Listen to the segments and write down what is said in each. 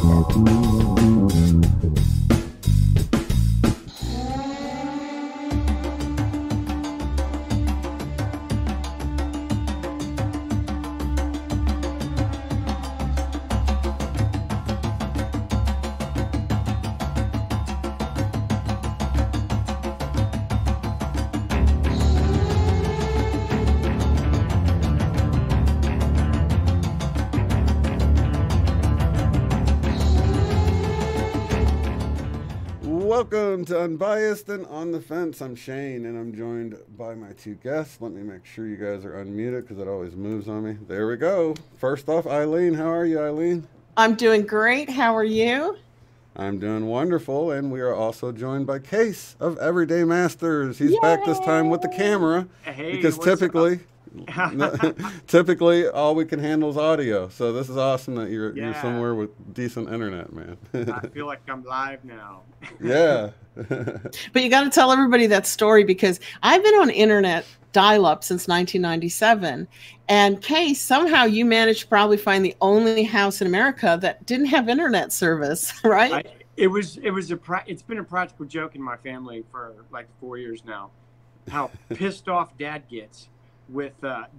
Welcome to Unbiased and On the Fence. I'm Shane, and I'm joined by my two guests. Let me make sure you guys are unmuted because it always moves on me. There we go. First off, Eileen. How are you, Eileen? I'm doing great. How are you? I'm doing wonderful, and we are also joined by Case of Everyday Masters. He's back this time with the camera because typically all we can handle is audio. So this is awesome that you're somewhere with decent internet, man. I feel like I'm live now. Yeah. But you got to tell everybody that story because I've been on internet dial-up since 1997. And Case, somehow you managed to probably find the only house in America that didn't have internet service, right? It's been a practical joke in my family for like 4 years now, how pissed off Dad gets with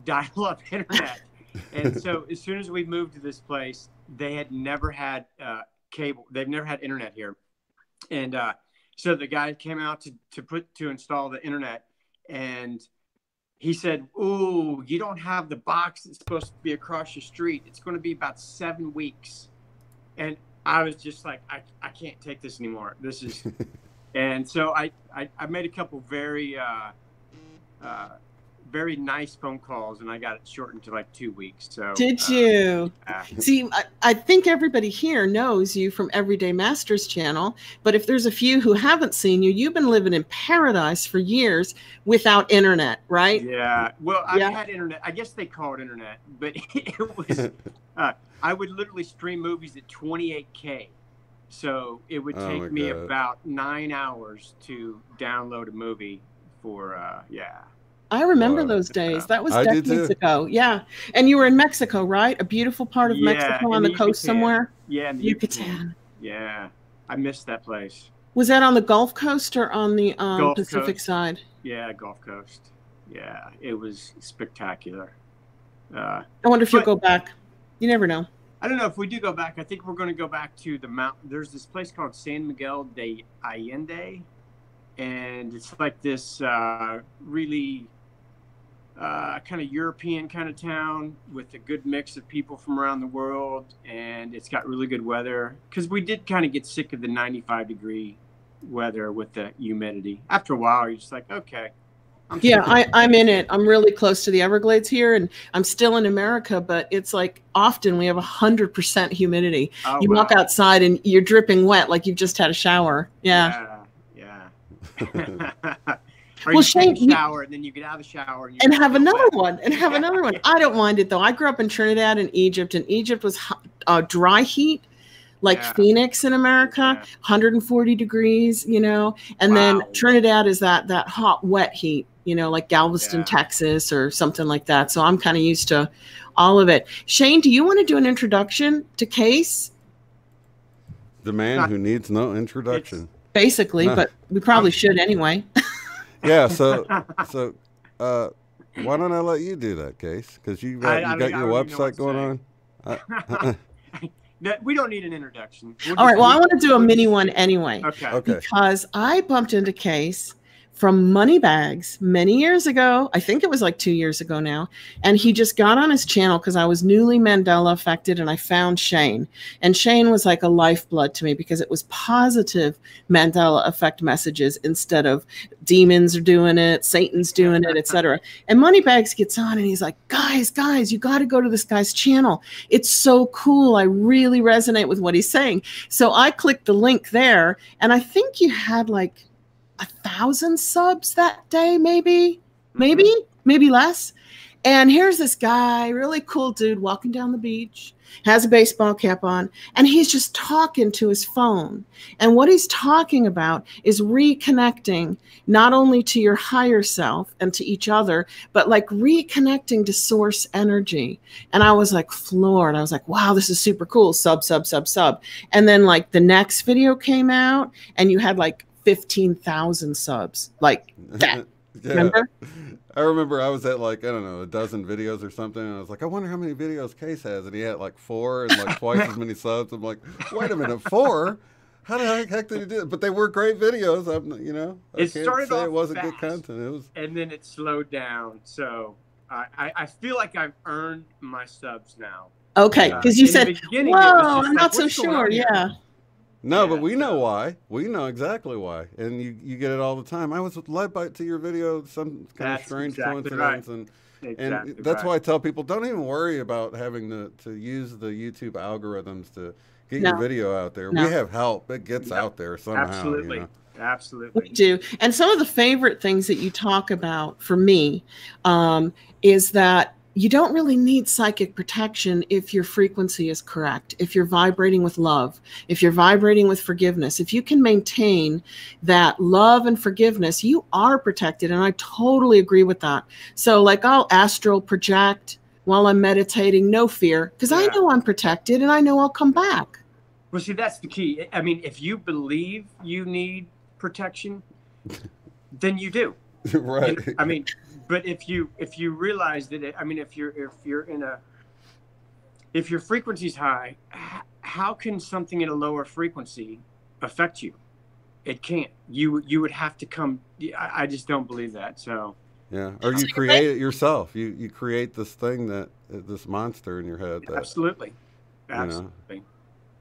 dial-up internet. And so as soon as we moved to this place, they had never had cable. They've never had internet here. And so the guy came out to install the internet, and he said, "Ooh, you don't have the box that's supposed to be across your street. It's going to be about 7 weeks." And I was just like, I can't take this anymore. This is, and so I made a couple very nice phone calls, and I got it shortened to like 2 weeks. So did you? See, I think everybody here knows you from Everyday Masters channel, but if there's a few who haven't seen you, you've been living in paradise for years without internet, right? Yeah. Well, I had internet. I guess they call it internet, but it was. I would literally stream movies at 28K, so it would take me about 9 hours to download a movie for I remember those days. That was decades ago. Yeah. And you were in Mexico, right? A beautiful part of Mexico on the coast somewhere? Yeah, in the Yucatan. Yeah. I missed that place. Was that on the Gulf Coast or on the Pacific side? Yeah, Gulf Coast. Yeah, it was spectacular. I wonder if you'll go back. You never know. I don't know if we do go back. I think we're going to go back to the mountain. There's this place called San Miguel de Allende, and it's like this really kind of European kind of town with a good mix of people from around the world, and it's got really good weather because we did kind of get sick of the 95-degree weather with the humidity. After a while, you're just like, okay. I'm in it. I'm really close to the Everglades here, and I'm still in America, but it's like often we have 100% humidity. You walk outside and you're dripping wet like you've just had a shower. Yeah. Or you take a shower, and then you get out of the shower and have another one. I don't mind it though. I grew up in Trinidad and Egypt, and Egypt was dry heat, like Phoenix in America, 140 degrees, and then Trinidad is that hot, wet heat, like Galveston, Texas, or something like that. So I'm kind of used to all of it. Shane, do you want to do an introduction to Case? The man who needs no introduction. Basically, but we probably should anyway. Yeah, so why don't I let you do that, Case? Because you got your website going on. We don't need an introduction. All right, well, I want to do a mini one anyway. Okay. Because I bumped into Case from Moneybags many years ago. I think it was like 2 years ago now. And he just got on his channel because I was newly Mandela affected, and I found Shane. And Shane was like a lifeblood to me because it was positive Mandela effect messages instead of demons are doing it, Satan's doing it, etc. And Moneybags gets on and he's like, guys, you got to go to this guy's channel. It's so cool. I really resonate with what he's saying. So I clicked the link there, and I think you had like 1,000 subs that day, maybe less. And here's this guy, really cool dude, walking down the beach, has a baseball cap on, and he's just talking to his phone. And what he's talking about is reconnecting not only to your higher self and to each other, but like reconnecting to source energy. And I was like floored. I was like, wow, this is super cool. Sub. And then like the next video came out and you had like 15,000 subs. Like that. Yeah. Remember? I remember I was at like, I don't know, a dozen videos or something. And I was like, I wonder how many videos Case has. And he had like 4 and like twice as many subs. I'm like, wait a minute, 4? How the heck did he do it? But they were great videos. I It started off it wasn't fast, good content. It was, and then it slowed down. So I feel like I've earned my subs now. Okay, because you said, beginning, whoa, it was just I'm like, not so what's going sure. on here? Yeah. no, Yeah, but we know so- why. We know exactly why. And you get it all the time. I was led to your video, some kind of That's strange exactly coincidence. right. And Exactly that's right. why I tell people, don't even worry about having to use the YouTube algorithms to get No. your video out there. No. We have help. It gets Yep. out there somehow. Absolutely. You know? Absolutely. We do. And some of the favorite things that you talk about for me is that you don't really need psychic protection if your frequency is correct, if you're vibrating with love, if you're vibrating with forgiveness. If you can maintain that love and forgiveness, you are protected. And I totally agree with that. So like I'll astral project while I'm meditating, no fear, because I Yeah. know I'm protected and I know I'll come back. Well, see, that's the key. I mean, if you believe you need protection, then you do. Right. I mean, but if you realize that, if your frequency's high, how can something at a lower frequency affect you? It can't. You would have to come. I just don't believe that. So Yeah. Or you create it yourself. You create this thing this monster in your head. That, absolutely, you know. absolutely.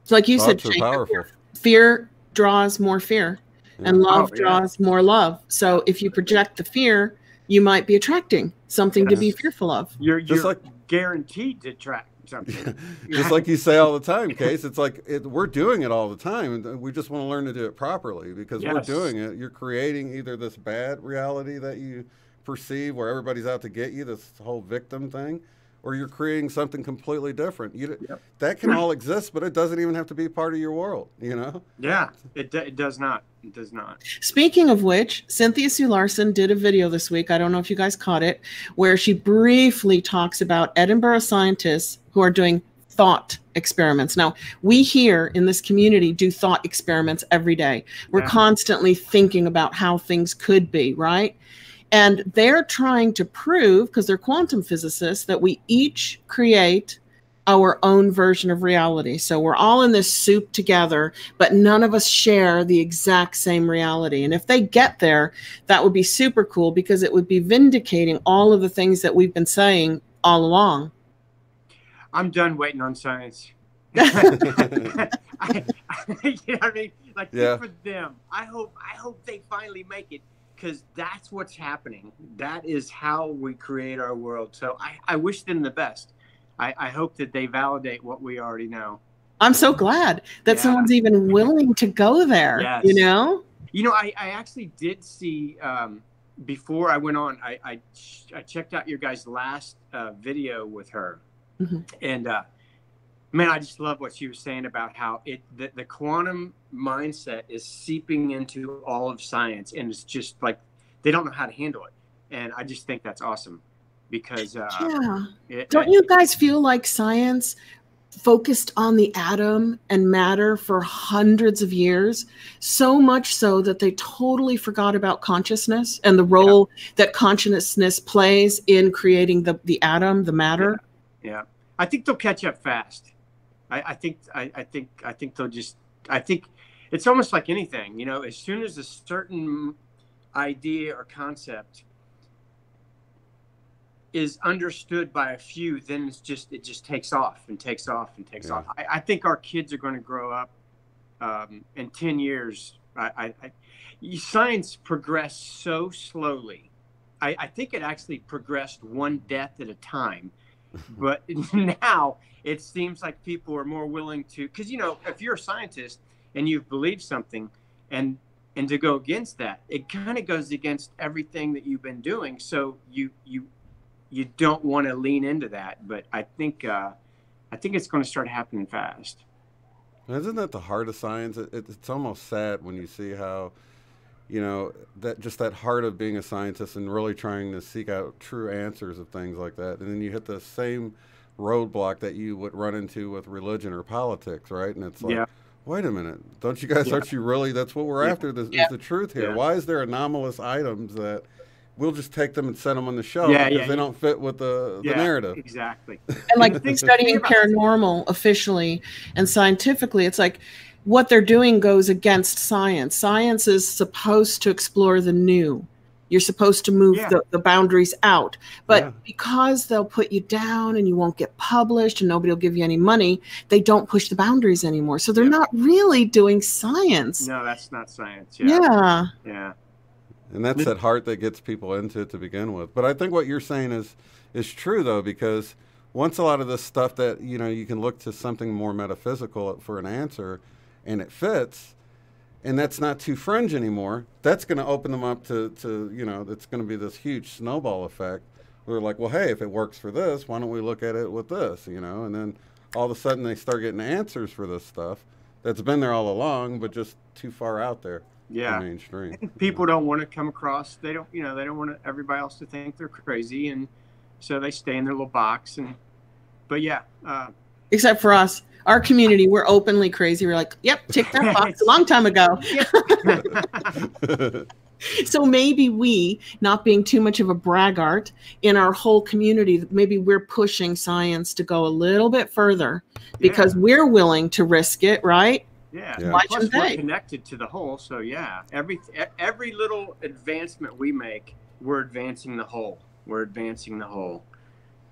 So like you said, Thoughts are Jacob, powerful. fear draws more fear. And love Oh, yeah. draws more love. So if you project the fear, you might be attracting something to be Yes. fearful of. You're Just like- guaranteed to attract something. Just like you say all the time, Case, it's like we're doing it all the time, and we just want to learn to do it properly because we're Yes. doing it. You're creating either this bad reality that you perceive where everybody's out to get you, this whole victim thing, or you're creating something completely different. Yep. That can all exist, but it doesn't even have to be part of your world, you know? Yeah, it does not. It does not. Speaking of which, Cynthia Sue Larson did a video this week. I don't know if you guys caught it, where she briefly talks about Edinburgh scientists who are doing thought experiments. Now, we here in this community do thought experiments every day. We're Yeah. constantly thinking about how things could be, right? And they're trying to prove, because they're quantum physicists, that we each create our own version of reality. So we're all in this soup together, but none of us share the exact same reality. And if they get there, that would be super cool because it would be vindicating all of the things that we've been saying all along. I'm done waiting on science. You know what I mean? Like, Yeah. good for them. I hope they finally make it, because that's what's happening. That is how we create our world. So I wish them the best. I hope that they validate what we already know. I'm so glad that Yeah. someone's even willing to go there, Yes. you know? You know, I actually did see, before I went on, I checked out your guys' last video with her. Mhm. And man, I just love what she was saying about how the quantum mindset is seeping into all of science, and it's just like they don't know how to handle it. And I just think that's awesome because Yeah. Don't you guys feel like science focused on the atom and matter for hundreds of years, so much so that they totally forgot about consciousness and the role that consciousness plays in creating the atom, the matter? Yeah. I think they'll catch up fast. I think they'll just. I think it's almost like anything, you know. As soon as a certain idea or concept is understood by a few, then it just takes off and takes off and takes off. I think our kids are going to grow up in 10 years. Science progressed so slowly. I think it actually progressed one death at a time. But now it seems like people are more willing to, because, you know, if you're a scientist and you've believed something and to go against that, it kind of goes against everything that you've been doing. So you you don't want to lean into that, but I think it's going to start happening fast. Isn't that the heart of science? It's almost sad when you see how, that just that heart of being a scientist and really trying to seek out true answers of things like that. And then you hit the same roadblock that you would run into with religion or politics, right? And it's like, wait a minute, don't you guys, aren't you really, that's what we're after, is the truth here. Why is there anomalous items that we'll just take them and set them on the shelf because they don't fit with the narrative? Exactly. And like studying paranormal officially and scientifically, it's like what they're doing goes against science. Science is supposed to explore the new. You're supposed to move the boundaries out. But because they'll put you down and you won't get published and nobody will give you any money, they don't push the boundaries anymore. So they're not really doing science. No, that's not science. Yeah. And that's that heart that gets people into it to begin with. But I think what you're saying is true, though, because once a lot of this stuff that, you can look to something more metaphysical for an answer and it fits, and that's not too fringe anymore, that's going to open them up to it's going to be this huge snowball effect. We're like, well, hey, if it works for this, why don't we look at it with this, and then all of a sudden they start getting answers for this stuff that's been there all along, but just too far out there. Mainstream. And people don't want to come across, they don't want everybody else to think they're crazy, and so they stay in their little box. Except for us. Our community, we're openly crazy. We're like, yep, tick that box a long time ago. So maybe we, not being too much of a braggart in our whole community, maybe we're pushing science to go a little bit further because we're willing to risk it, right? Why shouldn't they? We're connected to the whole, so every little advancement we make, we're advancing the whole. We're advancing the whole.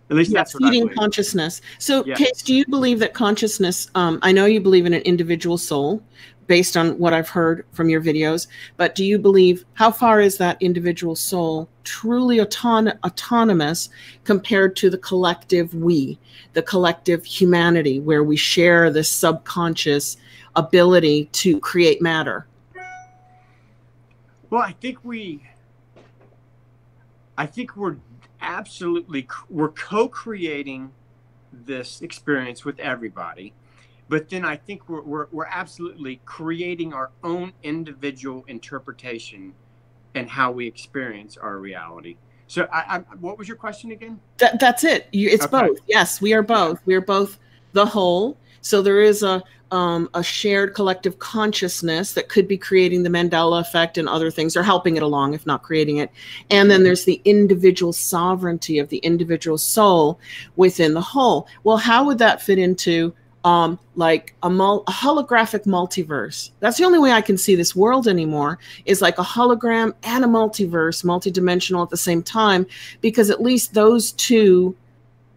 At least that's what I believe. Consciousness. So, Case, do you believe that consciousness? I know you believe in an individual soul, based on what I've heard from your videos. But do you believe, how far is that individual soul truly autonomous compared to the collective we, the collective humanity, where we share this subconscious ability to create matter? Well, I think we're co-creating this experience with everybody, but then I think we're absolutely creating our own individual interpretation and how we experience our reality. So what was your question again? That's it. It's both. Yes, we are both. We are both the whole. So there is a shared collective consciousness that could be creating the Mandela effect and other things, or helping it along, if not creating it. And then there's the individual sovereignty of the individual soul within the whole. Well, how would that fit into like a holographic multiverse? That's the only way I can see this world anymore, is like a hologram and a multiverse, multidimensional at the same time, because at least those two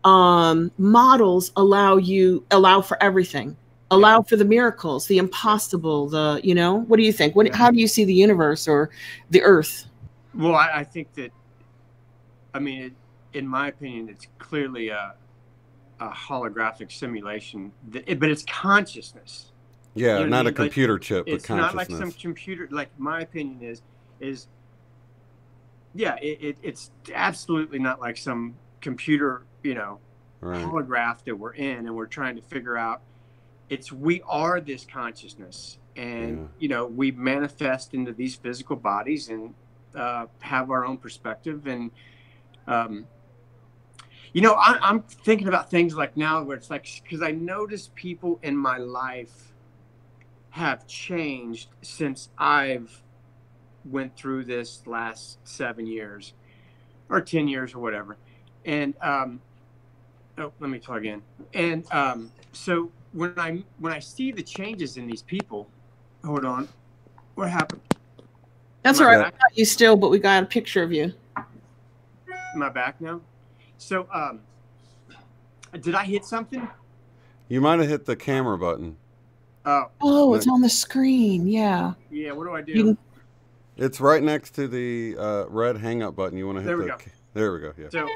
models allow for everything. Allow for the miracles, the impossible, what do you think? How do you see the universe or the earth? Well, I think that, in my opinion, it's clearly a holographic simulation, but it's consciousness. Yeah, not a computer chip, but consciousness. It's not like some computer, like my opinion is it's absolutely not like some computer, holograph that we're in and we're trying to figure out. We are this consciousness, and we manifest into these physical bodies and have our own perspective. And I'm thinking about things like now where it's like, because I notice people in my life have changed since I've went through this last 7 years or 10 years or whatever. And let me plug in. And so when I see the changes in these people, hold on, what happened? That's all right. I got you still, but we got a picture of you. Am I back now? So, did I hit something? You might have hit the camera button. Oh, it's on the screen. Yeah. Yeah. What do I do? It's right next to the red hang up button. You want to hit There we go. Yeah. So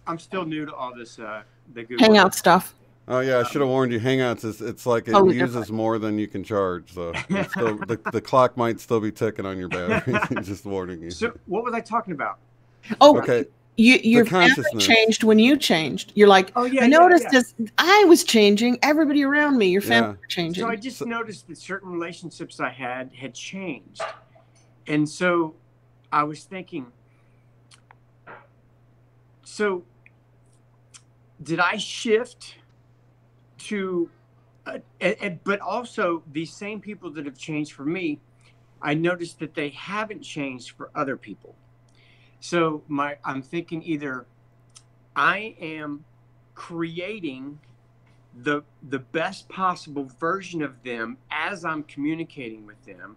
I'm still new to all this the Google Hangout stuff. Oh yeah, I should have warned you. Hangouts it's like it uses more than you can charge, so still, the clock might still be ticking on your battery. Just warning you. So what was I talking about? Oh, okay. Your family changed when you changed. You're like, oh, yeah, I noticed this. I was changing. Everybody around me, your family were changing. So I just noticed that certain relationships I had changed. And so I was thinking, so did I shift to, but also these same people that have changed for me, I noticed that they haven't changed for other people. So I'm thinking either I am creating the best possible version of them as I'm communicating with them,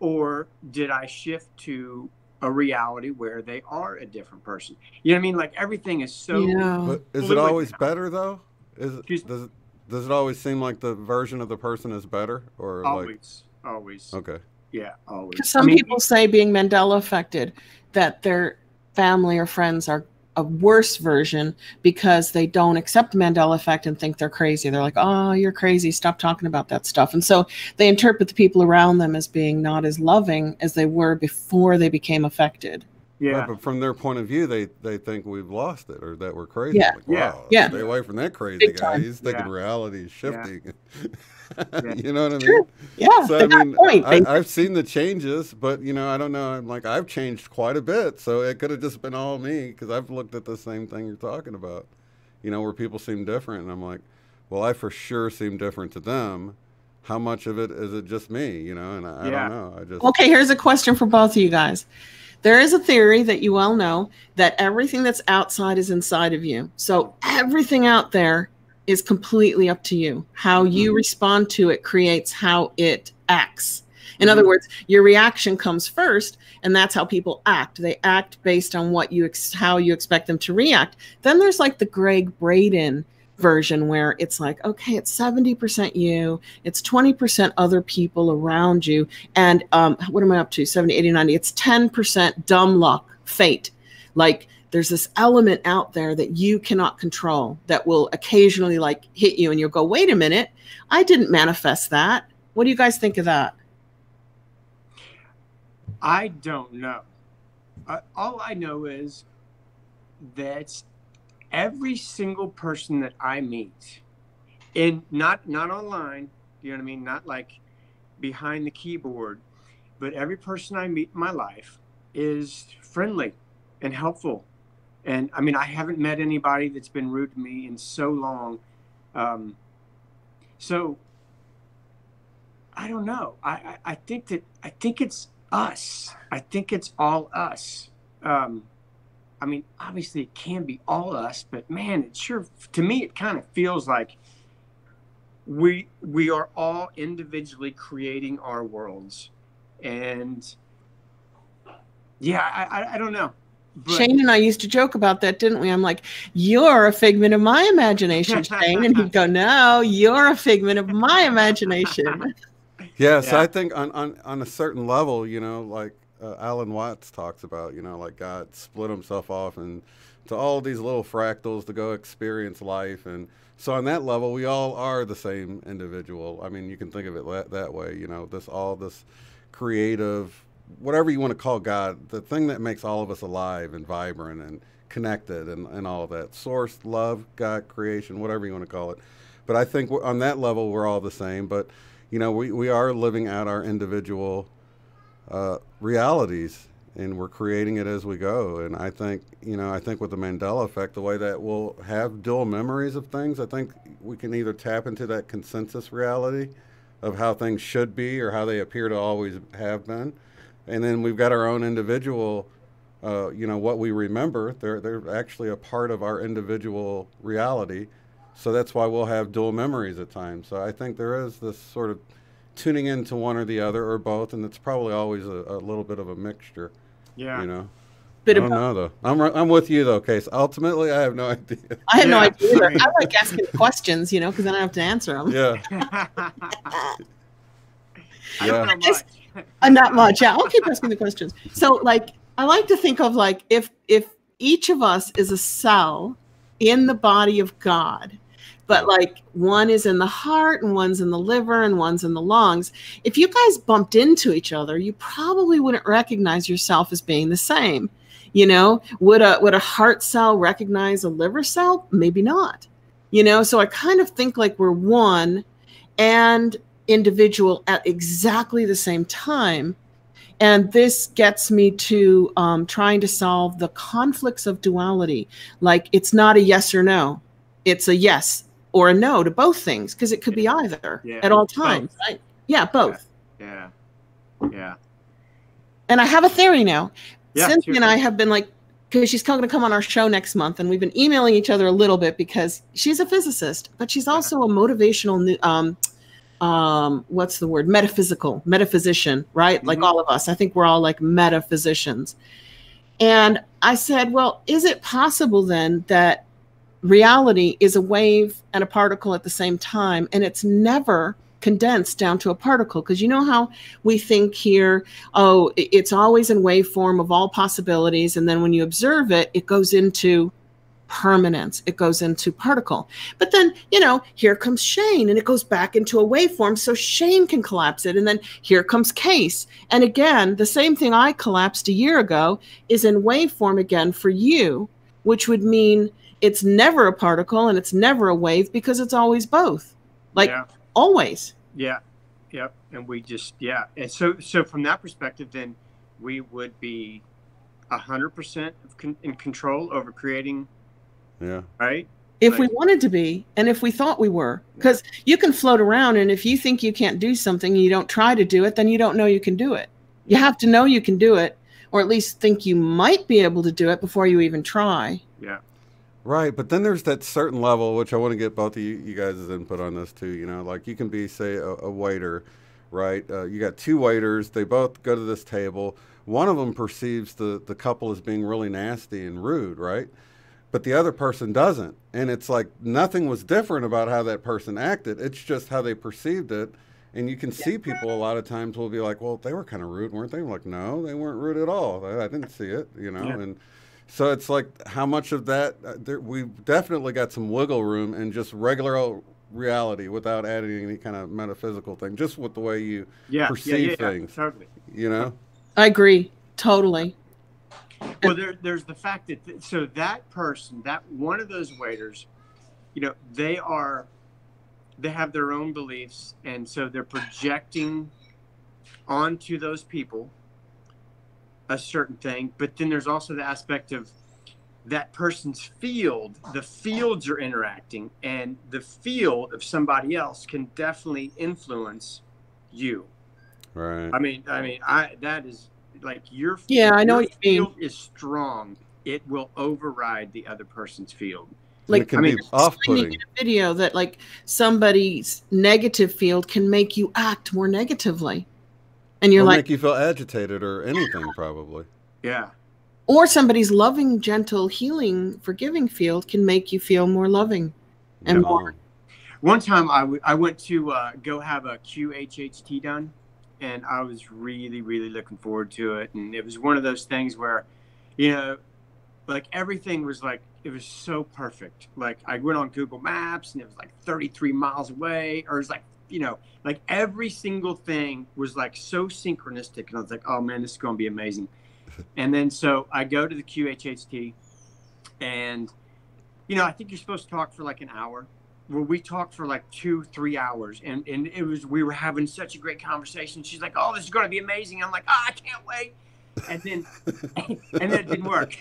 or did I shift to a reality where they are a different person? You know what I mean? Like everything is so. Yeah. But is it always better though? Does it always seem like the version of the person is better, or always? Okay. Yeah, always. Some people say, being Mandela affected, that their family or friends are a worse version because they don't accept the Mandela effect and think they're crazy. They're like, oh, you're crazy. Stop talking about that stuff. And so they interpret the people around them as being not as loving as they were before they became affected. Yeah. Right, but from their point of view, they think we've lost it or that we're crazy. Yeah. Like, wow, stay away from that crazy guy. He's thinking reality is shifting. Yeah. You know what I mean? True. Yeah. So I mean, I've seen the changes, but you know, I don't know. I'm like, I've changed quite a bit, so it could have just been all me because I've looked at the same thing you're talking about. You know, where people seem different, and I'm like, well, I for sure seem different to them. How much of it is it just me? You know, and I don't know. Okay, here's a question for both of you guys. There is a theory that you all know that everything that's outside is inside of you. So everything out there is completely up to you. How you respond to it creates how it acts. In other words, your reaction comes first, and that's how people act. They act based on how you expect them to react. Then there's like the Greg Braden version where it's like, okay, it's 70% you, it's 20% other people around you, and what am I up to? 70, 80, 90. It's 10% dumb luck, fate. Like there's this element out there that you cannot control that will occasionally like hit you, and you'll go, wait a minute, I didn't manifest that. What do you guys think of that? I don't know. All I know is that every single person that I meet, and not online, you know what I mean? Not like behind the keyboard, but every person I meet in my life is friendly and helpful. And I mean, I haven't met anybody that's been rude to me in so long. So I don't know. I think it's us. I think it's all us. I mean, obviously it can be all us, but man, it sure, to me, it kind of feels like we are all individually creating our worlds. And yeah, I don't know. But Shane and I used to joke about that, didn't we? I'm like, you're a figment of my imagination, Shane. And he'd go, no, you're a figment of my imagination. Yeah, so I think on a certain level, you know, like Alan Watts talks about, you know, like God split himself off and to all these little fractals to go experience life. And so on that level, we all are the same individual. I mean, you can think of it that way, you know, this creative, whatever you want to call God, the thing that makes all of us alive and vibrant and connected and all of that. Source, love, God, creation, whatever you want to call it. But I think on that level, we're all the same. But, you know, we are living out our individual realities, and we're creating it as we go. And I think, you know, with the Mandela effect, the way that we'll have dual memories of things, I think we can either tap into that consensus reality of how things should be or how they appear to always have been. And then we've got our own individual, you know, what we remember. They're actually a part of our individual reality. So that's why we'll have dual memories at times. So I think there is this sort of tuning into one or the other or both, and it's probably always a little bit of a mixture. Yeah. You know? I don't know, though. I'm with you, though, Case. Ultimately, I have no idea. I have no idea either. I like asking questions, you know, because then I have to answer them. Yeah. Not much. Yeah, I'll keep asking the questions. So, like, I like to think of, like, if each of us is a cell in the body of God, but, like, one is in the heart and one's in the liver and one's in the lungs, if you guys bumped into each other, you probably wouldn't recognize yourself as being the same. You know, would a heart cell recognize a liver cell? Maybe not. You know, so I kind of think like we're one and individual at exactly the same time. And this gets me to trying to solve the conflicts of duality. Like, it's not a yes or no. It's a yes or a no to both things, because it could be either at all times. Right? Yeah, both. Yeah. And I have a theory now. Yeah, Cynthia and I have been like, because she's going to come on our show next month, and we've been emailing each other a little bit because she's a physicist, but she's also a motivational, what's the word? Metaphysician, right? Like all of us. I think we're all like metaphysicians. And I said, well, is it possible then that reality is a wave and a particle at the same time, and it's never condensed down to a particle? Because you know how we think here, oh, it's always in wave form of all possibilities, and then when you observe it, it goes into permanence, it goes into particle. But then, you know, here comes Shane, and it goes back into a waveform, so Shane can collapse it. And then here comes Case, and again, the same thing I collapsed a year ago is in waveform again for you, which would mean it's never a particle and it's never a wave, because it's always both. Like, always. Yeah. Yep. And we just, And so from that perspective, then we would be 100% in control over creating. Yeah. Right. If we wanted to be, and if we thought we were, because you can float around, and if you think you can't do something and you don't try to do it, then you don't know you can do it. You have to know you can do it, or at least think you might be able to do it before you even try. Yeah. Right, but then there's that certain level, which I want to get both of you guys' input on this too. You know, like you can be, say, a waiter, right? You got two waiters. They both go to this table. One of them perceives the couple as being really nasty and rude, right? But the other person doesn't. And it's like nothing was different about how that person acted. It's just how they perceived it. And you can see people a lot of times will be like, well, they were kind of rude, weren't they? I'm like, no, they weren't rude at all. I didn't see it, you know? And so it's like, how much of that, we've definitely got some wiggle room in just regular old reality without adding any kind of metaphysical thing, just with the way you perceive things. Totally. You know? I agree. Totally. Well, there's the fact that, so that person, that one of those waiters, you know, they have their own beliefs, and so they're projecting onto those people a certain thing. But then there's also the aspect of that person's field. The fields are interacting, and the field of somebody else can definitely influence you. Right. I mean, that is like your I know your what you mean. field is strong. It will override the other person's field. Like, it can be off-putting. In a video that like somebody's negative field can make you act more negatively. And you're make you feel agitated or anything, probably. Yeah. Or somebody's loving, gentle, healing, forgiving field can make you feel more loving and more. One time I went to go have a QHHT done, and I was really, really looking forward to it. And it was one of those things where, you know, like everything was like, it was so perfect. Like I went on Google Maps and it was like 33 miles away, or it was like, you know, like every single thing was like so synchronistic. And I was like, oh man, this is going to be amazing. And then, so I go to the QHHT, and, you know, I think you're supposed to talk for like an hour. Well, we talked for like 2-3 hours, and we were having such a great conversation. She's like, oh, this is going to be amazing. I'm like, oh, I can't wait. And then it didn't work.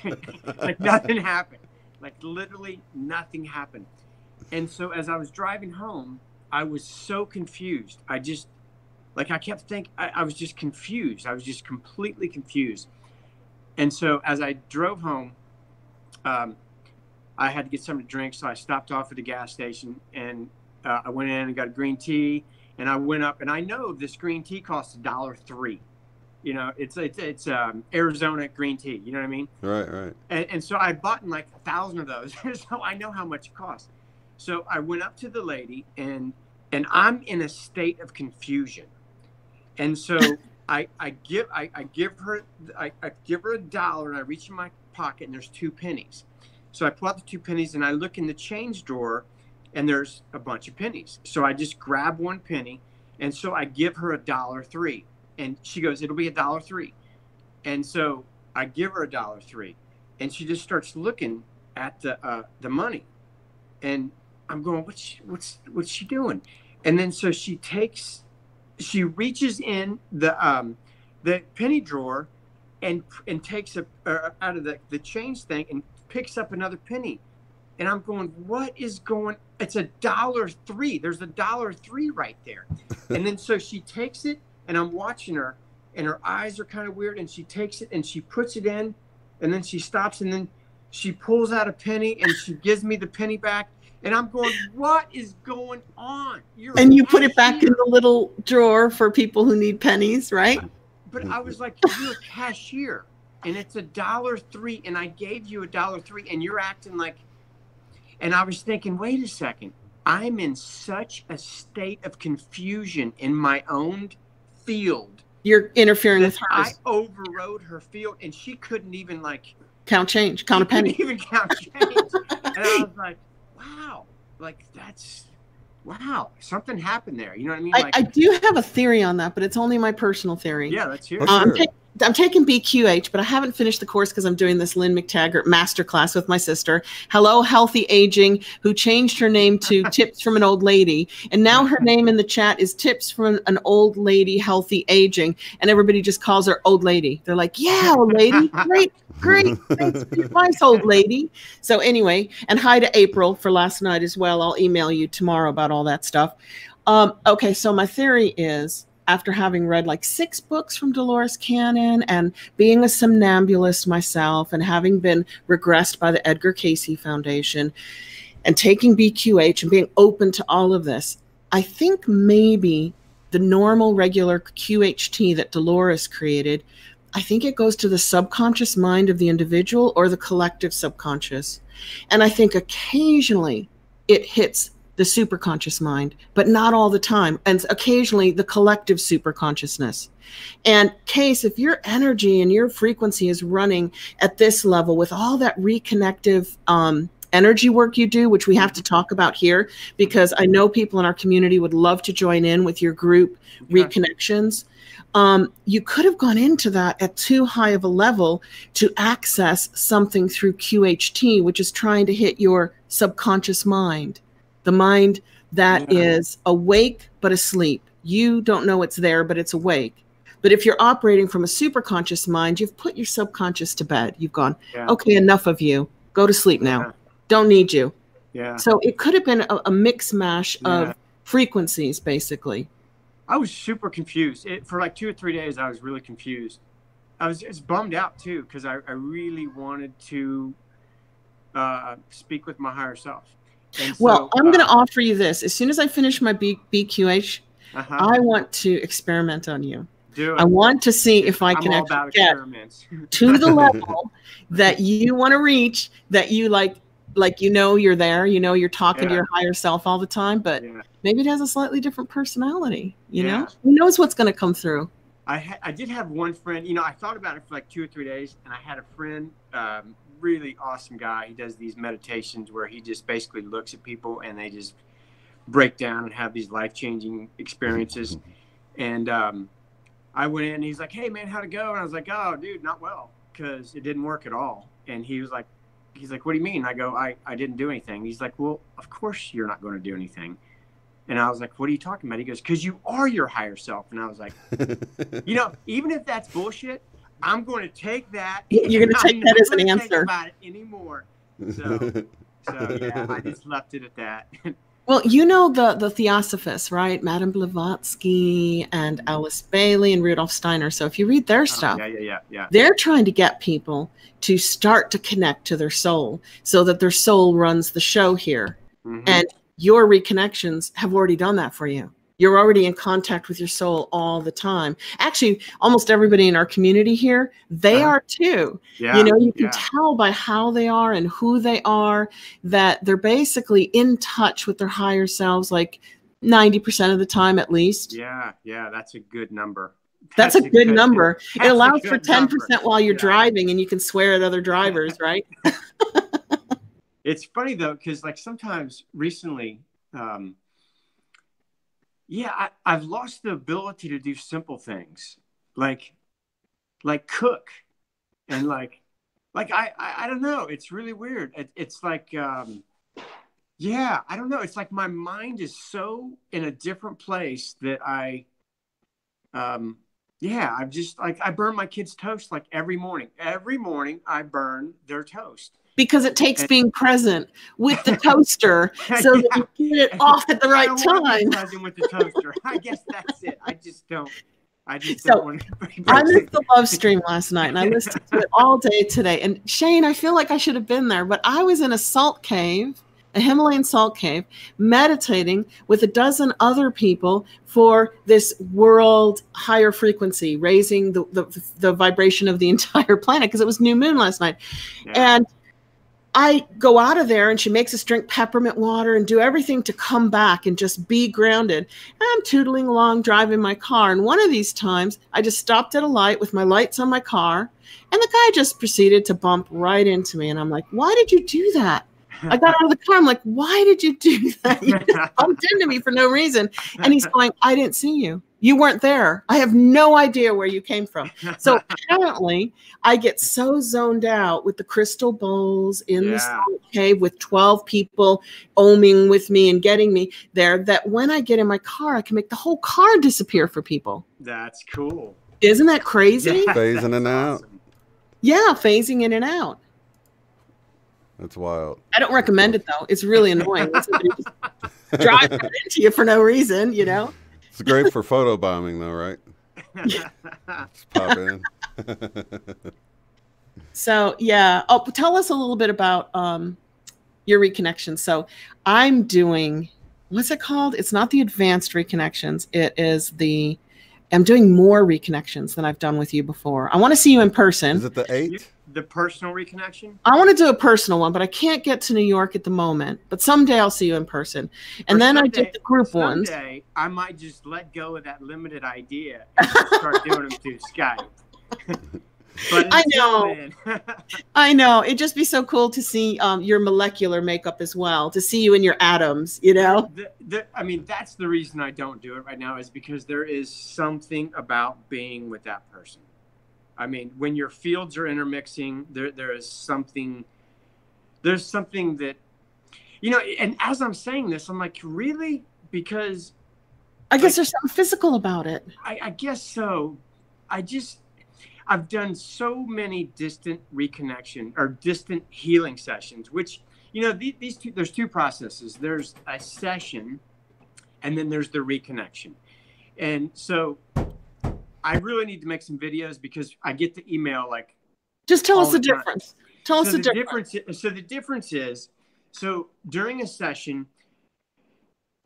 Like nothing happened. Like literally nothing happened. And so as I was driving home, I was so confused. I kept thinking, I was just confused. I was just completely confused. And so as I drove home, I had to get something to drink. So I stopped off at the gas station, and I went in and got a green tea, and I went up, and I know this green tea costs $1.03. You know, it's Arizona green tea. You know what I mean? Right. And so I bought like 1,000 of those. So I know how much it costs. So I went up to the lady, and I'm in a state of confusion. And so I give her $1, and I reach in my pocket, and there's 2 pennies. So I pull out the 2 pennies, and I look in the change drawer, and there's a bunch of pennies. So I just grab 1 penny, and so I give her $1.03, and she goes, "It'll be $1.03." And so I give her $1.03, and she just starts looking at the money, and I'm going, what's she doing? And then so she reaches in the penny drawer and takes out of the change thing and picks up another penny. And I'm going, what is going? It's $1.03. There's $1.03 right there. And then so she takes it, and I'm watching her, and her eyes are kind of weird. And she takes it and she puts it in, and then she stops, and then she pulls out a penny and she gives me the penny back. And I'm going, what is going on? And you put it back in the little drawer for people who need pennies, right? But I was like, you're a cashier, and it's $1.03, and I gave you $1.03, and you're acting like. And I was thinking, wait a second, I'm in such a state of confusion in my own field. You're interfering with hers. I overrode her field, and she couldn't even count a penny. Couldn't even count change. And I was like, wow, wow, something happened there. You know what I mean? I do have a theory on that, but it's only my personal theory. Yeah, let's hear it. I'm taking BQH, but I haven't finished the course because I'm doing this Lynn McTaggart masterclass with my sister. Hello, Healthy Aging, who changed her name to Tips from an Old Lady. And now her name in the chat is Tips from an Old Lady Healthy Aging. And everybody just calls her Old Lady. They're like, yeah, old lady. Great advice, old lady. So anyway, and hi to April for last night as well. I'll email you tomorrow about all that stuff. Okay, so my theory is, after having read 6 books from Dolores Cannon and being a somnambulist myself and having been regressed by the Edgar Cayce Foundation and taking BQH and being open to all of this, I think maybe the normal, regular QHT that Dolores created, I think it goes to the subconscious mind of the individual or the collective subconscious. And I think occasionally it hits the superconscious mind, but not all the time. And occasionally the collective superconsciousness. And Case, if your energy and your frequency is running at this level with all that reconnective energy work you do, which we have to talk about here, because I know people in our community would love to join in with your group reconnections. You could have gone into that at too high of a level to access something through QHT, which is trying to hit your subconscious mind. The mind that is awake but asleep. You don't know it's there, but it's awake. But if you're operating from a superconscious mind, you've put your subconscious to bed. You've gone, okay, enough of you. Go to sleep now. Don't need you. So it could have been a mix mash of frequencies, basically. I was super confused. For 2 or 3 days, I was really confused. I was just bummed out, too, because I really wanted to speak with my higher self. Well, I'm going to offer you this. As soon as I finish my BQH, I want to experiment on you. Do it. I want to see if I can actually get to the level that you want to reach, that you you're there, you're talking to your higher self all the time, but maybe it has a slightly different personality, you know? Who knows what's going to come through? I did have one friend, I thought about it for 2 or 3 days, and I had a friend, really awesome guy. He does these meditations where he just basically looks at people and they just break down and have these life-changing experiences. And I went in and he's like, hey man, how'd it go? And I was like, oh dude, not well, because it didn't work at all. And he's like, what do you mean? I go, I didn't do anything. He's like, well, of course you're not going to do anything. And I was like, what are you talking about? He goes, because you are your higher self. And I was like, even if that's bullshit, I'm going to take that. You're going to take that as an answer. About it anymore. So yeah, I just left it at that. Well, the Theosophists, right? Madame Blavatsky and Alice Bailey and Rudolf Steiner. So if you read their stuff, they're trying to get people to start to connect to their soul so that their soul runs the show here. And your reconnections have already done that for you. You're already in contact with your soul all the time. Actually, almost everybody in our community here, they are too. You can tell by how they are and who they are that they're basically in touch with their higher selves, 90% of the time at least. Yeah, that's a good number. That's a good number. It allows for 10% while you're driving, and you can swear at other drivers, right? It's funny though, because sometimes recently, I've lost the ability to do simple things like cook. And like I don't know. It's really weird. It's like, yeah, I don't know. It's like my mind is so in a different place that yeah, I'm just like, I burn my kids' toast like every morning. Every morning I burn their toast. Because it takes being present with the toaster so Yeah. that you get it off at the right time. Present with the toaster. I guess that's it. I just don't So, want to be I present. missed the love stream last night and I listened to it all day today. And Shane, I feel like I should have been there, but I was in a salt cave, a Himalayan salt cave, meditating with a dozen other people for this world higher frequency, raising the vibration of the entire planet, because it was new moon last night. Yeah. And I go out of there and she makes us drink peppermint water and do everything to come back and just be grounded. And I'm tootling along, driving my car. And one of these times I just stopped at a light with my lights on my car. And the guy just proceeded to bump right into me. And I'm like, why did you do that? I got out of the car. I'm like, why did you do that? You just bumped into me for no reason. And he's going, I didn't see you. You weren't there. I have no idea where you came from. So apparently I get so zoned out with the crystal bowls in the salt cave with 12 people oming with me and getting me there, that when I get in my car, I can make the whole car disappear for people. That's cool. Isn't that crazy? Yeah, Phasing in and out. awesome. Yeah, phasing in and out. That's wild. I don't recommend it though. It's really annoying. Somebody just drives right into you for no reason, you know? It's great for photobombing though, right? Just pop in. So yeah. Oh, tell us a little bit about your reconnection. So I'm doing, what's it called? It's not the advanced reconnections. It is I'm doing more reconnections than I've done with you before. I want to see you in person. Is it the 8? The personal reconnection? I want to do a personal one, but I can't get to New York at the moment. But someday I'll see you in person. And then I did the group ones. Someday I might just let go of that limited idea and start doing them through Skype. But I know. then, I know. It'd just be so cool to see your molecular makeup as well, to see you in your atoms, you know? I mean, that's the reason I don't do it right now, is because there is something about being with that person. I mean, when your fields are intermixing, there is something, there's something that, you know, and as I'm saying this, I'm like, really? Because I guess there's something physical about it. I guess so. I've done so many distant reconnection or distant healing sessions, which, you know, there's two processes. There's a session and then there's the reconnection. And so I really need to make some videos because I get the email like, just tell us the difference. Tell us the difference. So the difference is, so during a session,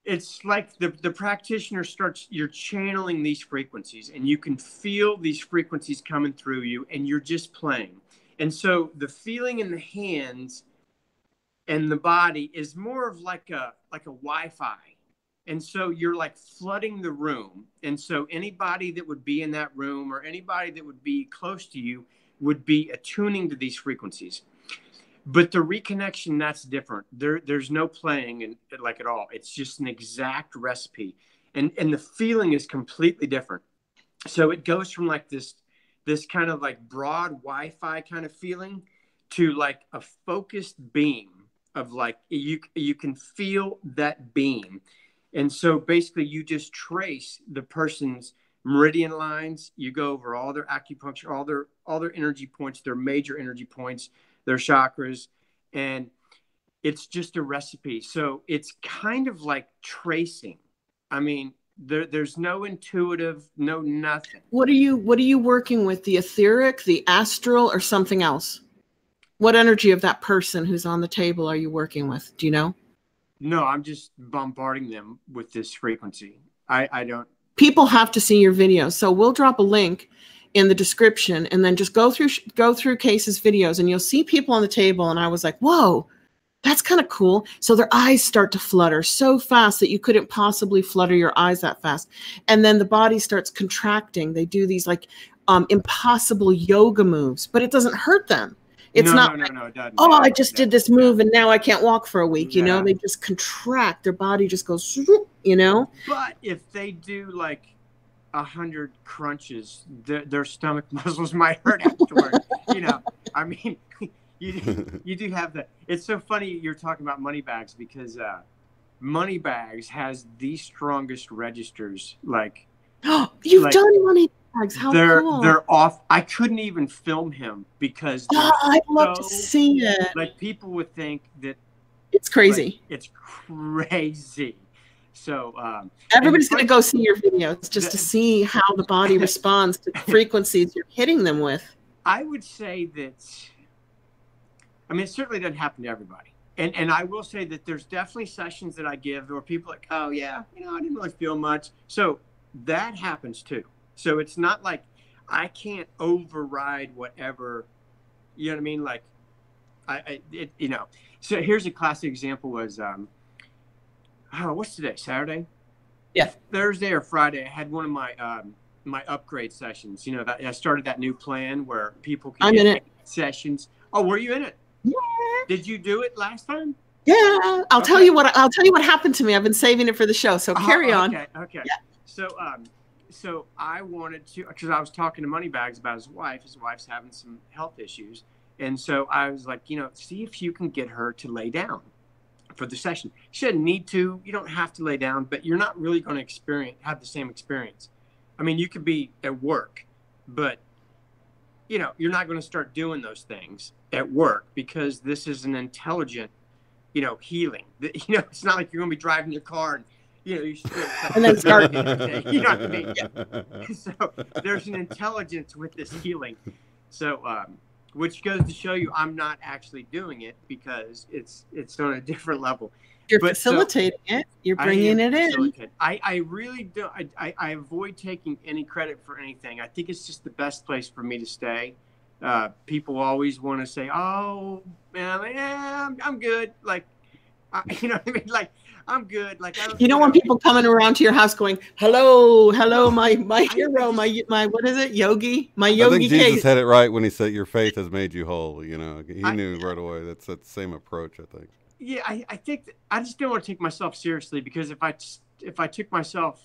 it's like the practitioner you're channeling these frequencies and you can feel these frequencies coming through you and you're just playing. And so the feeling in the hands and the body is more of like a Wi-Fi. And so you're like flooding the room. And so anybody that would be in that room or anybody that would be close to you would be attuning to these frequencies. But the reconnection, that's different. There's no playing and like at all. It's just an exact recipe. And the feeling is completely different. So it goes from like this kind of like broad Wi-Fi kind of feeling to like a focused beam of like, you can feel that beam. And so basically you just trace the person's meridian lines. You go over all their acupuncture, all their energy points, their major energy points, their chakras, and it's just a recipe. So it's kind of like tracing. I mean, there's no intuitive, no nothing. What are you working with? The etheric, the astral, or something else? What energy of that person who's on the table are you working with? Do you know? No, I'm just bombarding them with this frequency. I don't. People have to see your videos. So we'll drop a link in the description and then just go through Case's videos and you'll see people on the table. And I was like, whoa, that's kind of cool. So their eyes start to flutter so fast that you couldn't possibly flutter your eyes that fast. And then the body starts contracting. They do these like impossible yoga moves, but it doesn't hurt them. It's not like, it doesn't. Oh, I just did this move and now I can't walk for a week. You know, they just contract. Their body just goes, you know. But if they do like 100 crunches, their stomach muscles might hurt afterward. You know, I mean, you do have that. It's so funny you're talking about money bags, because money bags has the strongest registers. Like, you've done money bags. How cool. They're off. I couldn't even film him because I'd love to see it. Like, people would think that it's crazy. Like, it's crazy. So everybody's going to go see your videos just to see how the body responds to the frequencies you're hitting them with. I would say that, I mean, it certainly doesn't happen to everybody. And I will say that there's definitely sessions that I give where people are like, oh yeah, you know, I didn't really feel much. So that happens too. So it's not like I can't override whatever, you know what I mean? Like you know, so here's a classic example was, what's today? Saturday? Yeah. Thursday or Friday, I had one of my my upgrade sessions. You know, that I started that new plan where people can get sessions. Oh, were you in it? Yeah. Did you do it last time? Yeah. I'll tell you what happened to me. I've been saving it for the show. So carry on. Okay. Yeah. So I wanted to, because I was talking to Moneybags about his wife. His wife's having some health issues. And so I was like, you know, see if you can get her to lay down for the session. She doesn't need to. You don't have to lay down, but you're not really going to have the same experience. I mean, you could be at work, but, you know, you're not going to start doing those things at work because this is an intelligent, you know, healing. You know, it's not like you're going to be driving your car and, you know, you should and then start. You know what I mean? Yeah. So there's an intelligence with this healing. So, which goes to show you I'm not actually doing it because it's on a different level. You're facilitating it. You're bringing it in. I really don't. I avoid taking any credit for anything. I think it's just the best place for me to stay. People always want to say, "Oh, man, I'm good." Like, you know what I mean? Like, I'm good. Like, I don't, you don't want people coming around to your house going, "Hello, my hero, my what is it, yogi, my yogi." I think Jesus had it right when he said, "Your faith has made you whole." You know, he knew right away. That's the same approach, I think. Yeah, I think I just don't want to take myself seriously, because if I took myself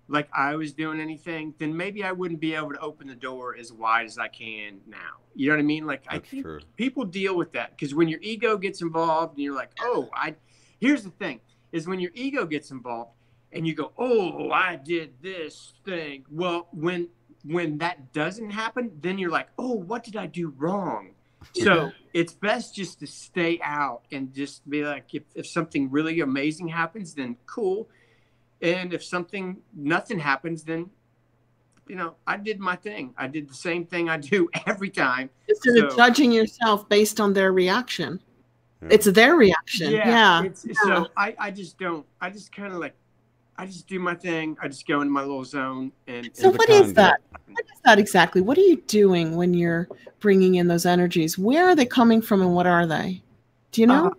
like I was doing anything, then maybe I wouldn't be able to open the door as wide as I can now. You know what I mean? Like, I think people deal with that, because when your ego gets involved and you're like, oh, here's the thing, is when your ego gets involved and you go, oh, I did this thing. Well, when that doesn't happen, then you're like, oh, what did I do wrong? So it's best just to stay out and just be like, if something really amazing happens, then cool. And if nothing happens, then, you know, I did my thing. I did the same thing I do every time. Instead of judging yourself based on their reaction. It's their reaction. Yeah. So I just don't. I just kind of like, I just do my thing. I just go into my little zone. So what is that? What is that exactly? What are you doing when you're bringing in those energies? Where are they coming from and what are they? Do you know?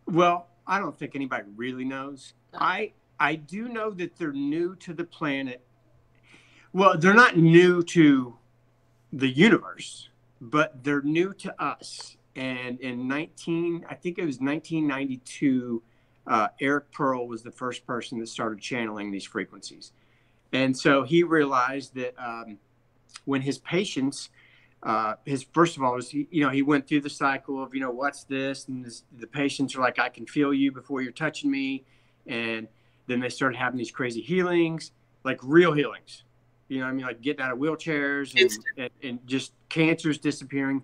Well, I don't think anybody really knows. I do know that they're new to the planet. Well, they're not new to the universe, but they're new to us. And in I think it was 1992, Eric Pearl was the first person that started channeling these frequencies. And so he realized that when his patients, first of all, he went through the cycle of, what's this? And the patients are like, I can feel you before you're touching me. And then they started having these crazy healings, like real healings. You know what I mean? Like getting out of wheelchairs and just cancers disappearing.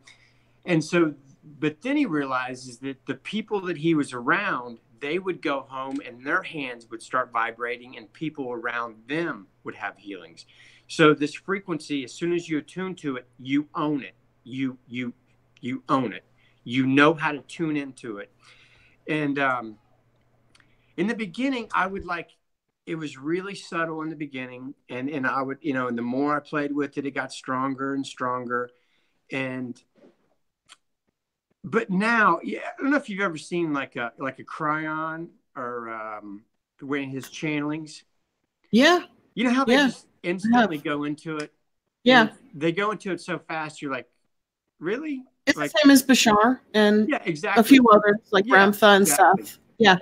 And so, but then he realizes that the people that he was around, they would go home and their hands would start vibrating and people around them would have healings. So this frequency, as soon as you attune to it, you own it. You own it. You know how to tune into it. And in the beginning, it was really subtle in the beginning. And I would, and the more I played with it, it got stronger and stronger. But now, I don't know if you've ever seen like a Cryon or the way his channelings. Yeah. You know how they just instantly go into it? Yeah. They go into it so fast, you're like, really? It's the same as Bashar and exactly. a few others like Ramtha and stuff. Yeah.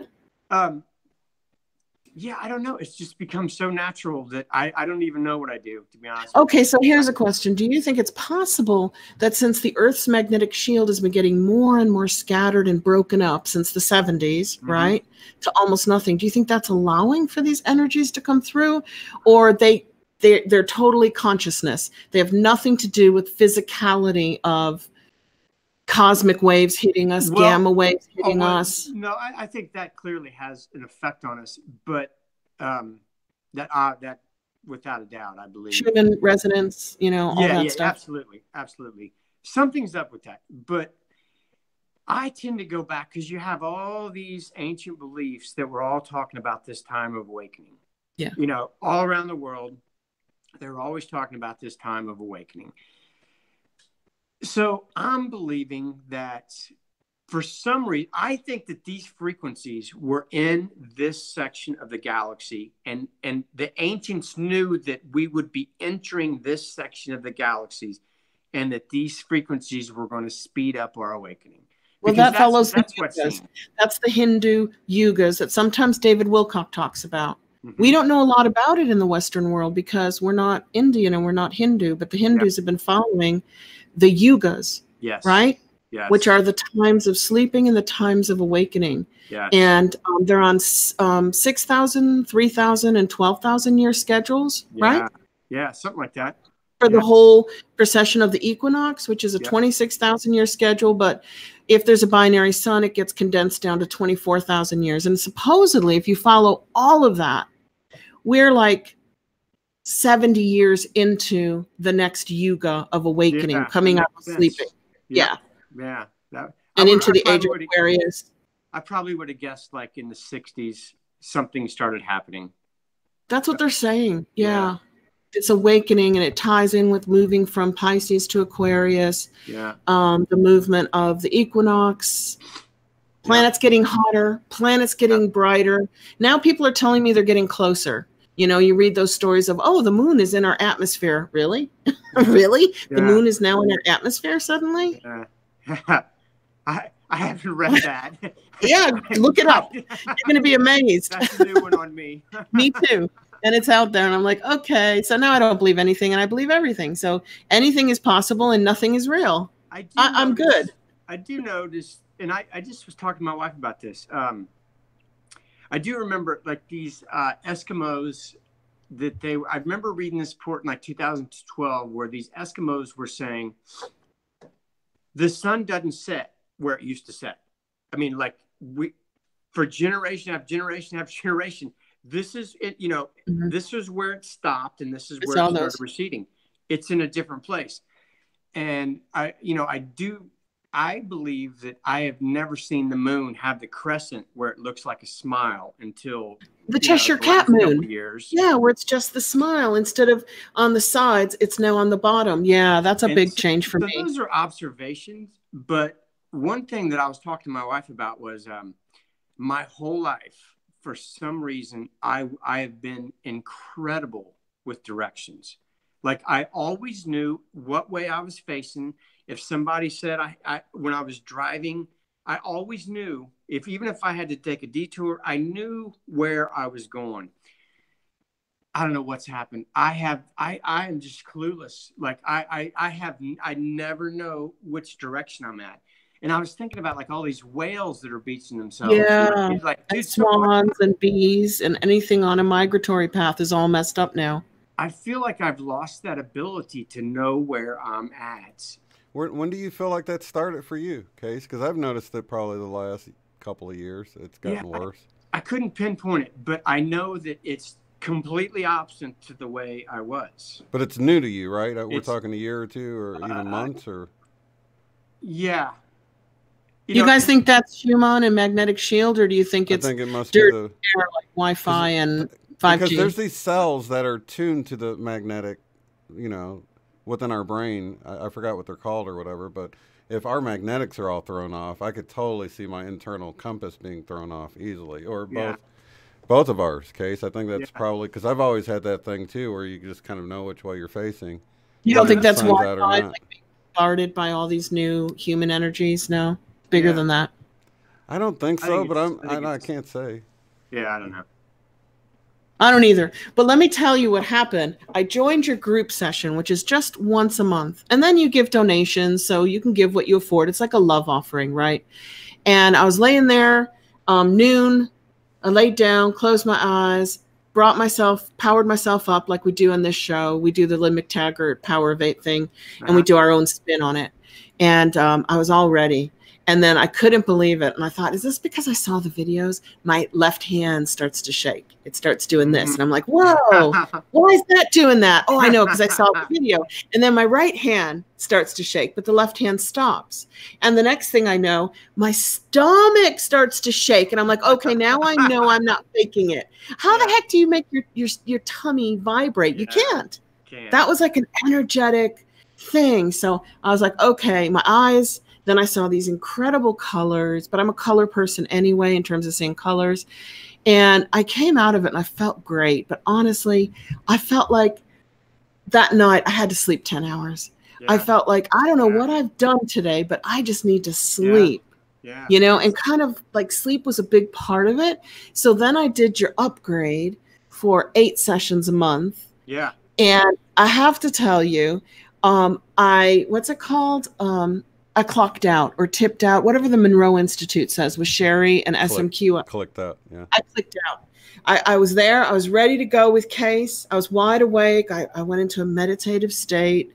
yeah, I don't know. It's just become so natural that I don't even know what I do, to be honest. Okay, so here's a question. Do you think it's possible that since the Earth's magnetic shield has been getting more and more scattered and broken up since the 70s, right, to almost nothing, do you think that's allowing for these energies to come through? Or they're totally consciousness? They have nothing to do with physicality of cosmic waves hitting us, gamma waves hitting us? No, I think that clearly has an effect on us, but that without a doubt, I believe. Human resonance, all that stuff. Absolutely. Something's up with that. But I tend to go back because you have all these ancient beliefs that we're all talking about this time of awakening. Yeah. All around the world, they're always talking about this time of awakening. So I'm believing that for some reason, I think that these frequencies were in this section of the galaxy, and the ancients knew that we would be entering this section of the galaxies, and that these frequencies were going to speed up our awakening. Well, that follows the yugas. That's the Hindu yugas that sometimes David Wilcock talks about. We don't know a lot about it in the Western world because we're not Indian and we're not Hindu, but the Hindus have been following the yugas, right? Yes. Which are the times of sleeping and the times of awakening. Yes. And they're on 6,000, 3,000, and 12,000 year schedules, right? Yeah, something like that. For the whole precession of the equinox, which is a 26,000 year schedule. But if there's a binary sun, it gets condensed down to 24,000 years. And supposedly, if you follow all of that, we're like 70 years into the next yuga of awakening, coming out of sleeping. Yeah. And into the age of Aquarius. I probably would have guessed like in the 60s, something started happening. That's what they're saying. Yeah. It's awakening, and it ties in with moving from Pisces to Aquarius. Yeah. The movement of the equinox. Planets getting hotter. Planets getting brighter. Now people are telling me they're getting closer. You read those stories of, the moon is in our atmosphere. Really? Really? Yeah. The moon is now in our atmosphere suddenly? I haven't read that. Yeah, look it up. You're going to be amazed. That's a new one on me. Me too. And it's out there. And I'm like, okay. So now I don't believe anything and I believe everything. So anything is possible and nothing is real. I'm good. I do notice, and I just was talking to my wife about this. I do remember like these Eskimos that I remember reading this report in like 2012 where these Eskimos were saying the sun doesn't set where it used to set. I mean, like for generation after generation after generation, this is it, this is where it stopped and this is where it started receding. It's in a different place. And I believe that I have never seen the moon have the crescent where it looks like a smile until the Cheshire Cat moon. Yeah, where it's just the smile instead of on the sides, it's now on the bottom. Yeah, that's a big change for me. Those are observations, but one thing that I was talking to my wife about was my whole life, for some reason, I have been incredible with directions. Like I always knew what way I was facing. If somebody said when I was driving, I always knew even if I had to take a detour, I knew where I was going. I don't know what's happened. I am just clueless. Like I never know which direction I'm at. And I was thinking about like all these whales that are beaching themselves. Yeah. Like, swans and bees and anything on a migratory path is all messed up now. I feel like I've lost that ability to know where I'm at. When do you feel like that started for you, Case? Because I've noticed that probably the last couple of years it's gotten worse. I couldn't pinpoint it, but I know that it's completely opposite to the way I was. But it's new to you, right? We're talking a year or two or even months? Or yeah. You guys think that's Schumann and magnetic shield, or do you think it's it must be the air, like Wi-Fi and 5G? Because there's these cells that are tuned to the magnetic, within our brain. I forgot what they're called or whatever, but if our magnetics are all thrown off, I could totally see my internal compass being thrown off easily, or both of ours, Case. I think that's probably because I've always had that thing too, where you just kind of know which way you're facing. You don't think that's Wi-Fi, like being bombarded by all these new human energies now? Bigger than that? I don't think so, but I can't say. Yeah, I don't know. I don't either. But let me tell you what happened. I joined your group session, which is just once a month. And then you give donations, so you can give what you afford. It's like a love offering, right? And I was laying there, noon. I laid down, closed my eyes, powered myself up like we do on this show. We do the Lynn McTaggart Power of 8 thing, and we do our own spin on it. And I was all ready. And then I couldn't believe it. And I thought, is this because I saw the videos? My left hand starts to shake. It starts doing this. And I'm like, whoa, why is that doing that? Oh, I know, because I saw the video. And then my right hand starts to shake, but the left hand stops. And the next thing I know, my stomach starts to shake. And I'm like, okay, now I know I'm not faking it. How the heck do you make your tummy vibrate? You can't. That was like an energetic thing. So I was like, okay, my eyes. Then I saw these incredible colors, but I'm a color person anyway in terms of seeing colors. And I came out of it and I felt great. But honestly, I felt like that night I had to sleep 10 hours. Yeah. I felt like, I don't know what I've done today, but I just need to sleep. Yeah. You know, and kind of like sleep was a big part of it. So then I did your upgrade for 8 sessions a month. Yeah. And I have to tell you, what's it called? I clocked out or tipped out, whatever the Monroe Institute says with Sherry and SMQ. Clicked out, yeah. I clicked out. I was there. I was ready to go with Case. I was wide awake. I went into a meditative state,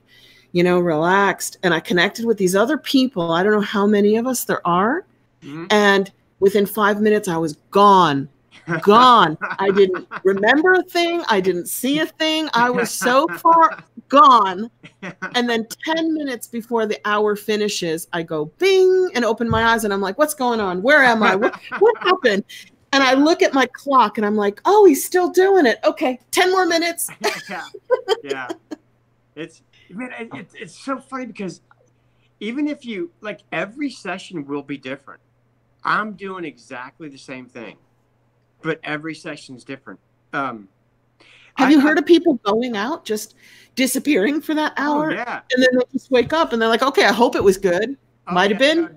you know, relaxed. And I connected with these other people. I don't know how many of us there are. Mm-hmm. And within 5 minutes, I was gone. I didn't remember a thing. I didn't see a thing. I was so far gone. And then 10 minutes before the hour finishes, I go bing and open my eyes and I'm like, what's going on? Where am I? What happened? And I look at my clock and I'm like, oh, he's still doing it. Okay, 10 more minutes. Yeah. It's so funny because even if you, like, every session will be different. I'm doing exactly the same thing, but every session is different. Have you heard of people going out, just disappearing for that hour? Oh, yeah. And then they just wake up and they're like, okay, I hope it was good. Might have been.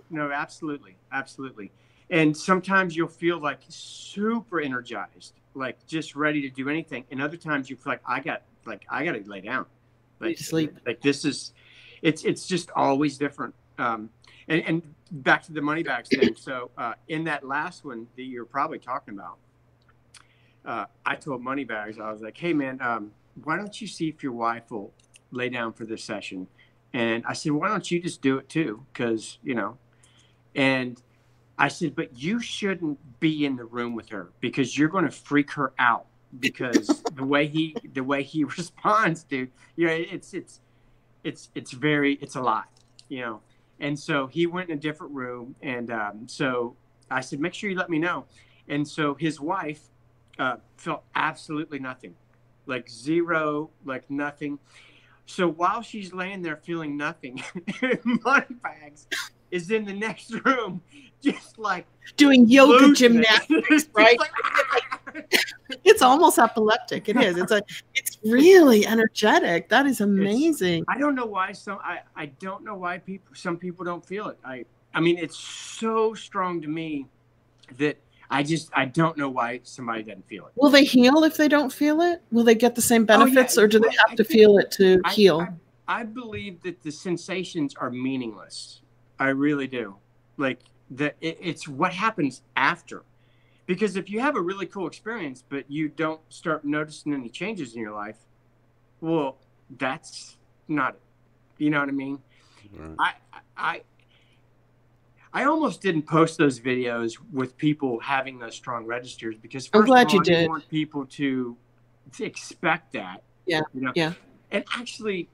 No, absolutely. Absolutely. And sometimes you'll feel like super energized, like just ready to do anything. And other times you feel like I got to lay down. Like sleep. Like this is, it's just always different. And back to the money bags thing. So in that last one that you're probably talking about, I told Moneybags, I was like, hey, man, why don't you see if your wife will lay down for this session? And I said, why don't you just do it too? Because, you know, and I said, but you shouldn't be in the room with her because you're going to freak her out because the way he responds, dude, you know, it's a lot, you know? And so he went in a different room. And so I said, make sure you let me know. And so his wife felt absolutely nothing, like zero, like nothing. So while she's laying there feeling nothing, Moneybags is in the next room, just like doing yoga gymnastics, right? It's almost epileptic. It is. It's really energetic. That is amazing. I don't know why I don't know why some people don't feel it. I mean, it's so strong to me that I don't know why somebody doesn't feel it. Will they heal if they don't feel it? Will they get the same benefits, or do they have to feel it to heal? I believe that the sensations are meaningless. I really do. Like it's what happens after. Because if you have a really cool experience, but you don't start noticing any changes in your life, well, that's not it. You know what I mean? Right. I almost didn't post those videos with people having those strong registers because first I'm glad of all, you did. I didn't want people to expect that. Yeah. You know? Yeah. And actually,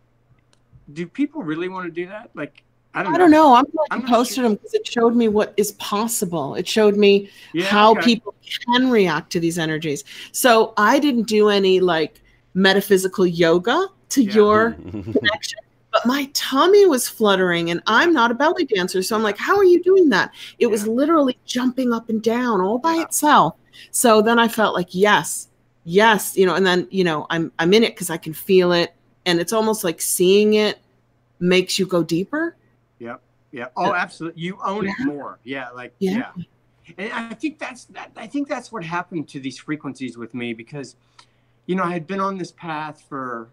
do people really want to do that? Like, I don't know. I'm glad you posted them because it showed me what is possible. It showed me how people can react to these energies. So I didn't do any like metaphysical yoga to your connection. But my tummy was fluttering and I'm not a belly dancer. So I'm like, how are you doing that? It was literally jumping up and down all by itself. So then I felt like, yes, you know, and then, you know, I'm in it because I can feel it. And it's almost like seeing it makes you go deeper. Yep. Yeah. Oh, absolutely. You own it more. Yeah. Like, yeah. And I think that's what happened to these frequencies with me, because, I had been on this path for,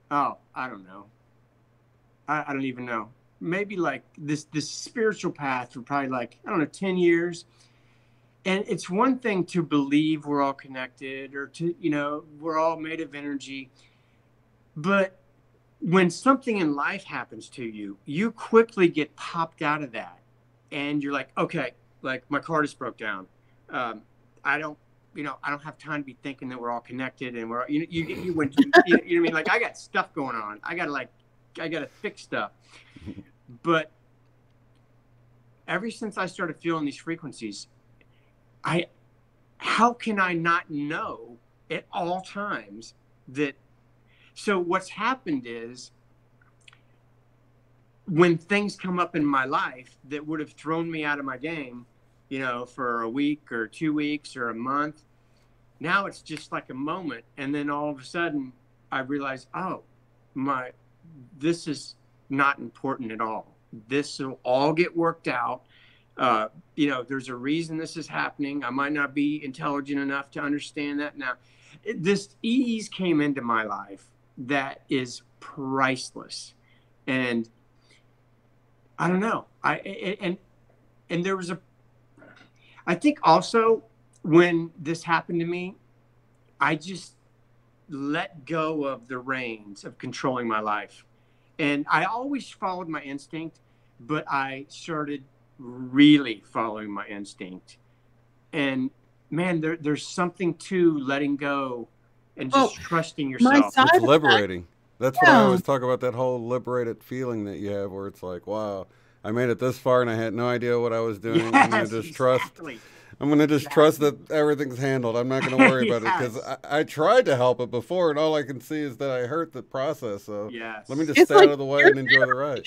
I don't know. I don't even know. Maybe like this spiritual path for probably like, I don't know, 10 years. And it's one thing to believe we're all connected, or to, we're all made of energy. But when something in life happens to you, you quickly get popped out of that. And you're like, okay, like my car just broke down. I don't have time to be thinking that we're all connected, and we're, you went to, you know what I mean? Like, I got stuff going on. I gotta fix stuff. But ever since I started feeling these frequencies, how can I not know at all times that? So what's happened is, when things come up in my life that would have thrown me out of my game, for a week or 2 weeks or a month, now it's just like a moment. And then all of a sudden I realize, this is not important at all. This will all get worked out. There's a reason this is happening. I might not be intelligent enough to understand that now. This ease came into my life that is priceless. And I don't know. And there was I think also when this happened to me, I just let go of the reins of controlling my life. And I always followed my instinct, but I started really following my instinct. And man, there's something to letting go and just trusting yourself. It's liberating. That's what I always talk about, that whole liberated feeling that you have, where it's like, wow, I made it this far and I had no idea what I was doing. Yes, I'm going to just trust. I'm going to just trust that everything's handled. I'm not going to worry about it, because I tried to help it before, and all I can see is that I hurt the process. So let me just stay out of the way and enjoy the ride.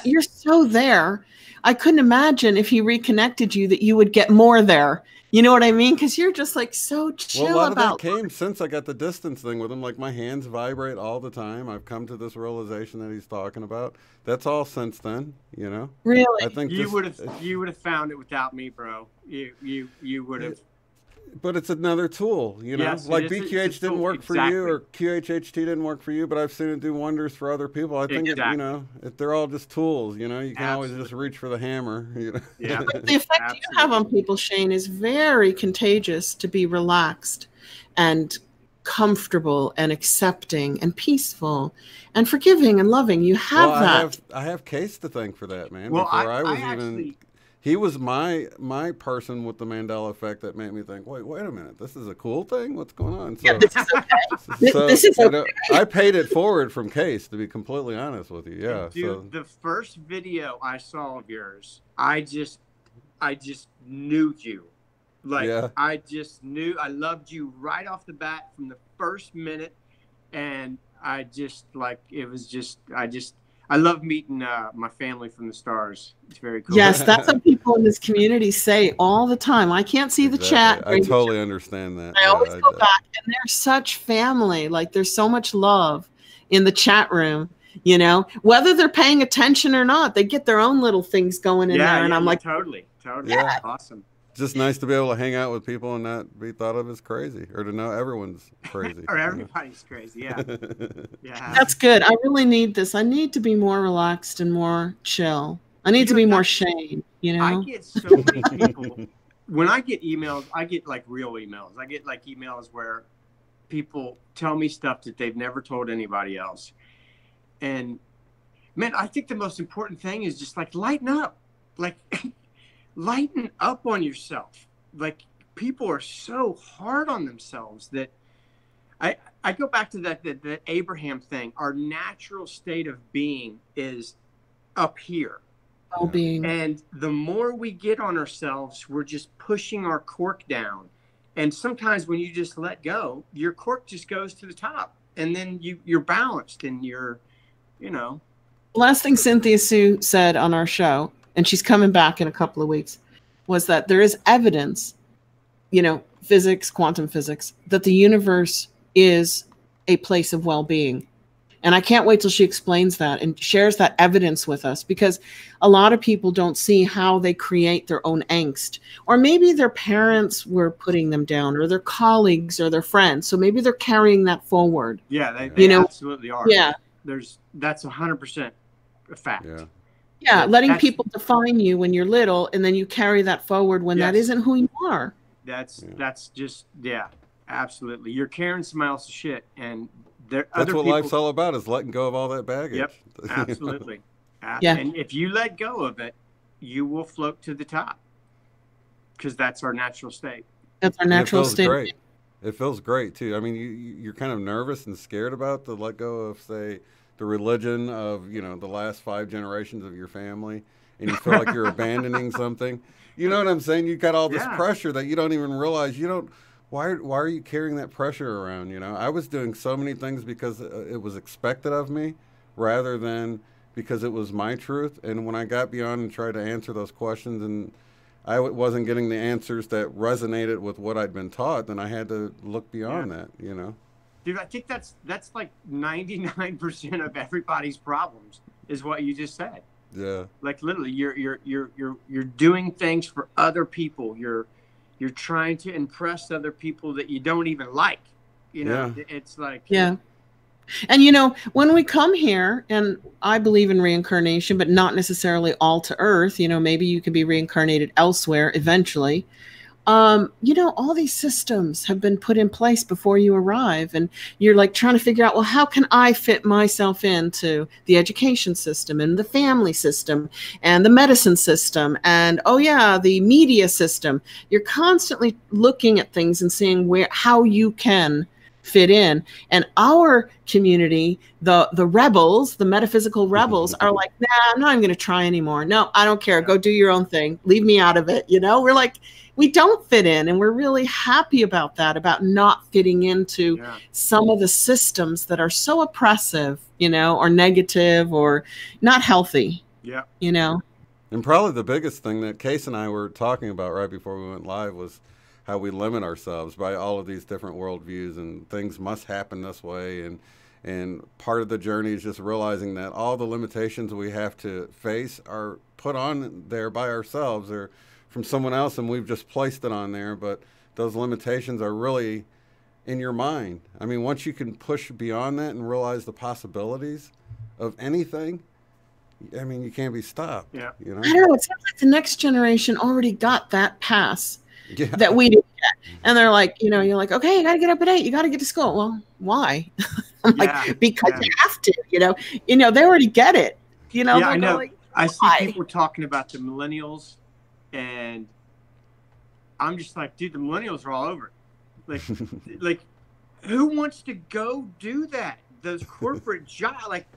You're so there. I couldn't imagine if he reconnected you that you would get more there. You know what I mean? Because you're just like so chill about. Well, a lot of that came since I got the distance thing with him. Like, my hands vibrate all the time. I've come to this realization that he's talking about. That's all since then, Really? I think you would have found it without me, bro. You would have. But it's another tool, Yes, like BQH didn't work for you, or QHHT didn't work for you, but I've seen it do wonders for other people. I think they're all just tools. You can always just reach for the hammer. Yeah. The effect you have on people, Shane, is very contagious. To be relaxed and comfortable and accepting and peaceful and forgiving and loving. You have that. I have Case to thank for that, man. Well, Before he was my person with the Mandela effect that made me think, wait a minute, this is a cool thing? What's going on? So, this is okay. This is okay. I paid it forward from Case, to be completely honest with you. Yeah. Dude, the first video I saw of yours, I just knew you. I just knew I loved you right off the bat from the first minute. And I love meeting my family from the stars. It's very cool. Yes, that's what people in this community say all the time. I can't see the chat. I totally understand that. I always go back, and they're such family. Like, there's so much love in the chat room. Whether they're paying attention or not, they get their own little things going in there. And I'm like, totally. Yeah. Awesome. Just nice to be able to hang out with people and not be thought of as crazy, or to know everyone's crazy. Or everybody's crazy, yeah. Yeah. That's good. I really need this. I need to be more relaxed and more chill. I need to be more Shane, I get so many people. When I get emails, I get like real emails. I get like emails where people tell me stuff that they've never told anybody else. And man, I think the most important thing is just like lighten up. Like lighten up on yourself. Like, people are so hard on themselves that I go back to that Abraham thing. Our natural state of being is up here. Well-being. And the more we get on ourselves, we're just pushing our cork down. And sometimes when you just let go, your cork just goes to the top, and then you're balanced, and you're, Last thing Cynthia Sue said on our show, and she's coming back in a couple of weeks, was that there is evidence, physics, quantum physics, that the universe is a place of well-being. And I can't wait till she explains that and shares that evidence with us, because a lot of people don't see how they create their own angst. Or maybe their parents were putting them down, or their colleagues or their friends. So maybe they're carrying that forward. Yeah, they absolutely are. Yeah. That's 100% a fact. Yeah. Yeah, letting people define you when you're little, and then you carry that forward when that isn't who you are. That's just, absolutely. You're carrying somebody else's shit, and that's what life's all about, is letting go of all that baggage. Yep, absolutely. Yeah. And if you let go of it, you will float to the top, because that's our natural state. That's our natural state. Great. It feels great too. I mean, you're kind of nervous and scared about the let go of, say, the religion of, you know, the last 5 generations of your family, and you feel like you're abandoning something. You know what I'm saying? You got all this pressure that you don't even realize. Why are you carrying that pressure around? You know, I was doing so many things because it was expected of me, rather than because it was my truth. And when I got beyond and tried to answer those questions, and I wasn't getting the answers that resonated with what I'd been taught, then I had to look beyond that, you know. Dude, I think that's like 99% of everybody's problems, is what you just said. Yeah. Like literally, you're doing things for other people. You're trying to impress other people that you don't even like. You know, it's like And you know, when we come here, and I believe in reincarnation, but not necessarily all to Earth. You know, maybe you can be reincarnated elsewhere eventually. You know, all these systems have been put in place before you arrive, and you're like trying to figure out, well, how can I fit myself into the education system and the family system and the medicine system and, oh yeah, the media system. You're constantly looking at things and seeing how you can fit in. And our community, the rebels, the metaphysical rebels, are like, nah, I'm not even going to try anymore. No, I don't care. Go do your own thing. Leave me out of it. You know, we're like, we don't fit in, and we're really happy about that, about not fitting into some of the systems that are so oppressive, you know, or negative or not healthy. Yeah. You know. And probably the biggest thing that Case and I were talking about right before we went live was how we limit ourselves by all of these different worldviews, and things must happen this way. And part of the journey is just realizing that all the limitations we have to face are put on there by ourselves or from someone else, and we've just placed it on there. But those limitations are really in your mind. I mean, once you can push beyond that and realize the possibilities of anything, I mean, you can't be stopped. Yeah. You know? I don't know. It sounds like the next generation already got that pass that we didn't get. And they're like, you know, you're like, okay, you got to get up at 8. You got to get to school. Well, why? I'm like, because you have to, you know, they already get it. You know, I know. Like, I see people talking about the millennials, and I'm just like, dude, the millennials are all over it. Like, who wants to go do that? Those corporate jobs, like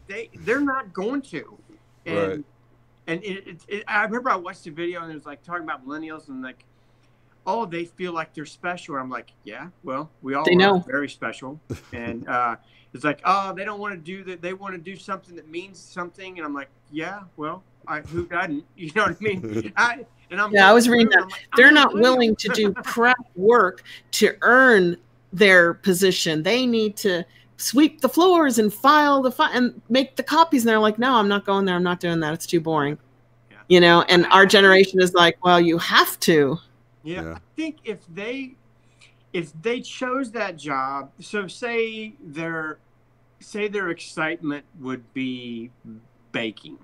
they're not going to. And I remember I watched a video, and it was like talking about millennials, and like, oh, they feel like they're special. And I'm like, yeah, well, we all are very special. And it's like, oh, they don't want to do that. They want to do something that means something. And I'm like, yeah, well, who doesn't? You know what I mean? I was reading that. Like, they're not willing to do prep work to earn their position. They need to sweep the floors and file and make the copies. And they're like, no, I'm not going there. I'm not doing that. It's too boring. Yeah. You know, and our generation is like, well, you have to. Yeah. I think if they chose that job, so say their excitement would be baking.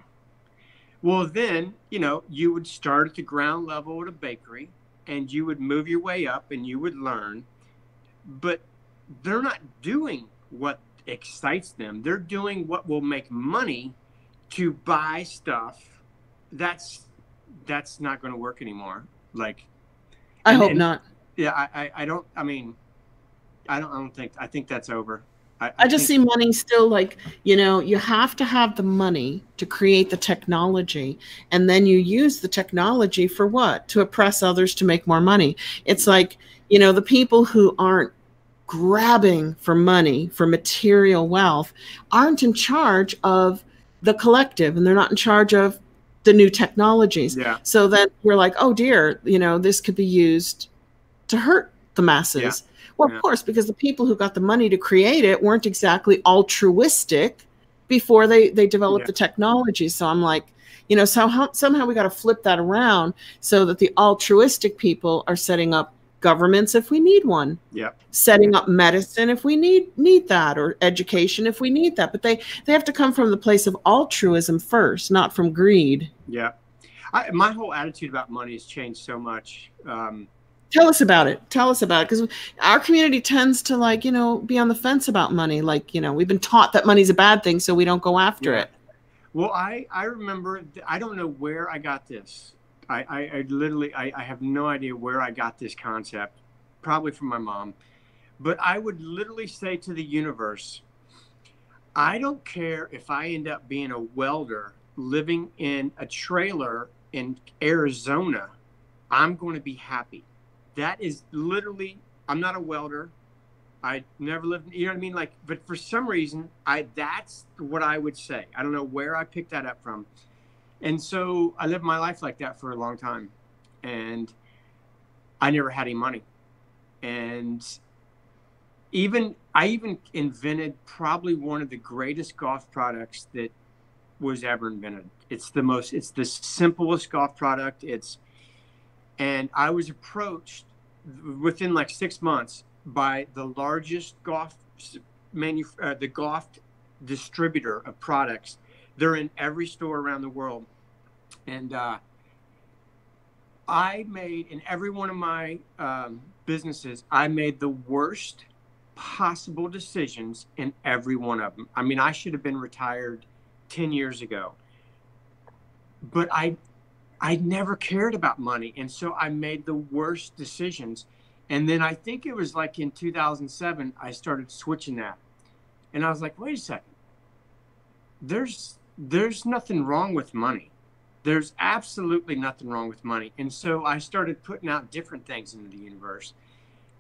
Well, then, you know, you would start at the ground level at a bakery, and you would move your way up, and you would learn. But they're not doing what excites them. They're doing what will make money to buy stuff. That's not going to work anymore. Like, I hope not. Yeah, I don't think, I think that's over. I just see money still like, you know, you have to have the money to create the technology, and then you use the technology for what? To oppress others to make more money. It's like, you know, the people who aren't grabbing for money, for material wealth, aren't in charge of the collective, and they're not in charge of the new technologies. Yeah. So then we're like, oh dear, you know, this could be used to hurt the masses. Yeah. Well, of course, because the people who got the money to create it weren't exactly altruistic. before they developed Yeah. the technology. So I'm like, you know, somehow we got to flip that around so that the altruistic people are setting up governments if we need one. Yeah. Setting up medicine if we need that, or education if we need that. But they have to come from the place of altruism first, not from greed. Yeah. My whole attitude about money has changed so much. Tell us about it. Tell us about it. Because our community tends to, like, you know, be on the fence about money. Like, you know, we've been taught that money's a bad thing, so we don't go after it. Well, I remember, I don't know where I got this. I literally have no idea where I got this concept, probably from my mom. But I would literally say to the universe, I don't care if I end up being a welder living in a trailer in Arizona, I'm going to be happy. That is literally, I'm not a welder. I never lived, you know what I mean? Like, but for some reason, that's what I would say. I don't know where I picked that up from. And so I lived my life like that for a long time. And I never had any money. And I even invented probably one of the greatest golf products that was ever invented. It's the simplest golf product. And I was approached within like 6 months by the largest golf distributor of products. They're in every store around the world. And I made, in every one of my businesses, I made the worst possible decisions in every one of them. I mean, I should have been retired 10 years ago. But I never cared about money. And so I made the worst decisions. And then I think it was like in 2007, I started switching that. And I was like, wait a second. There's nothing wrong with money. There's absolutely nothing wrong with money. And so I started putting out different things into the universe.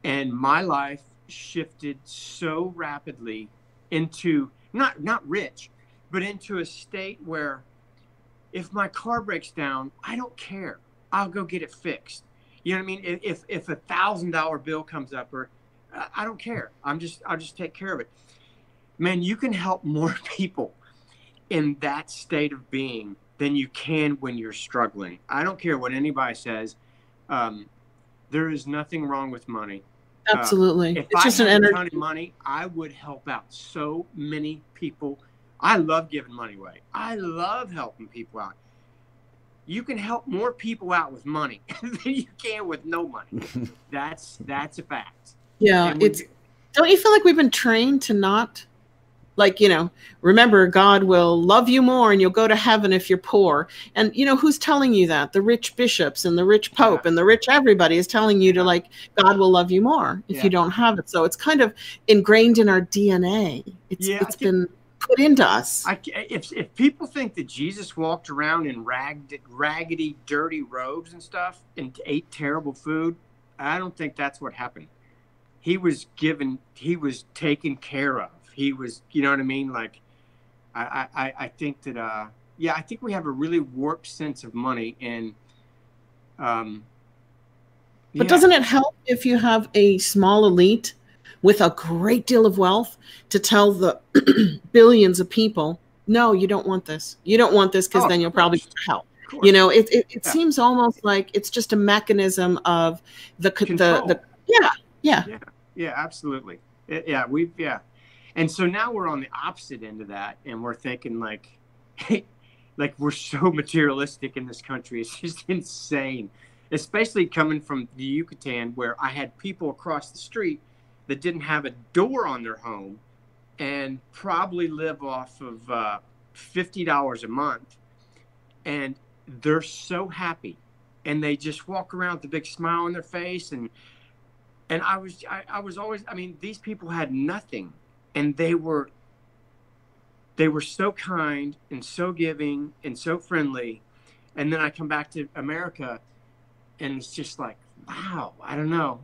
And my life shifted so rapidly into, not rich, but into a state where if my car breaks down, I don't care. I'll go get it fixed. You know what I mean? If a $1,000 bill comes up, or I don't care. I'll just take care of it. Man, you can help more people in that state of being than you can when you're struggling. I don't care what anybody says. There is nothing wrong with money. Absolutely. If it's I just had an energy. a ton of money, I would help out so many people. I love giving money away. I love helping people out. You can help more people out with money than you can with no money. That's a fact. Yeah, don't you feel like we've been trained to not, like, you know, remember, God will love you more and you'll go to heaven if you're poor. And, you know, who's telling you that? The rich bishops and the rich pope and the rich everybody is telling you to, like, God will love you more if you don't have it. So it's kind of ingrained in our DNA. It's been put into us. If people think that Jesus walked around in raggedy, dirty robes and stuff and ate terrible food, I don't think that's what happened. He was taken care of. He was, you know what I mean? Like, I think that, I think we have a really warped sense of money. And, but doesn't it help if you have a small elite with a great deal of wealth to tell the billions of people, no, you don't want this. You don't want this, because then you'll probably get help. You know, it seems almost like it's just a mechanism of the Yeah, absolutely. And so now we're on the opposite end of that, and we're thinking like we're so materialistic in this country. It's just insane, especially coming from the Yucatan, where I had people across the street that didn't have a door on their home and probably live off of $50 a month. And they're so happy, and they just walk around with a big smile on their face. And I was always, I mean, these people had nothing, and they were so kind and so giving and so friendly. And then I come back to America, and it's just like, wow, I don't know.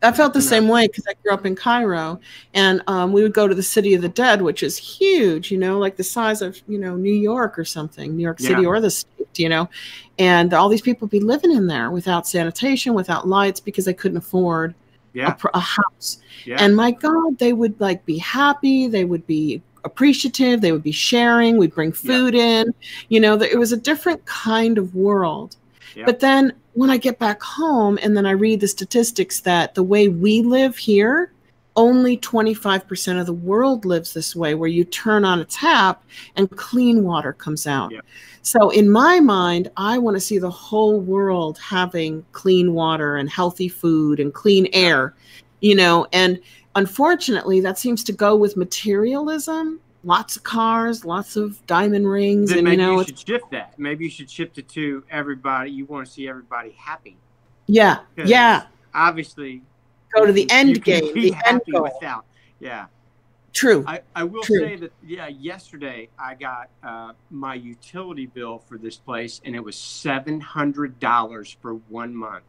I felt the same way, because I grew up in Cairo, and we would go to the City of the Dead, which is huge, you know, like the size of, you know, New York or something, New York City or the state, you know, and all these people would be living in there without sanitation, without lights, because they couldn't afford a house. And my God, they would, like, be happy. They would be appreciative. They would be sharing. We'd bring food in. You know, it was a different kind of world. But then when I get back home and then I read the statistics that the way we live here, only 25% of the world lives this way, where you turn on a tap and clean water comes out. So in my mind, I want to see the whole world having clean water and healthy food and clean air, you know, and unfortunately that seems to go with materialism. Lots of cars, lots of diamond rings. Then and maybe you know, you should shift that. Maybe you should shift it to everybody. You want to see everybody happy. Yeah. Yeah. Obviously, go to the end game. Be the end happy goal. without. True. I will say that, yesterday I got my utility bill for this place, and it was $700 for 1 month.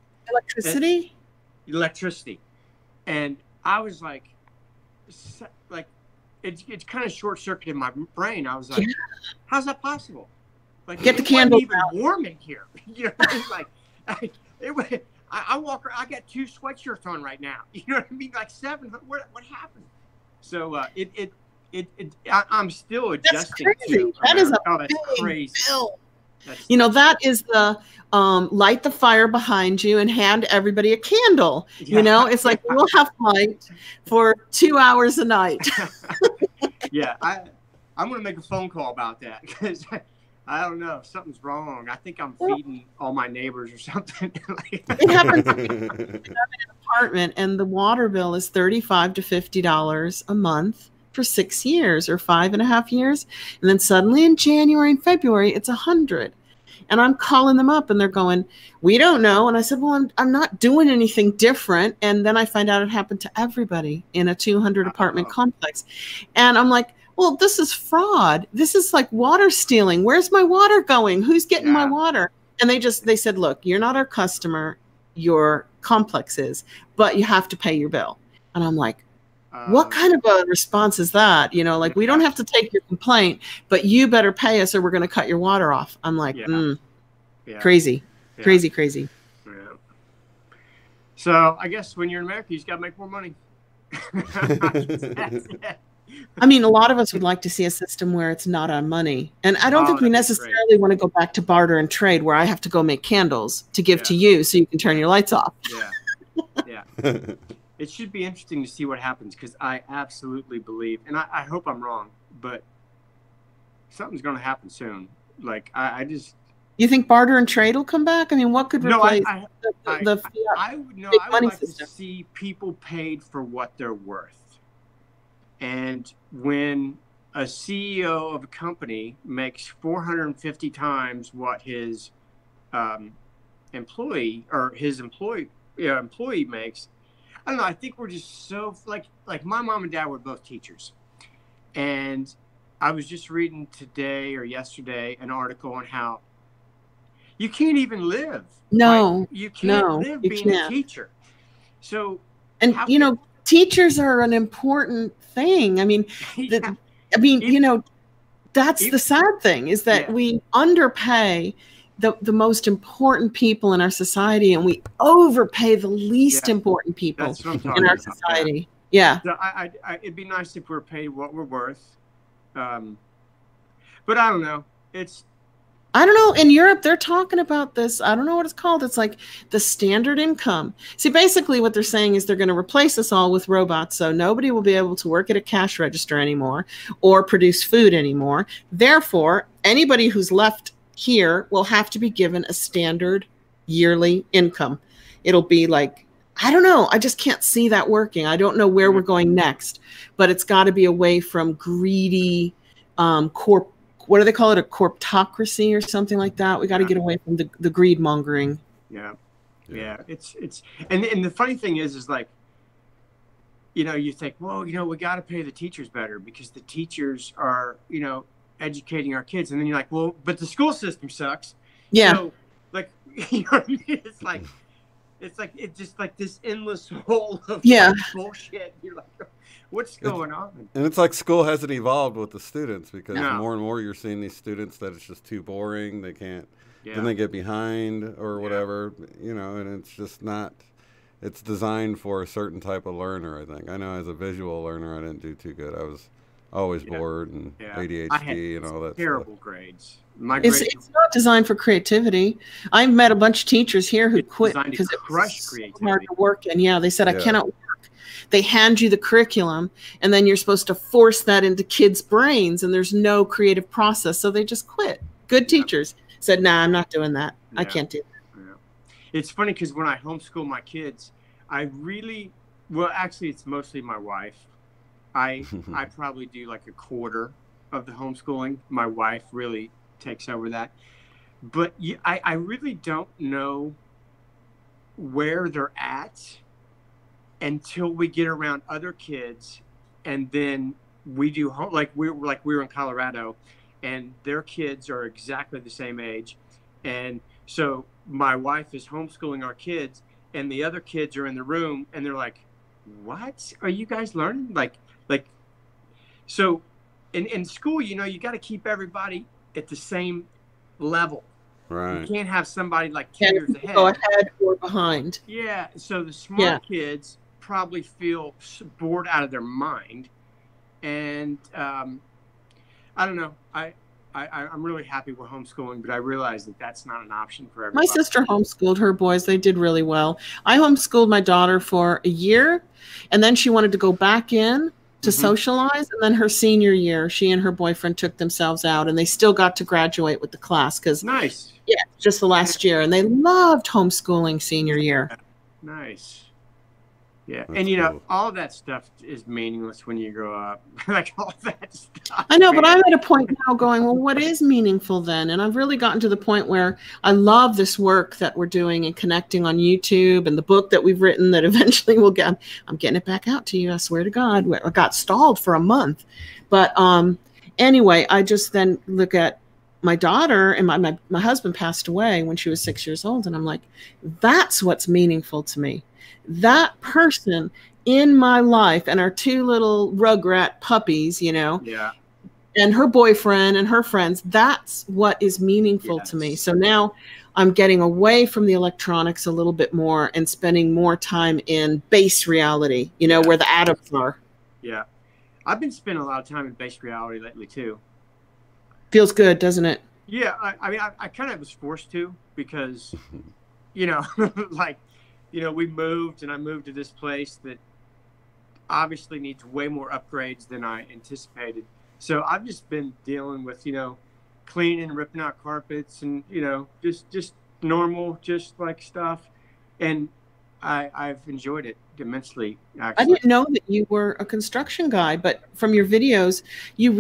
Electricity. And I was like, it's kind of short-circuited my brain. I was like, how's that possible? Like, get the candle even warm in here. You know, it's like, I walk around, I got 2 sweatshirts on right now. You know what I mean? Like 700. What happened? So I'm still adjusting. That's crazy. That is a big crazy bill. You know, that is the light the fire behind you and hand everybody a candle. You know, it's like we'll have light for 2 hours a night. I'm going to make a phone call about that, because I don't know if something's wrong. I think I'm feeding all my neighbors or something. It happens to me. I live in an apartment, and the water bill is $35 to $50 a month for 6 years or 5.5 years, and then suddenly in January and February it's $100. And I'm calling them up, and they're going, "We don't know." And I said, "Well, I'm not doing anything different." And then I find out it happened to everybody in a 200 apartment complex, and I'm like, well, this is fraud. This is like water stealing. Where's my water going? Who's getting my water? And they said, look, you're not our customer. Your complex is, but you have to pay your bill. And I'm like, what kind of a response is that? You know, like, we don't have to take your complaint, but you better pay us or we're going to cut your water off. I'm like, crazy. Yeah. So I guess when you're in America, you just got to make more money. That's it. I mean, a lot of us would like to see a system where it's not on money. And I don't think we necessarily want to go back to barter and trade, where I have to go make candles to give to you so you can turn your lights off. It should be interesting to see what happens, because I absolutely believe, and I hope I'm wrong, but something's going to happen soon. Like, I just... You think barter and trade will come back? I mean, what could replace the fiat I would like to see people paid for what they're worth. And when a CEO of a company makes 450 times what his employee makes, I don't know. I think we're just so like my mom and dad were both teachers, and I was just reading today or yesterday an article on how you can't even live. No, you can't live being a teacher. So, and you know, teachers are an important thing. I mean, you know, that's the sad thing, is that we underpay the most important people in our society, and we overpay the least important people in our society. So it'd be nice if we're paid what we're worth. But I don't know. I don't know. In Europe, they're talking about this. I don't know what it's called. It's like the standard income. See, basically what they're saying is they're going to replace us all with robots. So nobody will be able to work at a cash register anymore or produce food anymore. Therefore, anybody who's left here will have to be given a standard yearly income. It'll be like, I don't know. I just can't see that working. I don't know where we're going next, but it's got to be away from greedy what do they call it? A corptocracy or something like that. We got to get away from the greed mongering. It's and the funny thing is like, you know, you think, well, you know, we got to pay the teachers better because the teachers are, you know, educating our kids. And then you're like, well, but the school system sucks. So, like, you know what I mean? It's just like this endless hole of bullshit. You're like, what's going on? And it's like school hasn't evolved with the students, because more and more you're seeing these students that it's just too boring. They can't, then they get behind or whatever, you know, and it's just not, it's designed for a certain type of learner, I think. I know as a visual learner, I didn't do too good. always bored and ADHD and all that terrible stuff. grades. It's not designed for creativity. I've met a bunch of teachers here who quit because it was so hard to work in. Yeah, they said, I cannot work. They hand you the curriculum, and then you're supposed to force that into kids' brains, and there's no creative process, so they just quit. Good teachers said, nah, I'm not doing that. I can't do that. Yeah. It's funny because when I homeschool my kids, well, actually, it's mostly my wife. I probably do like a quarter of the homeschooling. My wife really takes over that. But I really don't know where they're at until we get around other kids, and then we do like we were in Colorado, and their kids are exactly the same age, and so my wife is homeschooling our kids, and the other kids are in the room, and they're like, "What are you guys learning?" Like so in school, you got to keep everybody at the same level. Right. You can't have somebody like 10 years ahead. Go ahead or behind. Yeah. So the smart kids probably feel bored out of their mind. And I don't know. I'm really happy we're homeschooling, but I realize that that's not an option for everybody. My sister homeschooled her boys. They did really well. I homeschooled my daughter for a year, and then she wanted to go back in to socialize. And then her senior year, she and her boyfriend took themselves out, and they still got to graduate with the class. Nice. Yeah, just the last year. And they loved homeschooling senior year. Nice. Yeah. That's and cool. all of that stuff is meaningless when you grow up. Like all that stuff. I know, but I'm at a point now going, well, what is meaningful then? And I've really gotten to the point where I love this work that we're doing and connecting on YouTube, and the book that we've written that eventually will get, I'm getting it back out to you. I swear to God. I got stalled for a month. But anyway, I just then look at my daughter, and my husband passed away when she was 6 years old. And I'm like, that's what's meaningful to me. That person in my life, and our two little rugrat puppies, and her boyfriend and her friends, that's what is meaningful to me. So now I'm getting away from the electronics a little bit more and spending more time in base reality, where the atoms are. Yeah. I've been spending a lot of time in base reality lately too. Feels good, doesn't it? Yeah. I mean, I kind of was forced to because, we moved, and I moved to this place that obviously needs way more upgrades than I anticipated. So I've just been dealing with, cleaning, ripping out carpets, and, just normal, just like stuff. And I've enjoyed it immensely, actually. I didn't know that you were a construction guy, but from your videos, you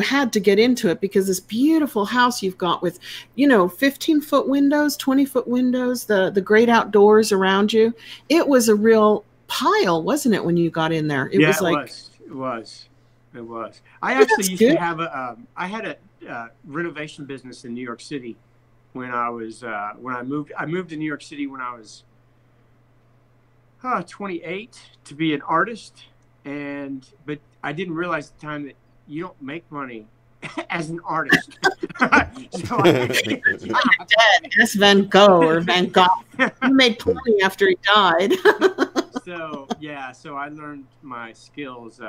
had to get into it, because this beautiful house you've got with, 15-foot windows, 20-foot windows, the great outdoors around you. It was a real pile, wasn't it, when you got in there? It was. I actually used to have I had a renovation business in New York City when I moved. I moved to New York City when I was 28 to be an artist, but I didn't realize at the time that you don't make money as an artist. So Ask Van Gogh or Van Gogh. He made plenty after he died. So I learned my skills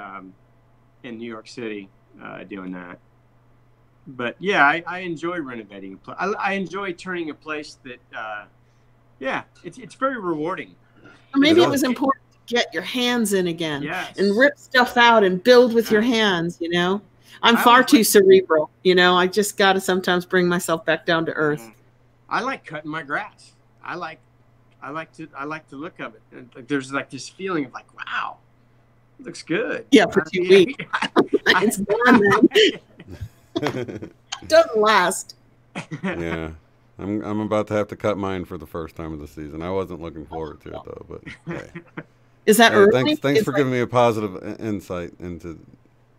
in New York City doing that. But yeah, I enjoy renovating. I enjoy turning a place that it's very rewarding. Maybe it was important to get your hands in again and rip stuff out and build with your hands, I'm far too cerebral, I just got to sometimes bring myself back down to earth. I like cutting my grass. I like the look of it. And there's like this feeling of like, wow, it looks good. Yeah, for 2 weeks. It's done then. Doesn't last. Yeah. I'm about to have to cut mine for the first time of the season. I wasn't looking forward to it though, but hey. Is that early? Thanks for giving me a positive insight into.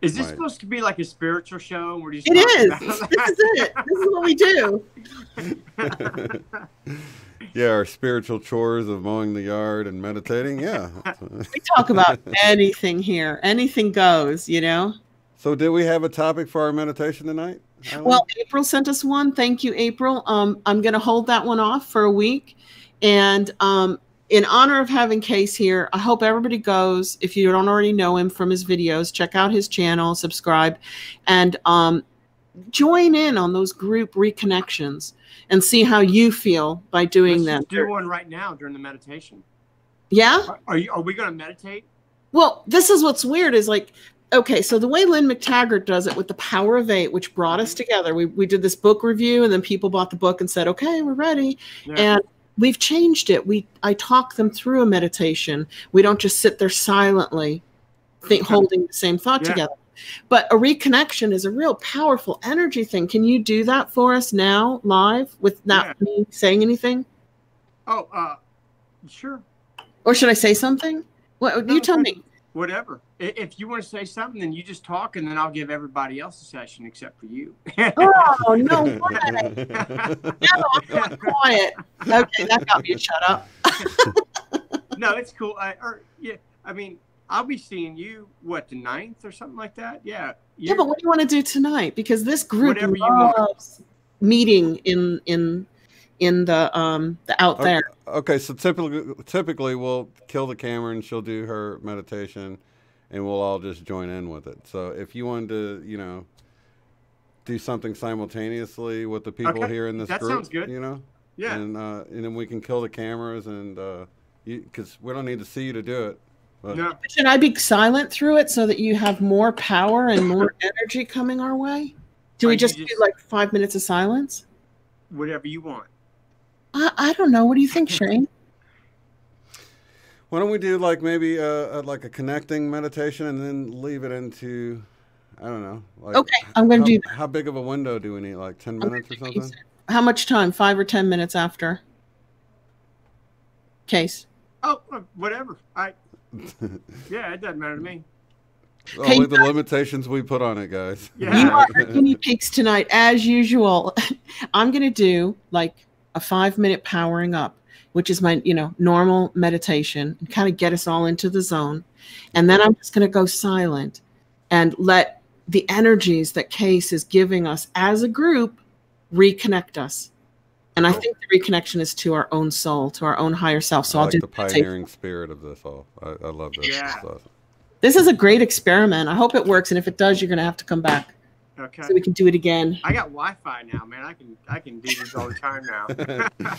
Is this supposed to be like a spiritual show? Where it is. This is it. This is what we do. Yeah, our spiritual chores of mowing the yard and meditating. Yeah, we talk about anything here. Anything goes. So, did we have a topic for our meditation tonight? Well, April sent us one. Thank you, April. I'm going to hold that one off for a week. And in honor of having Case here, I hope everybody goes, if you don't already know him from his videos, check out his channel, subscribe, and join in on those group reconnections and see how you feel by doing them. Let's do one right now during the meditation. Yeah? Are we going to meditate? Well, this is what's weird is like, okay, so the way Lynn McTaggart does it with the Power of 8, which brought us together, we did this book review, and then people bought the book and said, okay, we're ready. Yeah. And we've changed it. I talk them through a meditation. We don't just sit there silently holding the same thought together. But a reconnection is a real powerful energy thing. Can you do that for us now, live, without me saying anything? Oh, sure. Or should I say something? What you tell me. Whatever. If you want to say something, then you just talk, and then I'll give everybody else a session except for you. Oh, no way. No, I'm not quiet. Okay, that got me to shut up. No, it's cool. I mean, I'll be seeing you, what, the 9th or something like that? Yeah. Yeah, but what do you want to do tonight? Because this group loves meeting in the out there. Okay, so typically we'll kill the camera and she'll do her meditation, and we'll all just join in with it. So if you wanted to, you know, do something simultaneously with the people here in this group, sounds good. You know, yeah, and then we can kill the cameras, and because we don't need to see you to do it. But. No. Should I be silent through it so that you have more power and more energy coming our way? Do we just do like 5 minutes of silence? Whatever you want. I don't know. What do you think, Shane? Why don't we do like maybe like a connecting meditation and then leave it into, I don't know. Like, okay, I'm going to do that. How big of a window do we need? Like 10 minutes or something? How much time? 5 or 10 minutes after? Case. Oh, whatever. Yeah, it doesn't matter to me. Only the limitations we put on it, guys. Yeah. You are guinea pigs tonight, as usual. I'm going to do like a 5-minute powering up, which is my, normal meditation, and kind of get us all into the zone. And then I'm just going to go silent and let the energies that Case is giving us as a group reconnect us. And I think the reconnection is to our own soul, to our own higher self. So I'll do the pioneering spirit of this all. I love this. Yeah. This is a great experiment. I hope it works. And if it does, you're going to have to come back. Okay. So we can do it again. I got Wi-Fi now, man. I can do this all the time now.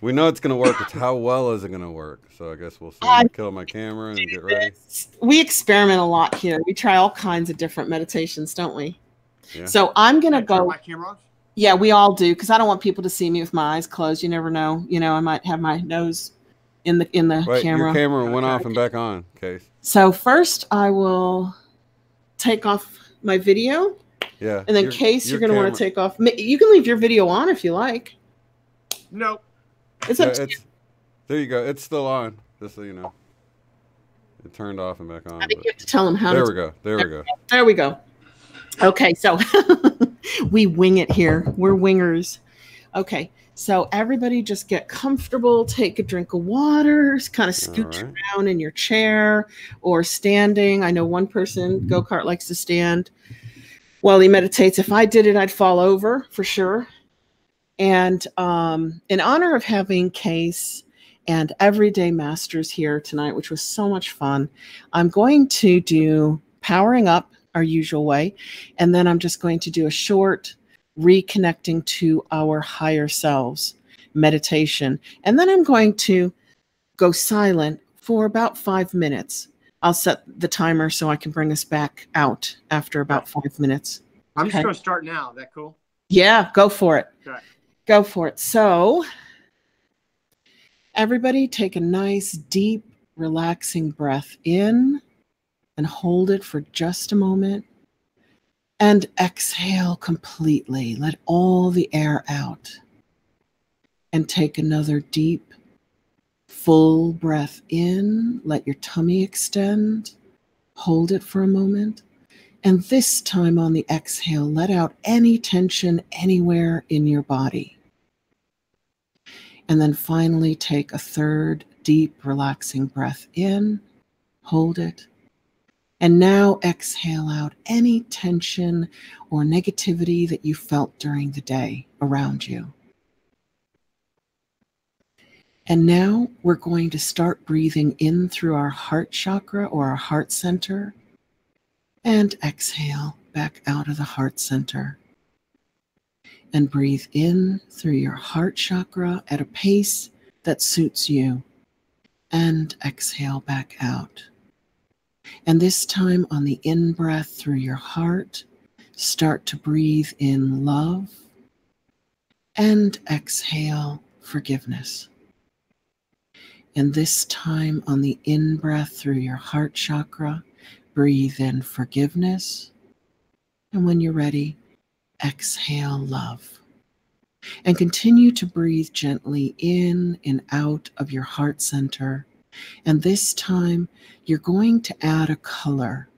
We know it's going to work. It's how well is it going to work? So I guess we'll see. I'll kill my camera and get ready. We experiment a lot here. We try all kinds of different meditations, don't we? Yeah. So I'm going to go. Turn my camera off? Yeah, we all do, because I don't want people to see me with my eyes closed. You never know. I might have my nose in the camera. Your camera went off and back on, Case. So first I will take off my video. Yeah. And then Case, you're going to want to take off. You can leave your video on if you like. No. It's up to you. There you go. It's still on, just so you know. It turned off and back on. I think you have to tell them how There we go. There we go. Okay, so we wing it here. We're wingers. Okay, so everybody just get comfortable, take a drink of water, kind of scooch around in your chair or standing. I know one person, go-kart, likes to stand while he meditates. If I did it, I'd fall over for sure. And in honor of having Case and Everyday Masters here tonight, which was so much fun, I'm going to do powering up our usual way. And then I'm just going to do a short reconnecting to our higher selves meditation. And then I'm going to go silent for about 5 minutes. I'll set the timer so I can bring us back out after about 5 minutes. I'm just going to start now. Is that cool? Yeah, go for it. Okay. Go for it. So everybody take a nice, deep, relaxing breath in and hold it for just a moment. And exhale completely. Let all the air out. And take another deep, full breath in. Let your tummy extend. Hold it for a moment. And this time on the exhale, let out any tension anywhere in your body. And then finally take a third deep, relaxing breath in. Hold it. And now exhale out any tension or negativity that you felt during the day around you. And now we're going to start breathing in through our heart chakra or our heart center, and exhale back out of the heart center. And breathe in through your heart chakra at a pace that suits you, and exhale back out. And this time on the in-breath through your heart, start to breathe in love, and exhale forgiveness. And this time on the in-breath through your heart chakra, breathe in forgiveness. And when you're ready, exhale love. And continue to breathe gently in and out of your heart center. And this time, you're going to add a color,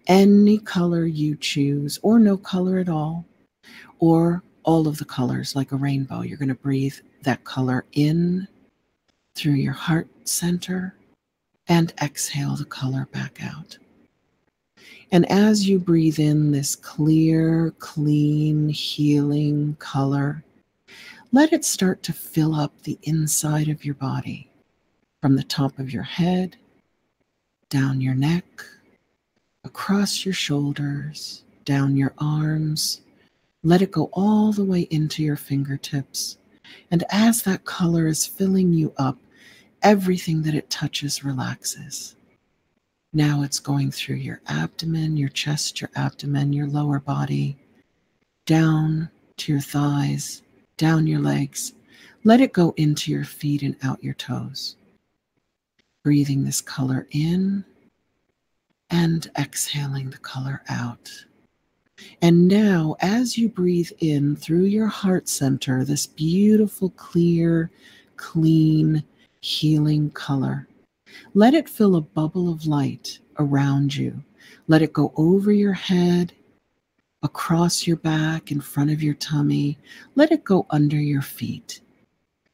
any color you choose, or no color at all, or all of the colors like a rainbow. You're going to breathe that color in through your heart center and exhale the color back out. And as you breathe in this clear, clean, healing color, let it start to fill up the inside of your body, from the top of your head, down your neck, across your shoulders, down your arms. Let it go all the way into your fingertips. And as that color is filling you up, everything that it touches relaxes. Now it's going through your abdomen, your chest, your abdomen, your lower body, down to your thighs, down your legs. Let it go into your feet and out your toes. Breathing this color in and exhaling the color out. And now, as you breathe in through your heart center, this beautiful, clear, clean, healing color, let it fill a bubble of light around you. Let it go over your head, across your back, in front of your tummy. Let it go under your feet.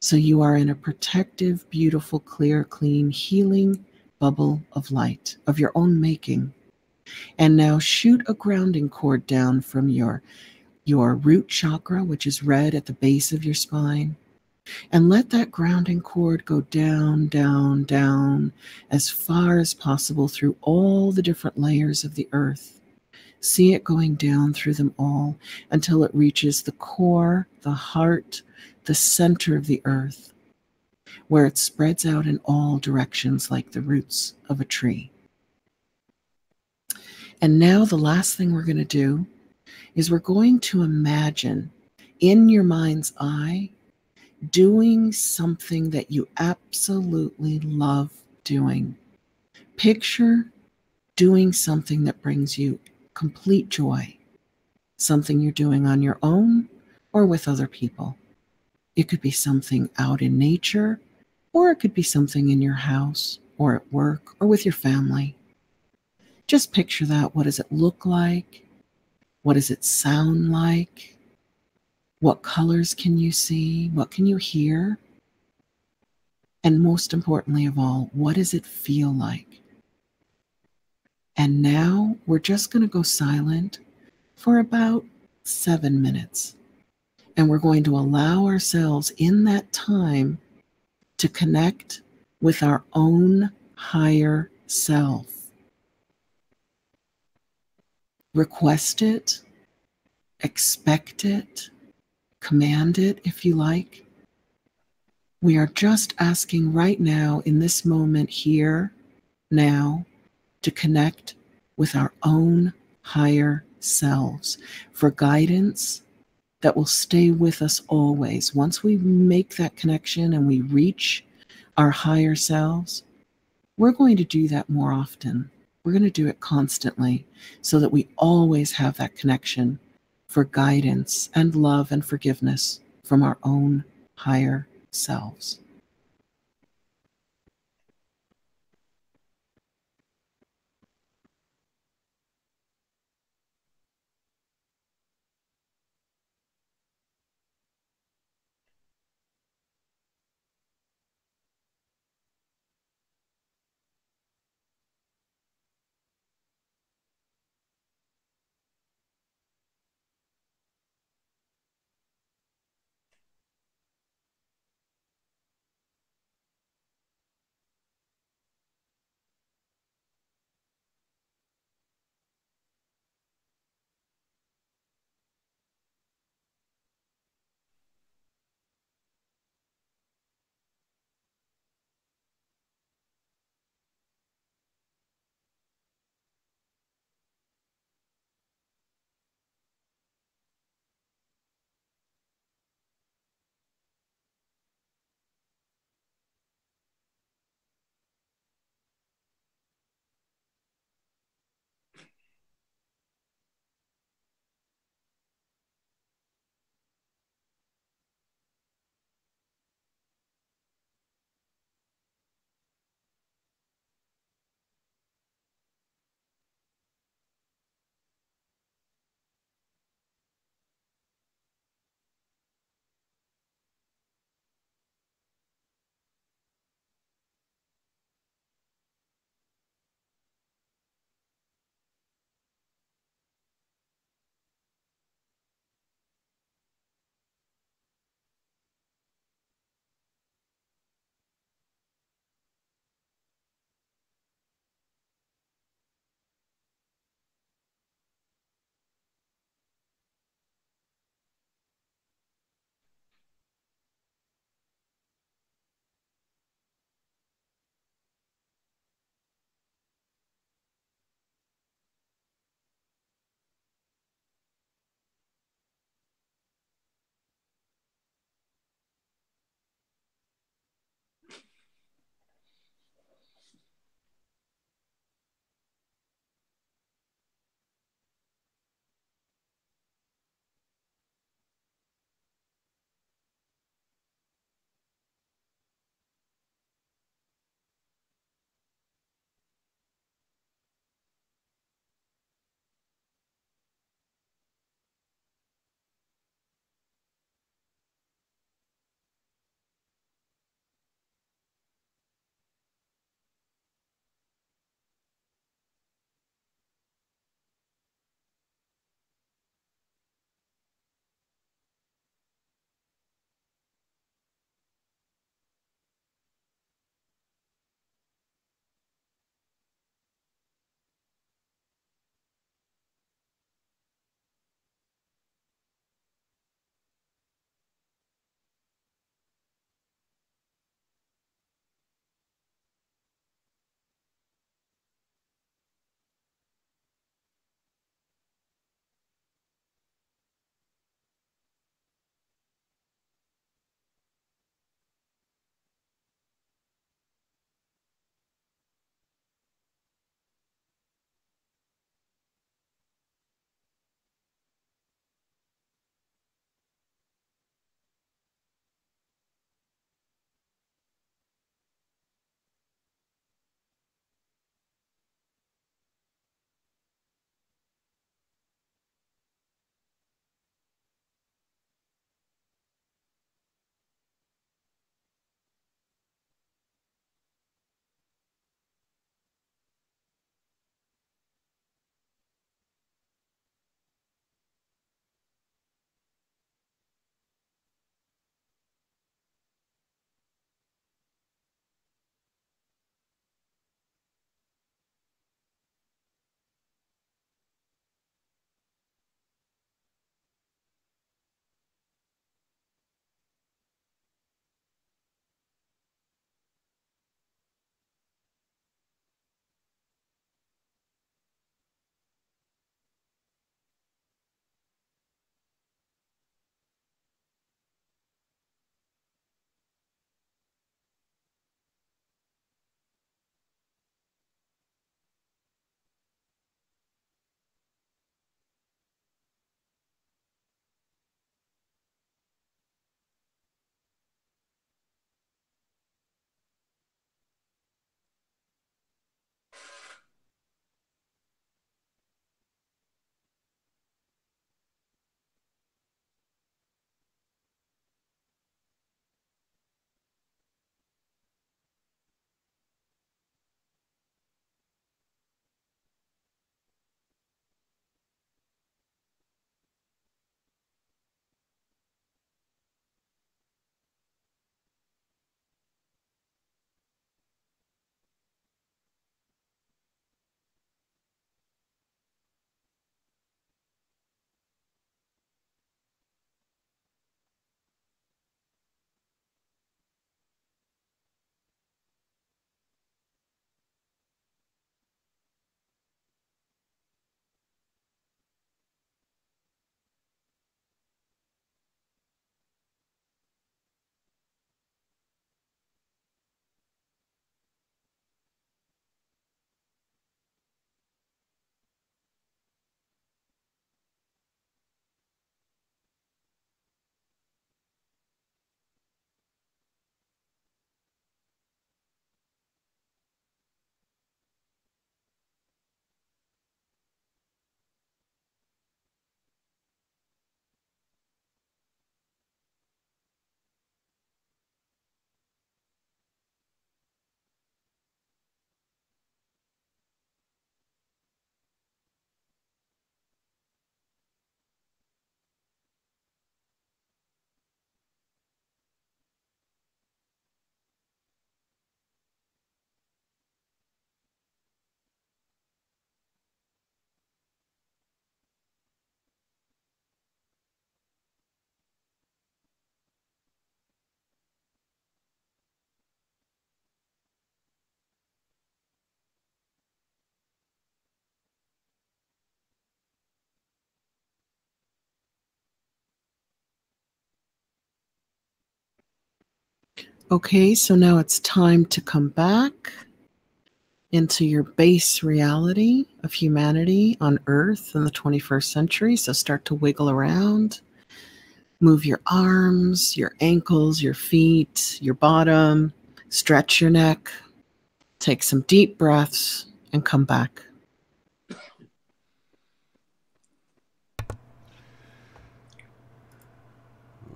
So you are in a protective, beautiful, clear, clean, healing bubble of light of your own making. And now shoot a grounding cord down from your root chakra, which is red at the base of your spine. And let that grounding cord go down, down, down, as far as possible through all the different layers of the earth. See it going down through them all until it reaches the core, the heart, the center of the earth, where it spreads out in all directions like the roots of a tree. And now the last thing we're going to do is we're going to imagine in your mind's eye doing something that you absolutely love doing. Picture doing something that brings you complete joy, something you're doing on your own or with other people. It could be something out in nature, or it could be something in your house or at work or with your family. Just picture that. What does it look like? What does it sound like? What colors can you see? What can you hear? And most importantly of all, what does it feel like? And now we're just going to go silent for about 7 minutes. And we're going to allow ourselves in that time to connect with our own higher self. Request it, expect it, command it if you like. We are just asking right now, in this moment here, now, to connect with our own higher selves for guidance that will stay with us always. Once we make that connection and we reach our higher selves, we're going to do that more often. We're going to do it constantly so that we always have that connection for guidance and love and forgiveness from our own higher selves. Okay, so now it's time to come back into your base reality of humanity on Earth in the 21st century. So start to wiggle around. Move your arms, your ankles, your feet, your bottom. Stretch your neck. Take some deep breaths and come back.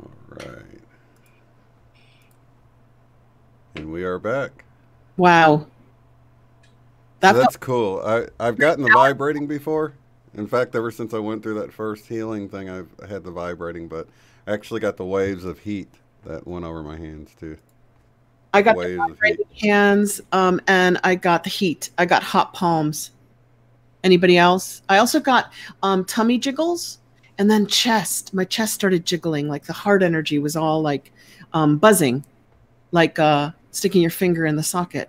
All right. And we are back. Wow. So that's cool. I've gotten the vibrating before. In fact, ever since I went through that first healing thing, I've had the vibrating, but I actually got the waves of heat that went over my hands too. I got the vibrating hands, and I got the heat. I got hot palms. Anybody else? I also got tummy jiggles, and then chest. My chest started jiggling, like the heart energy was all like buzzing, like sticking your finger in the socket.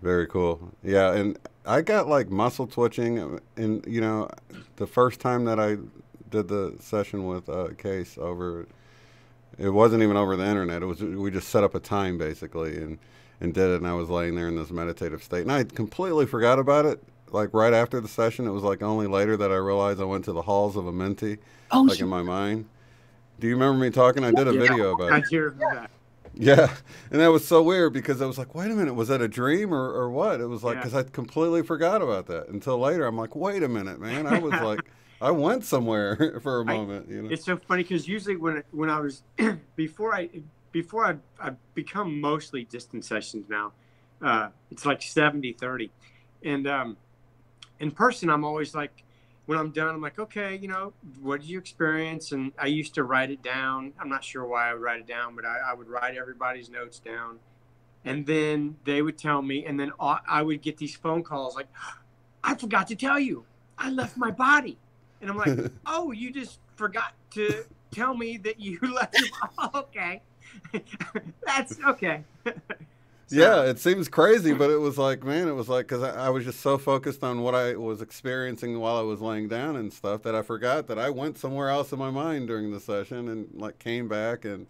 Very cool. Yeah, and I got like muscle twitching, and you know, the first time that I did the session with Case over, it wasn't even over the internet. It was, we just set up a time basically and did it, and I was laying there in this meditative state, and I completely forgot about it. Like right after the session, it was like only later that I realized I went to the halls of a mentee, like in my mind. Do you remember me talking? I did a video about it. I do remember that. Yeah, and that was so weird because I was like, wait a minute, was that a dream or what? It was like, because I completely forgot about that until later. I'm like, wait a minute, man. I was like, I went somewhere for a moment. You know? It's so funny because usually when I was, before I've become mostly distance sessions now, it's like 70-30. And in person, I'm always like, when I'm done, I'm like, okay, you know, what did you experience? And I used to write it down. I'm not sure why I would write it down, but I would write everybody's notes down. And then they would tell me, and then I would get these phone calls like, I forgot to tell you, I left my body. And I'm like, oh, you just forgot to tell me that you left your body. Okay. That's okay. So, yeah, it seems crazy, but it was like, man, it was like, because I was just so focused on what I was experiencing while I was laying down and stuff that I forgot that I went somewhere else in my mind during the session and like came back. And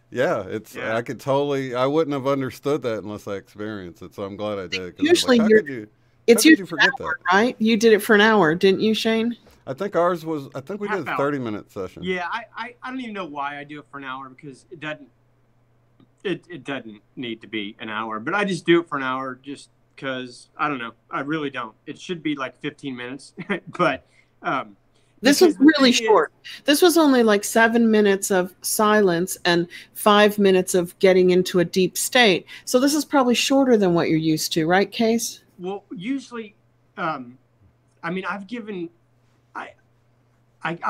yeah, I could totally, I wouldn't have understood that unless I experienced it. So I'm glad I did. Usually like, it's usually for an hour, that? Right? You did it for an hour, didn't you, Shane? I think ours was, I think we did a 30-minute session. Yeah, I don't even know why I do it for an hour because it doesn't need to be an hour, but I just do it for an hour just because I don't know. I really don't. It should be like 15 minutes, but this was really short. This was only like 7 minutes of silence and 5 minutes of getting into a deep state. So this is probably shorter than what you're used to, right, Case? Well, usually, I mean, I'll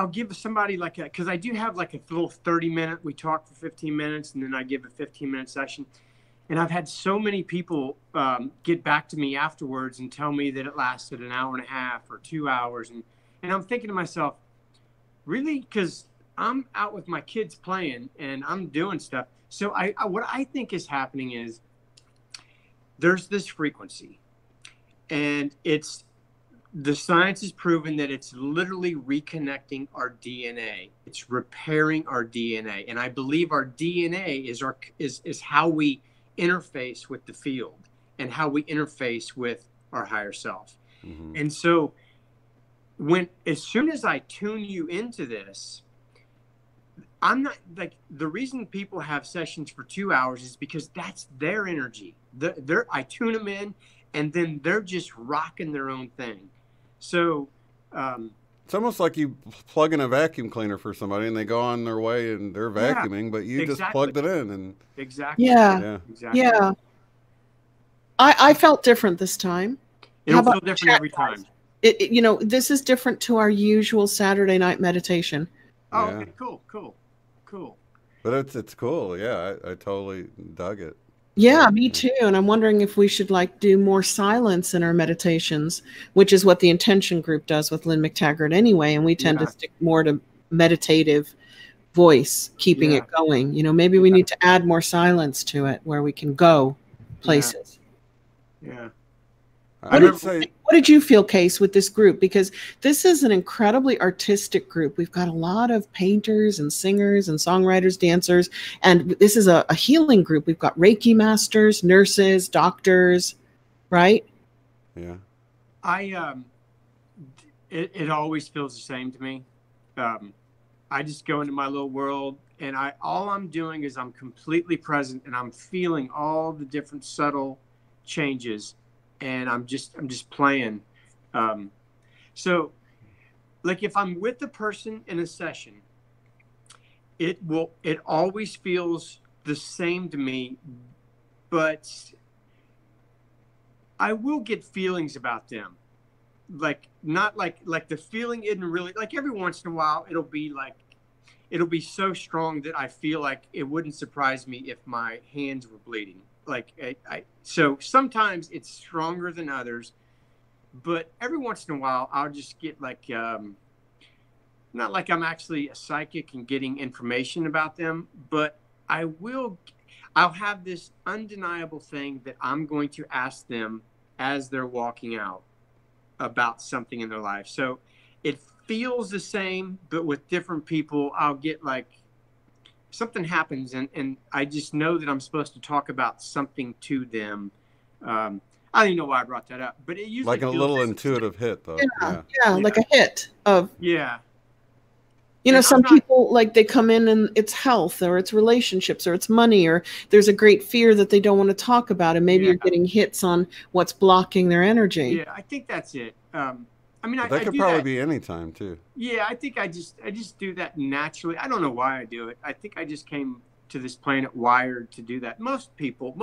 give somebody like because I do have like a little 30-minute, we talk for 15 minutes and then I give a 15-minute session. And I've had so many people get back to me afterwards and tell me that it lasted an hour and a half or 2 hours. And I'm thinking to myself, really? Because I'm out with my kids playing and I'm doing stuff. So what I think is happening is there's this frequency and the science has proven that it's literally reconnecting our DNA. It's repairing our DNA. And I believe our DNA is how we interface with the field and how we interface with our higher self. Mm-hmm. And so as soon as I tune you into this, I'm not like, the reason people have sessions for 2 hours is because that's their energy. I tune them in and then they're just rocking their own thing. So it's almost like you plug in a vacuum cleaner for somebody and they go on their way and they're vacuuming, but you just plugged it in. And exactly. Yeah. Exactly. Yeah. I felt different this time. It'll feel different every time. You know, this is different to our usual Saturday night meditation. Oh, yeah. Okay, cool. But it's cool. Yeah, I totally dug it. Yeah, me too. And I'm wondering if we should like do more silence in our meditations, which is what the Intention group does with Lynn McTaggart anyway. And we tend to stick more to meditative voice, keeping it going. You know, maybe we need to add more silence to it where we can go places. Yeah. I would say, what did you feel, Case, with this group? Because this is an incredibly artistic group. We've got a lot of painters and singers and songwriters, dancers, and this is a healing group. We've got Reiki masters, nurses, doctors, right? yeah. It always feels the same to me. I just go into my little world, and all I'm doing is I'm completely present, and I'm feeling all the different subtle changes, and I'm just playing. So like if I'm with the person in a session, it always feels the same to me, but I will get feelings about them. Like not like the feeling isn't really, like every once in a while it'll be so strong that I feel like it wouldn't surprise me if my hands were bleeding. Like so sometimes it's stronger than others, but every once in a while I'll just get like not like I'm actually a psychic and getting information about them, but I'll have this undeniable thing that I'm going to ask them as they're walking out about something in their life. So it feels the same, but with different people, I'll get like something happens and I just know that I'm supposed to talk about something to them. I don't even know why I brought that up, but it usually like a little intuitive hit though. Yeah, like a hit of, yeah. You know, some people, like, they come in and it's health or it's relationships or it's money or there's a great fear that they don't want to talk about, and maybe you're getting hits on what's blocking their energy. Yeah, I think that's it. I mean, that could probably be any time too. Yeah, I think I just do that naturally. I don't know why I do it. I think I just came to this planet wired to do that. Most people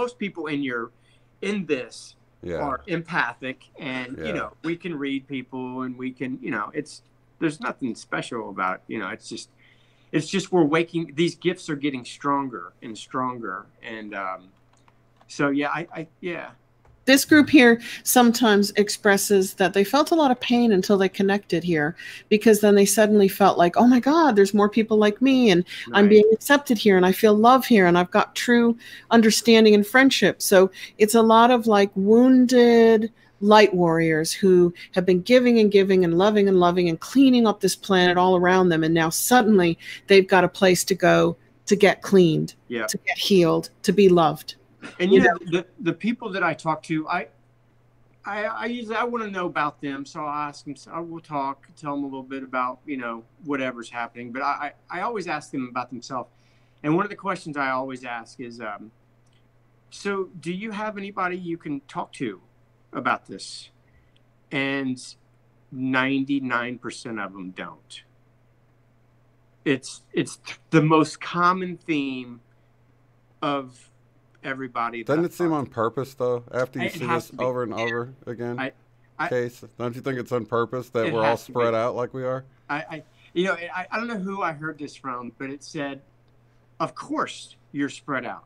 in this are empathic, and you know, we can read people and we can, you know, there's nothing special about it. You know, it's just we're waking, these gifts are getting stronger and stronger. And so, yeah, yeah. This group here sometimes expresses that they felt a lot of pain until they connected here, because then they suddenly felt like, oh my God, there's more people like me, and I'm being accepted here, and I feel love here, and I've got true understanding and friendship. So it's a lot of like wounded light warriors who have been giving and giving and loving and cleaning up this planet all around them, and now suddenly they've got a place to go to get cleaned, to get healed, to be loved. And you know, the people that I talk to, I usually want to know about them, so I'll ask them. So I will talk, tell them a little bit about, you know, whatever's happening. But I always ask them about themselves. And one of the questions I always ask is, so do you have anybody you can talk to about this? And 99% of them don't. It's the most common theme of everybody. Doesn't it seem on purpose though? After you see this over and over again, Case, don't you think it's on purpose that we're all spread out like we are? You know, I don't know who I heard this from, but it said, of course you're spread out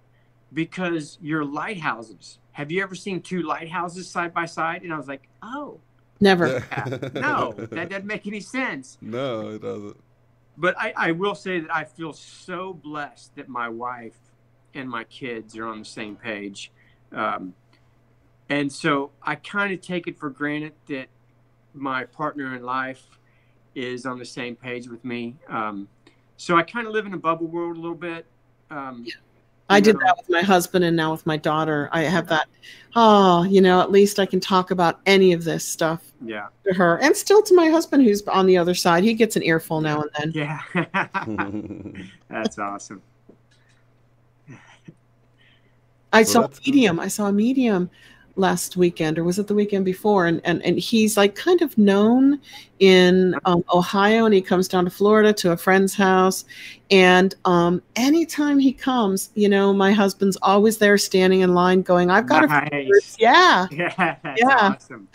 because you're lighthouses. Have you ever seen two lighthouses side by side? And I was like, oh, never. No, that doesn't make any sense. No, it doesn't. But I will say that I feel so blessed that my wife and my kids are on the same page. And so I kind of take it for granted that my partner in life is on the same page with me. So I kind of live in a bubble world a little bit. I did that with my husband, and now with my daughter, I have that, oh, you know, at least I can talk about any of this stuff to her, and still to my husband, who's on the other side. He gets an earful now and then. Yeah. That's awesome. I saw a medium last weekend, or was it the weekend before? And he's like kind of known in Ohio, and he comes down to Florida to a friend's house. And anytime he comes, you know, my husband's always there standing in line going, I've got nice. Yeah. That's awesome.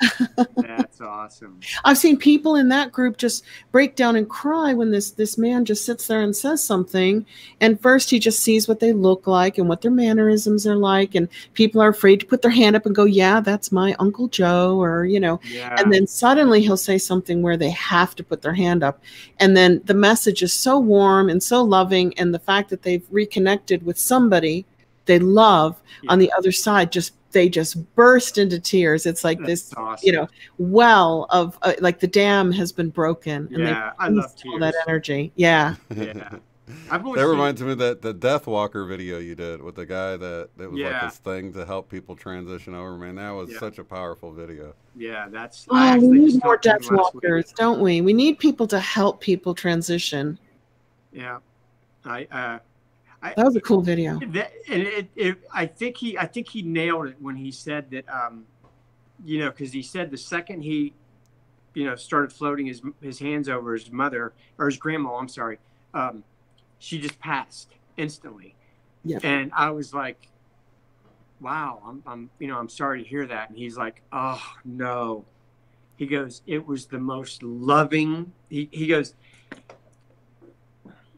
That's awesome. I've seen people in that group just break down and cry when this man just sits there and says something. And first he just sees what they look like and what their mannerisms are like. And people are afraid to put their hand up and go, yeah, that's my Uncle Joe, or, you know, and then suddenly he'll say something where they have to put their hand up. And then the message is so warm and so loving. And the fact that they've reconnected with somebody they love Yeah. on the other side, they just burst into tears. It's like That's this, awesome. well of like the dam has been broken, and Yeah, I they love all that tears. energy. Yeah. Yeah. I've only That seen, reminds me of the Death Walker video you did with the guy that was like Yeah. his thing to help people transition over. Man, that was Yeah. such a powerful video. yeah, that's, I Oh, we actually need just more talked to him death last week. walkers, don't we? We need people to help people transition. Yeah. That was a cool video. I think he nailed it when he said that, because he said the second he, started floating his hands over his mother or his grandma, I'm sorry, she just passed instantly. Yeah. And I was like, wow, I'm sorry to hear that. And he's like, oh no. He goes, it was the most loving. He goes,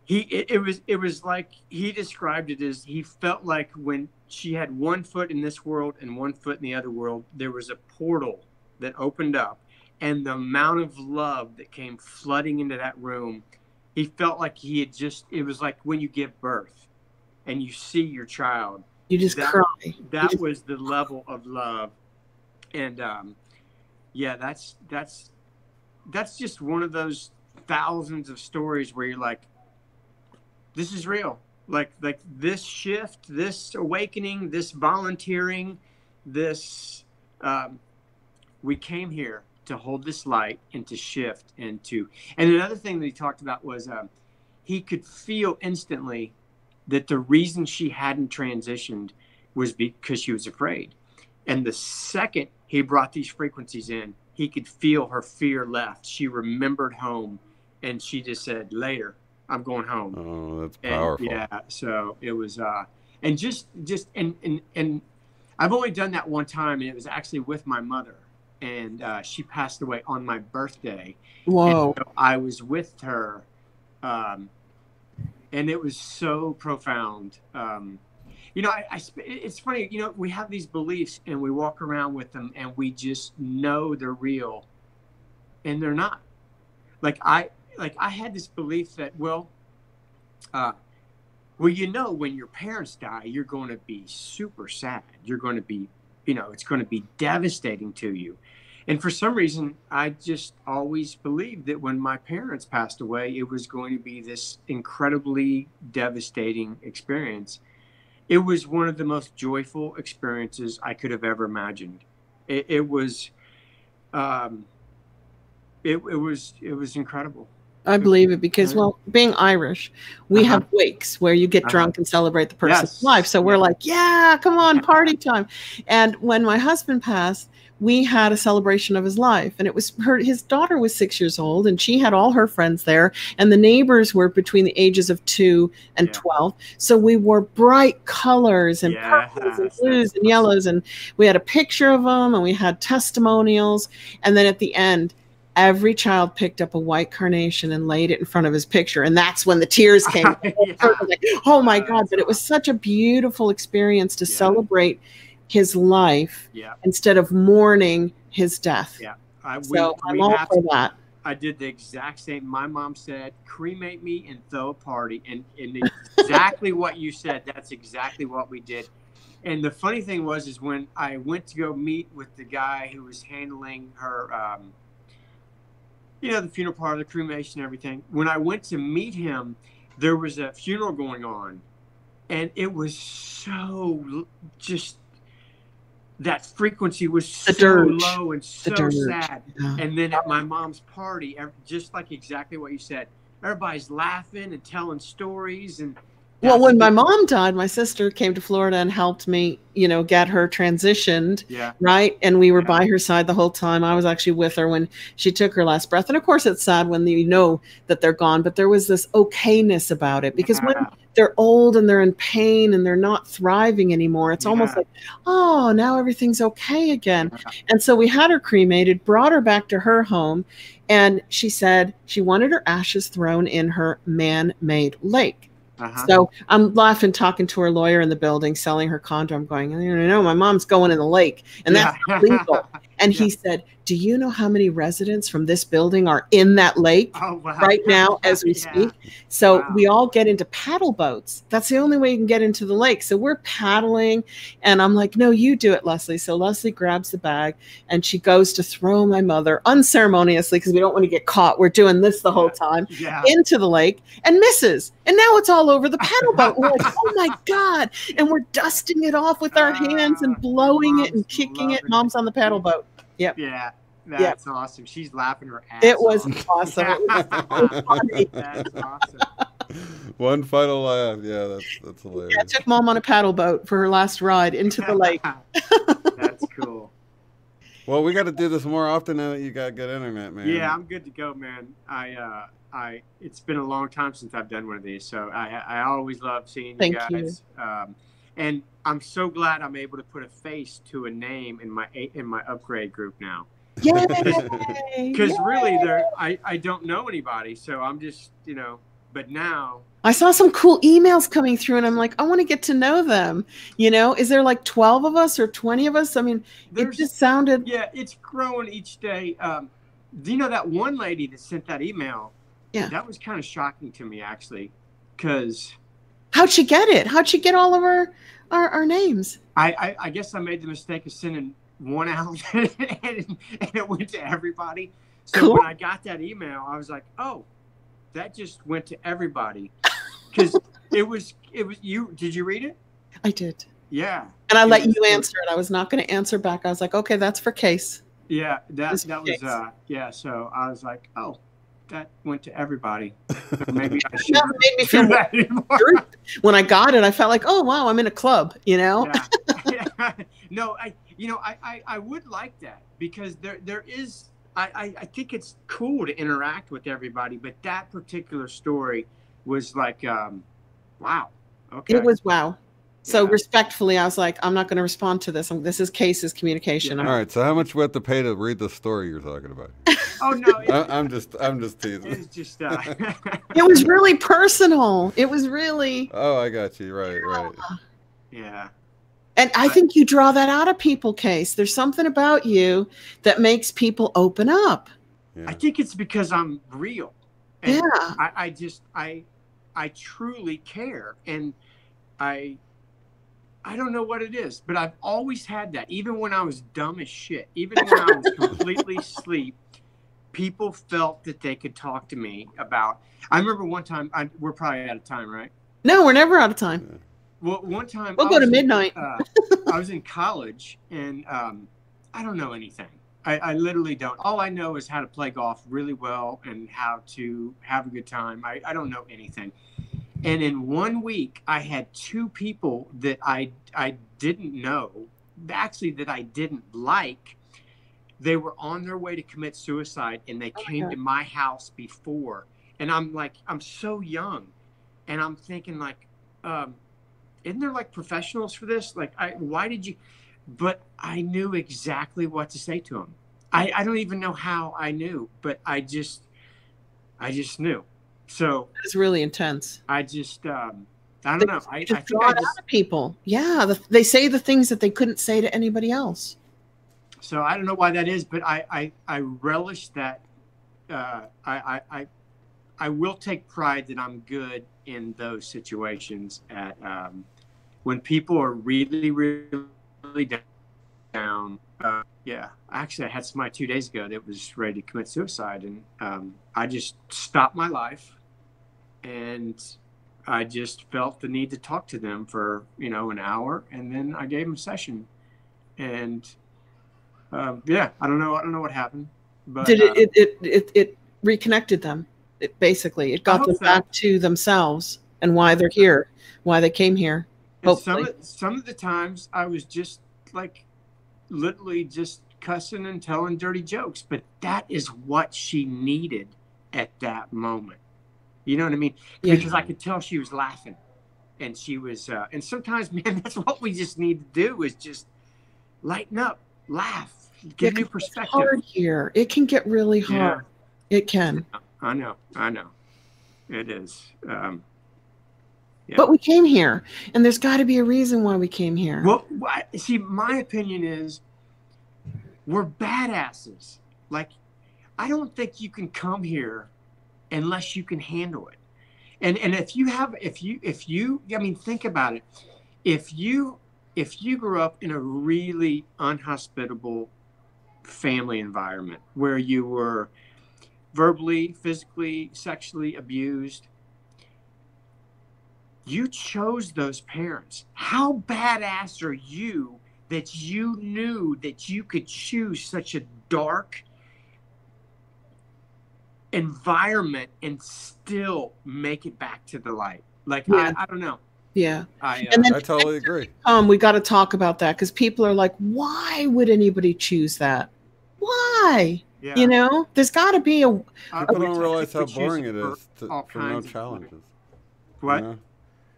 it was like, he described it as, he felt like when she had one foot in this world and one foot in the other world, there was a portal that opened up, and the amount of love that came flooding into that room, he felt like he had it was like when you give birth and you see your child, You just cry. that was the level of love. And yeah, that's just one of those thousands of stories where you're like, this is real. Like this shift, this awakening, this volunteering, this we came here to hold this light and to shift and another thing that he talked about was he could feel instantly that the reason she hadn't transitioned was because she was afraid. And the second he brought these frequencies in, he could feel her fear left. She remembered home, and she just said, later, I'm going home. Oh, that's powerful. And, yeah. So it was, and I've only done that one time, and it was actually with my mother, and she passed away on my birthday. Whoa. And so I was with her, and it was so profound. It's funny, we have these beliefs and we walk around with them and we just know they're real, and they're not. I had this belief that, when your parents die, you're going to be super sad. You're going to be, it's going to be devastating to you. And for some reason, I just always believed that when my parents passed away, it was going to be this incredibly devastating experience. It was one of the most joyful experiences I could have ever imagined. It was incredible. I believe it because, being Irish, we have wakes where you get drunk and celebrate the person's life. So we're like, yeah, come on, party time. And when my husband passed, we had a celebration of his life, and it was his daughter was 6 years old, and she had all her friends there, and the neighbors were between the ages of 2 and 12. So we wore bright colors and purples and blues and yellows, and we had a picture of them, and we had testimonials. And then at the end, every child picked up a white carnation and laid it in front of his picture. And that's when the tears came. Like, oh my God. But it was such a beautiful experience to celebrate his life instead of mourning his death. Yeah. I'm all for that. I did the exact same. My mom said, cremate me and throw a party. And exactly what you said, that's exactly what we did. And the funny thing is when I went to go meet with the guy who was handling her, the funeral part, the cremation, everything. When I went to meet him, there was a funeral going on, and it was so that frequency was so low and so sad. Yeah. And then at my mom's party, just like exactly what you said, everybody's laughing and telling stories. And well, when my mom died, my sister came to Florida and helped me, get her transitioned. Yeah. Right. And we were by her side the whole time. I was actually with her when she took her last breath. And of course, it's sad when you know that they're gone, but there was this okayness about it, because when they're old and they're in pain and they're not thriving anymore, it's almost like, oh, now everything's okay again. And so we had her cremated, brought her back to her home. And she said she wanted her ashes thrown in her man-made lake. So I'm laughing, talking to her lawyer in the building, selling her condo. I'm going, my mom's going in the lake, and that's not legal. And he said, do you know how many residents from this building are in that lake right now as we speak? So we all get into paddle boats. That's the only way you can get into the lake. So we're paddling, and I'm like, no, you do it, Leslie. So Leslie grabs the bag, and she goes to throw my mother unceremoniously, because we don't want to get caught. We're doing this the whole time, into the lake, and misses. And now it's all over the paddle boat. We're like, oh my God. And we're dusting it off with our hands and blowing it and kicking it. Mom's on the paddle boat. Yep. Yeah. That's awesome. She's laughing her ass It was off. awesome. It was so funny. That's awesome. One final laugh. Yeah, that's hilarious. Yeah, I took Mom on a paddle boat for her last ride into the lake. That's cool. Well, we got to do this more often now that you got good internet, man. Yeah, I'm good to go, man. It's been a long time since I've done one of these, so I always love seeing you guys. And I'm so glad I'm able to put a face to a name in my upgrade group now. Yay! Because really, I don't know anybody, so I'm just, but now. I saw some cool emails coming through, and I'm like, I want to get to know them. Is there like 12 of us or 20 of us? I mean, it just sounded. Yeah, it's growing each day. Do you know that one lady that sent that email? Yeah. That was kind of shocking to me, actually, because. How'd she get it? How'd she get all of our names? I guess I made the mistake of sending one out and it went to everybody. So cool. When I got that email, I was like, oh, that just went to everybody. Because it was you. Did you read it? I did. Yeah. And I let you answer it. I was not going to answer back. I was like, okay, that's for Case. Yeah, that was so I was like, oh, that went to everybody. So maybe I should. That made me feel that anymore. When I got it, I felt like, oh wow, I'm in a club, Yeah. No, I would like that, because there is. I think it's cool to interact with everybody, but that particular story was like, wow. Okay. It was wow. So respectfully, I was like, I'm not going to respond to this. This is Case's communication. All right. So how much we have to pay to read the story you're talking about? Oh no, I'm just teasing. It's just. It was really personal. It was really. Oh, I got you. Right. Yeah. And I think you draw that out of people, Case. There's something about you that makes people open up. Yeah. I think it's because I'm real. And yeah. I truly care, and I don't know what it is, but I've always had that. Even when I was dumb as shit, even when I was completely asleep, people felt that they could talk to me about. I remember one time. We're probably out of time, right? No, we're never out of time. Yeah. Well, one time we'll go to midnight. I was in college, and I don't know anything. I literally don't. All I know is how to play golf really well and how to have a good time. I don't know anything. And in 1 week, I had 2 people that I didn't know, actually that I didn't like. They were on their way to commit suicide, and they came to my house before. And I'm like, I'm so young, and I'm thinking like, isn't there like professionals for this? Like, why did you? But I knew exactly what to say to them. I don't even know how I knew, but I just knew. So it's really intense. I just, I don't know. I think out of people. Yeah, they say the things that they couldn't say to anybody else. So I don't know why that is, but I relish that. I will take pride that I'm good in those situations. At when people are really, really down. Yeah, actually, I had somebody 2 days ago that was ready to commit suicide, and I just stopped my life, and I just felt the need to talk to them for an hour, and then I gave them a session, and I don't know what happened, but did it reconnected them? It basically got them back to themselves and why they're here, why they came here. Hopefully, some of the times I was just like literally just cussing and telling dirty jokes, but that is what she needed at that moment. You know what I mean? Yeah. Because I could tell she was laughing, and she was. And sometimes, man, that's what we just need to do is just lighten up, laugh, give new perspective. It's hard here. It can get really hard. Yeah. It can. I know. It is. Yeah. But we came here, and there's got to be a reason why we came here. Well, see, my opinion is we're badasses. Like, I don't think you can come here unless you can handle it. And if you, I mean, think about it. If you grew up in a really unhospitable family environment where you were verbally, physically, sexually abused, you chose those parents. How badass are you that you knew that you could choose such a dark environment and still make it back to the light? Like, Yeah. I don't know. Yeah. And then I totally agree. We got to talk about that, because people are like, why would anybody choose that? Why? Yeah. You know, there's got to be a. People don't realize how boring it is for no challenges. What? You know?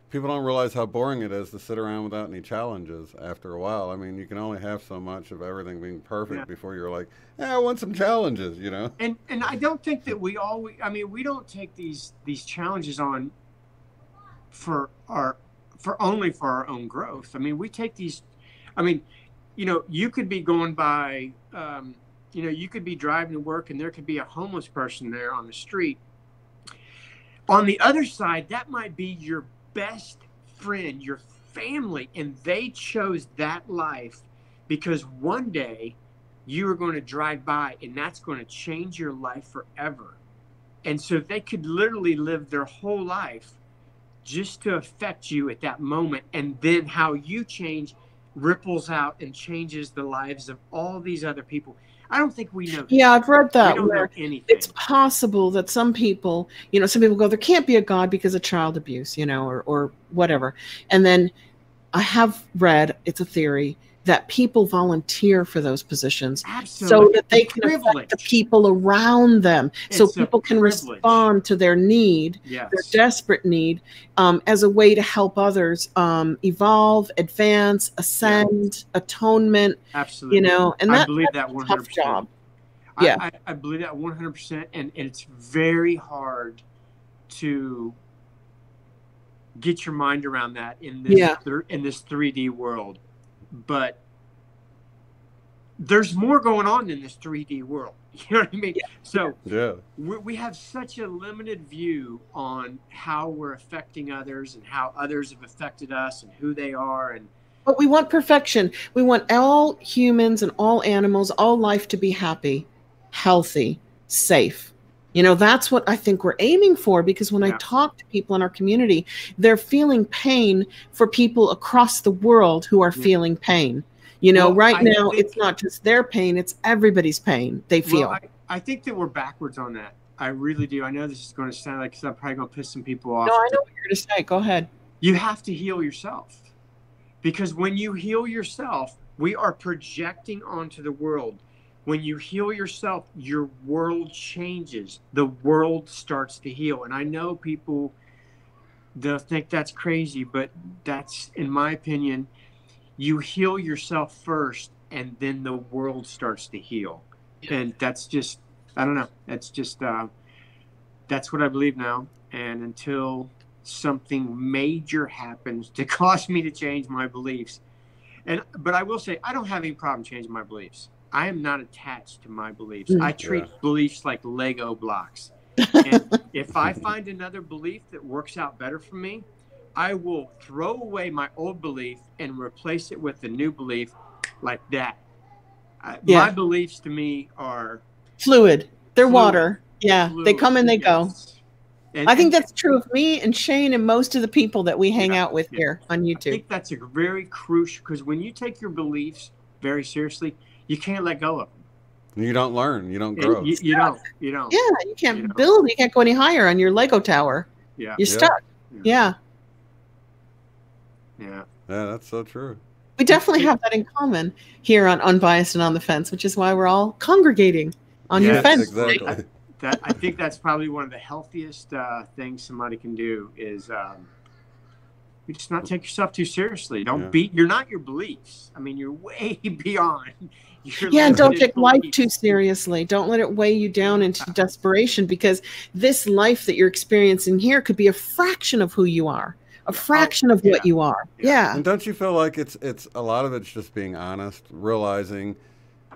People don't realize how boring it is to sit around without any challenges after a while. I mean, you can only have so much of everything being perfect before you're like, I want some challenges, you know? And I don't think that we don't take these challenges on for only for our own growth. I mean, we take these, I mean, you know, you could be going by, you know, you could be driving to work and there could be a homeless person there on the street. On the other side, that might be your best friend, your family, and they chose that life because one day you are going to drive by and that's going to change your life forever. And so they could literally live their whole life just to affect you at that moment, and then how you change ripples out and changes the lives of all these other people. I don't think we know. Yeah, I've read that. We don't know anything. It's possible that some people, you know, some people go, there can't be a God because of child abuse, you know, or whatever. And then I have read, it's a theory, that people volunteer for those positions. Absolutely. So that they can affect the people around them. So people can respond to their need, their desperate need, as a way to help others evolve, advance, ascend, atonement. Absolutely. You know, and I believe that 100%. Tough job. Yeah. I believe that 100%. And it's very hard to get your mind around that in this in this 3D world. But there's more going on in this 3D world. You know what I mean? Yeah. So we have such a limited view on how we're affecting others and how others have affected us and who they are. But we want perfection. We want all humans and all animals, all life to be happy, healthy, safe. You know, that's what I think we're aiming for, because when I talk to people in our community, they're feeling pain for people across the world who are feeling pain. You know, right now, it's not just their pain, it's everybody's pain they feel. Well, I think that we're backwards on that. I really do. I know this is going to sound like, because I'm probably going to piss some people off. No, I know what you're going to say. Go ahead. You have to heal yourself. Because when you heal yourself, we are projecting onto the world. When you heal yourself, your world changes. The world starts to heal. And I know people, they'll think that's crazy, but that's, in my opinion, you heal yourself first, and then the world starts to heal. And that's just, I don't know. That's just, that's what I believe now. And until something major happens to cause me to change my beliefs. But I will say, I don't have any problem changing my beliefs. I am not attached to my beliefs. I treat beliefs like Lego blocks. And if I find another belief that works out better for me, I will throw away my old belief and replace it with a new belief like that. My beliefs to me are fluid. They're water. Yeah. Fluid. They come and they go. And I think that's true of me and Shane and most of the people that we hang out with here on YouTube. I think that's a very crucial, because when you take your beliefs very seriously, you can't let go of them. You don't learn. You don't grow. You don't. Yeah, you can't build. You can't go any higher on your Lego tower. Yeah. You're stuck. Yeah. Yeah. Yeah, that's so true. We definitely have that in common here on Unbiased and on the Fence, which is why we're all congregating on your fence. Exactly. I think that's probably one of the healthiest things somebody can do is you just not take yourself too seriously. Don't beat. You're not your beliefs. I mean, you're way beyond. Don't take life too seriously. Don't let it weigh you down into desperation, because this life that you're experiencing here could be a fraction of who you are, a fraction of what you are. Yeah. And don't you feel like it's a lot of it's just being honest, realizing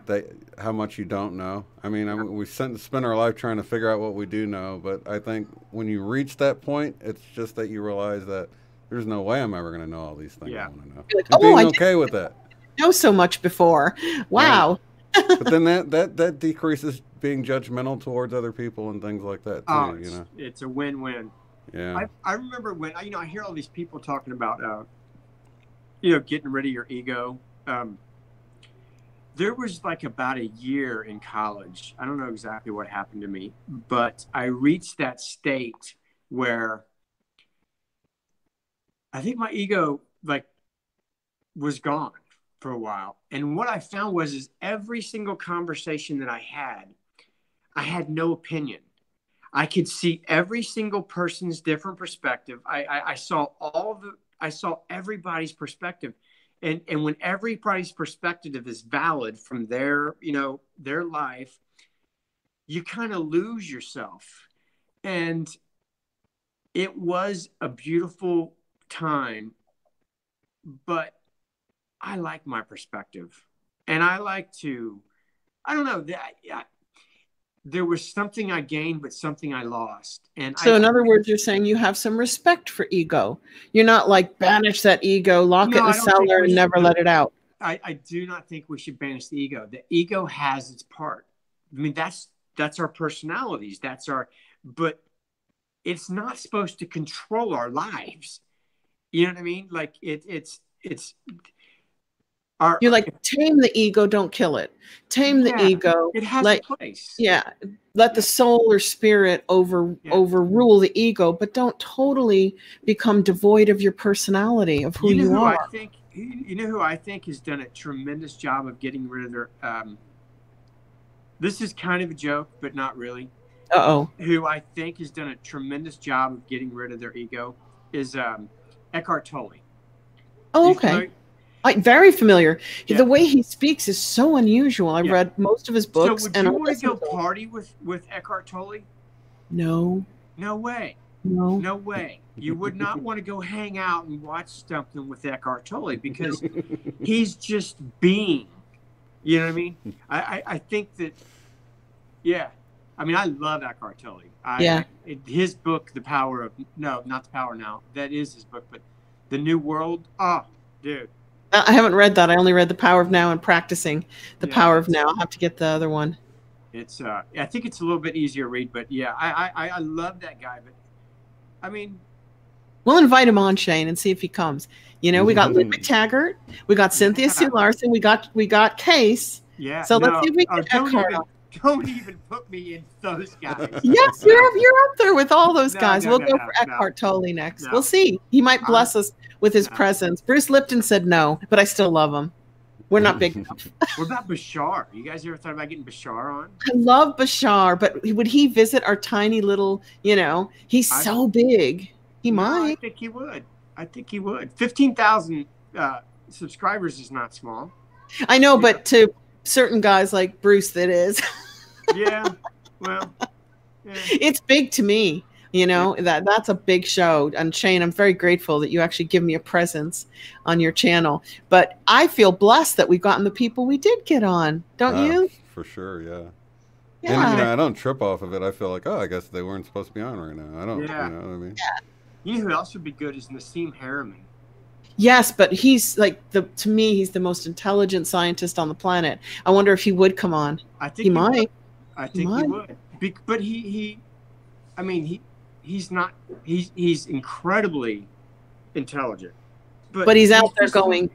that how much you don't know. I mean, we spend our life trying to figure out what we do know, but I think when you reach that point, it's just that you realize that there's no way I'm ever going to know all these things I want to know. Like, and being okay with that. Know so much before. Wow. Right. But then that decreases being judgmental towards other people and things like that too. You know, it's a win-win. Yeah. I remember when I hear all these people talking about getting rid of your ego. There was like about a year in college. I don't know exactly what happened to me, but I reached that state where I think my ego was gone for a while. And what I found is every single conversation that I had no opinion. I could see every single person's different perspective. I saw everybody's perspective. And when everybody's perspective is valid from their life, you kind of lose yourself. And it was a beautiful time, but I like my perspective. And I like to, I don't know, there was something I gained, but something I lost. And so in other words, you're saying you have some respect for ego. You're not like banish that ego, lock it in the cellar and never let it out. I do not think we should banish the ego. The ego has its part. I mean, that's our personalities. But it's not supposed to control our lives. You know what I mean? Like it's you're like, tame the ego, don't kill it. Tame the ego. It has a place. Yeah. Let the soul or spirit overrule the ego, but don't totally become devoid of your personality, of who you are. You know who I think has done a tremendous job of getting rid of their this is kind of a joke, but not really. Who I think has done a tremendous job of getting rid of their ego is Eckhart Tolle. Oh, okay. Very familiar. Yeah. The way he speaks is so unusual. I read most of his books. So would you want to go party with Eckhart Tolle? No. No way. No. No way. You would not want to go hang out and watch something with Eckhart Tolle because he's just being. You know what I mean? I think that, yeah. I mean, I love Eckhart Tolle. His book, The Power of, no, not The Power Now. That is his book, but The New World. Oh, dude. I haven't read that. I only read The Power of Now and Practicing The Power of Now. I'll have to get the other one. It's I think it's a little bit easier to read, but yeah, I love that guy. But I mean, we'll invite him on, Shane, and see if he comes. You know, we got Lynn McTaggart, we got Cynthia Sue Larson, we got Case. Yeah. So let's see if we can don't even put me in those guys. Yes, you're up there with all those guys. We'll go for Eckhart Tolle next. We'll see. He might bless us with his presence. Bruce Lipton said no, but I still love him. We're not big enough. What about Bashar? You guys ever thought about getting Bashar on? I love Bashar, but would he visit our tiny little, he's so big. He might. I think he would. 15,000 subscribers is not small. I know, but to certain guys like Bruce, that is. Yeah. Well, it's big to me. That's a big show. And Shane, I'm very grateful that you actually give me a presence on your channel. But I feel blessed that we've gotten the people we did get on. Don't you? For sure, yeah. And I don't trip off of it. I feel like, I guess they weren't supposed to be on right now. I don't, you know what I mean? Yeah. You know who else would be good is Nassim Harriman. Yes, but he's to me, he's the most intelligent scientist on the planet. I wonder if he would come on. I think he might. I think he would. But he's incredibly intelligent. But he's out there going,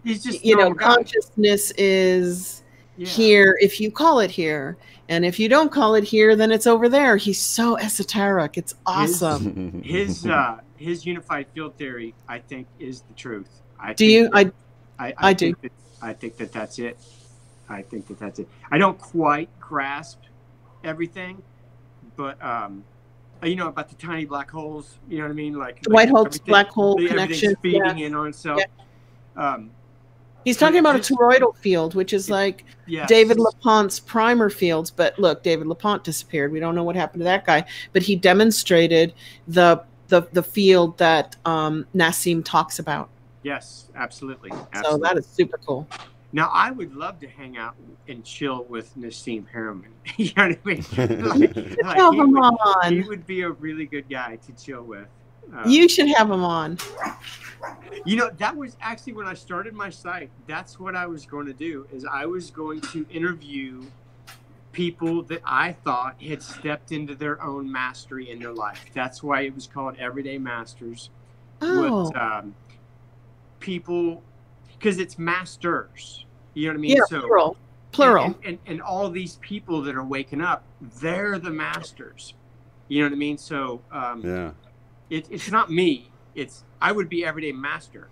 consciousness is here if you call it here. And if you don't call it here, then it's over there. He's so esoteric. It's awesome. His unified field theory, I think, is the truth. I do. I think that that's it. I think that that's it. I don't quite grasp everything, but about the tiny black holes. You know what I mean? Like the white hole's black hole connection feeding in on itself. Yeah. He's talking about a toroidal field, which is like David LaPonte's primer fields. But look, David LaPonte disappeared. We don't know what happened to that guy. But he demonstrated the field that Nassim talks about. Yes, absolutely. So that is super cool. Now, I would love to hang out and chill with Nassim Harriman. You know what I mean? Have him on. He would be a really good guy to chill with. You should have him on. You know, that was actually when I started my site. That's what I was going to do, is I was going to interview people that I thought had stepped into their own mastery in their life. That's why it was called Everyday Masters. Oh. With, people, because it's masters. You know what I mean? Yeah, so plural. And all these people that are waking up, they're the masters. You know what I mean? So yeah, it's not me. I would be everyday master,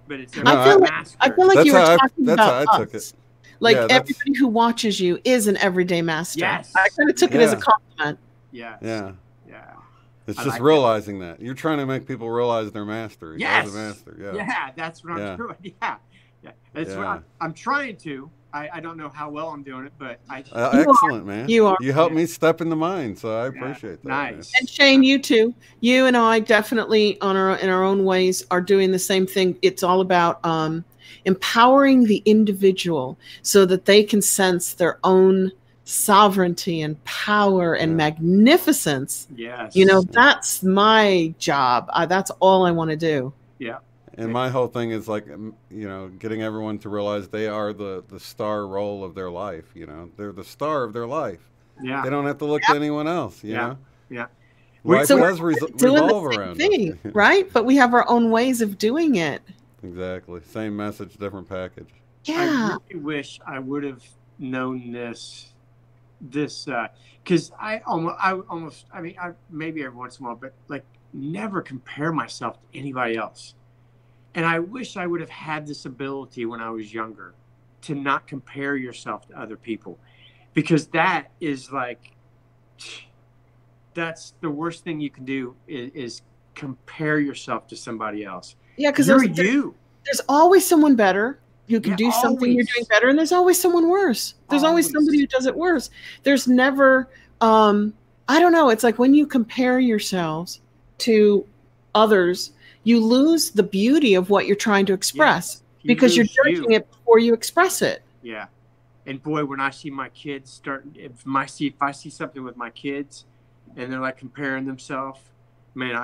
but it's master. I feel like you were talking about I took us. it. Like everybody who watches you is an everyday master. Yes. I kind of took it as a compliment. Yes. Yeah. Yeah. It's just realizing that. You're trying to make people realize their master. Yes. As a master. Yeah. Yeah, that's what I'm doing. Yeah. Yeah. That's what I'm trying to. I don't know how well I'm doing it, but excellent, man. You are. You helped me step into mine, so I appreciate that. Nice. Man. And Shane, you too. You and I definitely, in our own ways, are doing the same thing. It's all about empowering the individual so that they can sense their own sovereignty and power and magnificence. Yes. You know, that's my job. That's all I want to do. Yeah. And my whole thing is like, you know, getting everyone to realize they are the star role of their life. You know, they're the star of their life. Yeah. They don't have to look to anyone else. You know. Yeah. Life does revolve around us. Right? But we have our own ways of doing it. Exactly. Same message, different package. Yeah. I really wish I would have known this, because I mean, maybe every once in a while, but like never compare myself to anybody else. And I wish I would have had this ability when I was younger to not compare yourself to other people, because that is like, that's the worst thing you can do is compare yourself to somebody else. Yeah, because there's always someone better who can do something you're doing better, and there's always someone worse. There's always somebody who does it worse. There's never, I don't know, it's like when you compare yourselves to others, you lose the beauty of what you're trying to express because you're judging it before you express it. Yeah. And boy, when I see my kids starting, if I see something with my kids and they're like comparing themselves, man,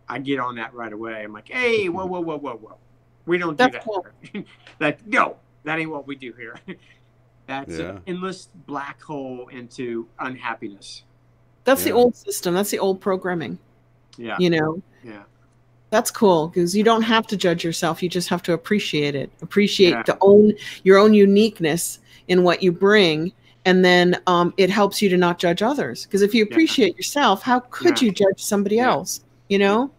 I get on that right away. I'm like, hey, whoa. We don't do that. Cool. No, that ain't what we do here. That's an endless black hole into unhappiness. That's the old system. That's the old programming. Yeah. You know? Yeah. That's cool because you don't have to judge yourself. You just have to appreciate it. Appreciate your own uniqueness in what you bring. And then it helps you to not judge others. Because if you appreciate yourself, how could you judge somebody else? You know?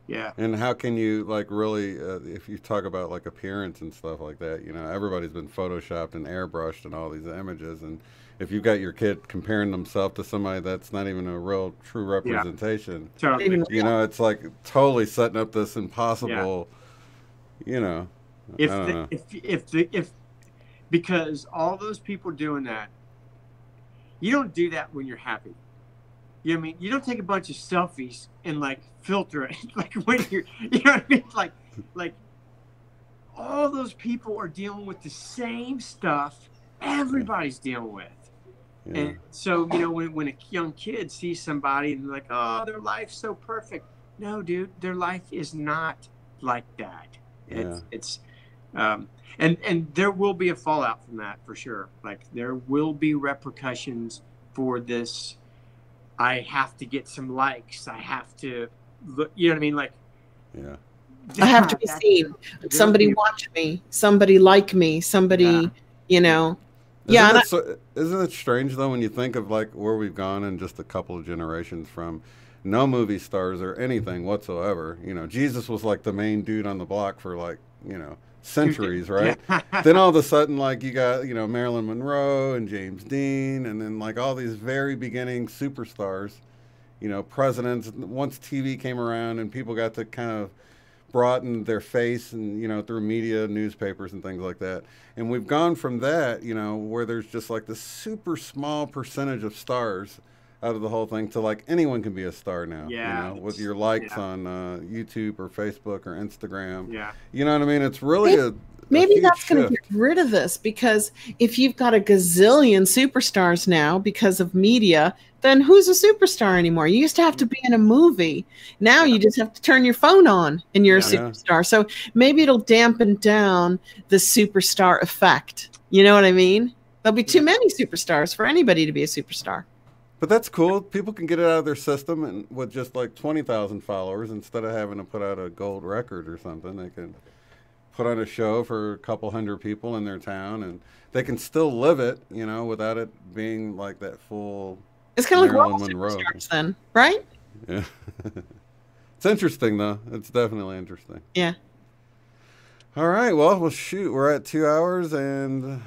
Yeah. And how can you like really, if you talk about like appearance and stuff like that, you know, everybody's been photoshopped and airbrushed and all these images. And if you've got your kid comparing themselves to somebody that's not even a real true representation, totally. You know, it's like totally setting up this impossible, you know, because all those people doing that, you don't do that when you're happy. You know what I mean? You don't take a bunch of selfies and like filter it like when you're, you know what I mean? Like all those people are dealing with the same stuff everybody's dealing with. Yeah. And so, you know, when a young kid sees somebody and they're like, oh, their life's so perfect. No, dude, their life is not like that. It's and there will be a fallout from that for sure. Like there will be repercussions for this. I have to get some likes. I have to look, you know what I mean? Like, I have to be seen. Somebody watch me. Somebody like me. Somebody, you know. Isn't it strange though when you think of like where we've gone in just a couple of generations from no movie stars or anything whatsoever? You know, Jesus was like the main dude on the block for like, you know, centuries, right? Then all of a sudden, like you got, you know, Marilyn Monroe and James Dean, and then like all these very beginning superstars, you know, presidents. Once TV came around and people got to kind of broaden their face and, you know, through media, newspapers and things like that. And we've gone from that, you know, where there's just like this super small percentage of stars out of the whole thing to like anyone can be a star now, you know, with your likes on YouTube or Facebook or Instagram. Yeah. You know what I mean? It's really Maybe that's going to get rid of this, because if you've got a gazillion superstars now because of media, then who's a superstar anymore? You used to have to be in a movie. Now you just have to turn your phone on and you're a superstar. So maybe it'll dampen down the superstar effect. You know what I mean? There'll be too many superstars for anybody to be a superstar. But that's cool. People can get it out of their system and with just like 20,000 followers, instead of having to put out a gold record or something. They can put on a show for a couple hundred people in their town, and they can still live it, you know, without it being like that full. It's kind of like World Superstars then, right? Yeah. It's interesting, though. It's definitely interesting. Yeah. All right. Well, shoot. We're at 2 hours, and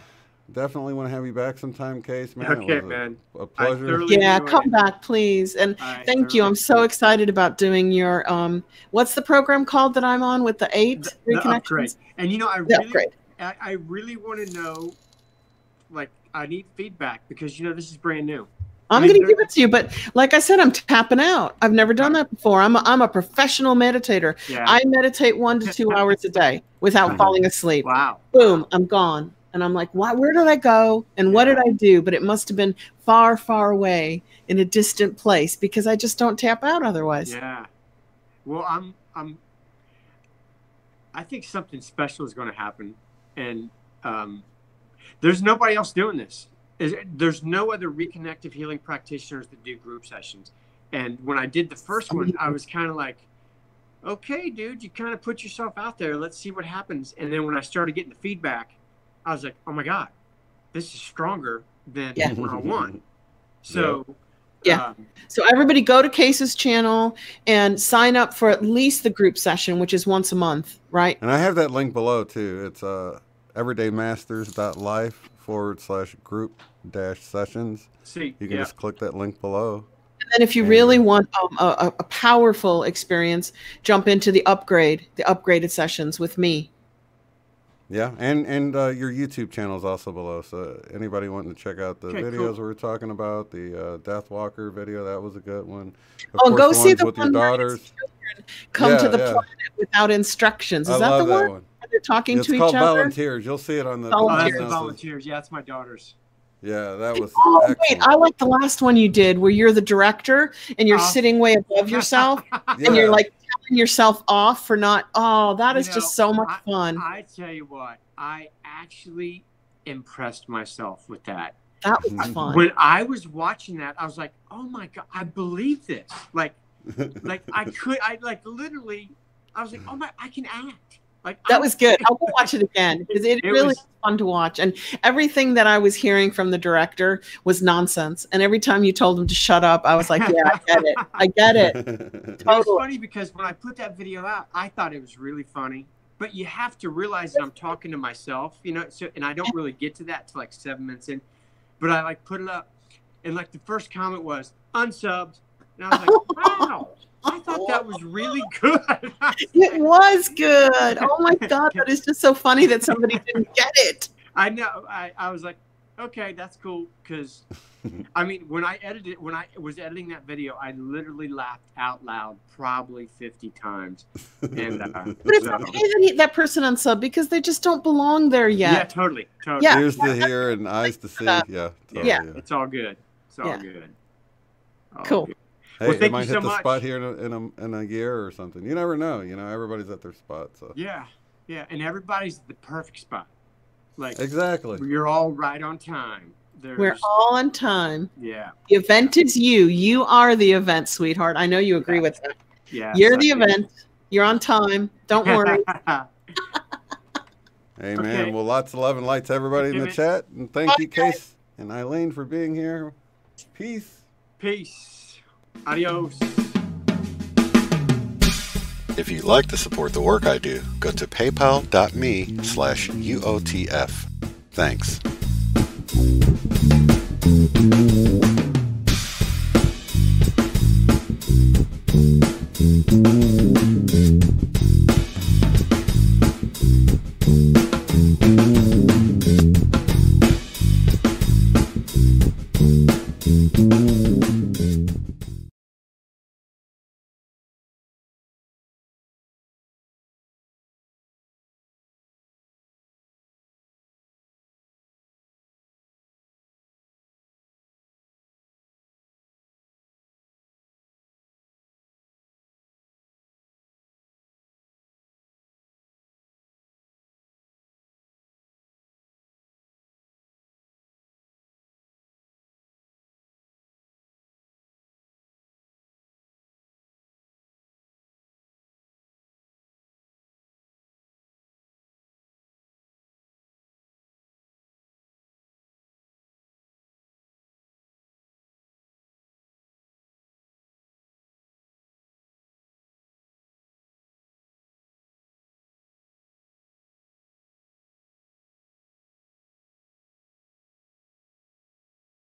definitely want to have you back sometime, Case. Man, okay, it was man. A pleasure. Yeah, come back, please. And thank you. I'm so excited about doing your, what's the program called that I'm on with the 8 reconnections? And, you know, I really want to know, like, I need feedback because, you know, this is brand new. I'm going to give it to you, but like I said, I'm tapping out. I've never done that before. I'm a professional meditator. Yeah. I meditate 1 to 2 hours a day without falling asleep. Wow. Boom, I'm gone. And I'm like, where did I go? And what did I do? But it must have been far, far away in a distant place, because I just don't tap out otherwise. Yeah. Well, I think something special is going to happen. And there's nobody else doing this. There's no other reconnective healing practitioners that do group sessions. And when I did the first one, I was kind of like, okay, dude, you kind of put yourself out there. Let's see what happens. And then when I started getting the feedback, I was like, oh my God, this is stronger than one-on-one. So, so everybody go to Case's channel and sign up for at least the group session, which is once a month, right? And I have that link below too. It's everydaymasters.life/group-sessions. See, you can just click that link below. And then if you really want a powerful experience, jump into the upgraded sessions with me. Yeah, and your YouTube channel is also below. So anybody wanting to check out the videos we were talking about, the Death Walker video, that was a good one. Of course, go see the with one your daughters. Come to the planet without instructions. Is that the one? Where they're talking to each other? It's called Volunteers. You'll see it on the Volunteers. Yeah, it's my daughters. Yeah, that was excellent. Wait, I like the last one you did where you're the director and you're sitting way above yourself and you're like telling yourself off for not, that is just so much fun. I tell you what, I actually impressed myself with that. That was fun. When I was watching that, I was like, oh my God, I believe this. Like literally, I was like, oh my, I can act. Like that was good. I'll go watch it again because it really was fun to watch. And everything that I was hearing from the director was nonsense. And every time you told him to shut up, I was like, yeah, I get it. I get it. Totally. It was funny because when I put that video out, I thought it was really funny. But you have to realize that I'm talking to myself, you know, and I don't really get to that till like 7 minutes in. But I like put it up, and like the first comment was unsubbed. And I was like, wow. I thought that was really good. It was good. Oh my God, that is just so funny that somebody didn't get it. I know. I was like, okay, that's cool. Because, I mean, when I was editing that video, I literally laughed out loud probably 50 times. And, but it's okay that person unsub because they just don't belong there yet. Yeah, totally. Yeah. Ears to hear and eyes to see. Yeah, totally, yeah. It's all good. It's all good. Cool. Good. Hey, well, it might hit the spot here in a year or something. You never know. You know, everybody's at their spot. So yeah, and everybody's at the perfect spot. Like exactly, you're all right on time. We're all on time. Yeah. The event is you. You are the event, sweetheart. I know you agree with that. Yeah. You're the event. You're on time. Don't worry. Hey man, well, lots of love and light to everybody in the chat, and thank you, Case and Eileen, for being here. Peace. Peace. Adios. If you'd like to support the work I do, go to paypal.me/UOTF. Thanks.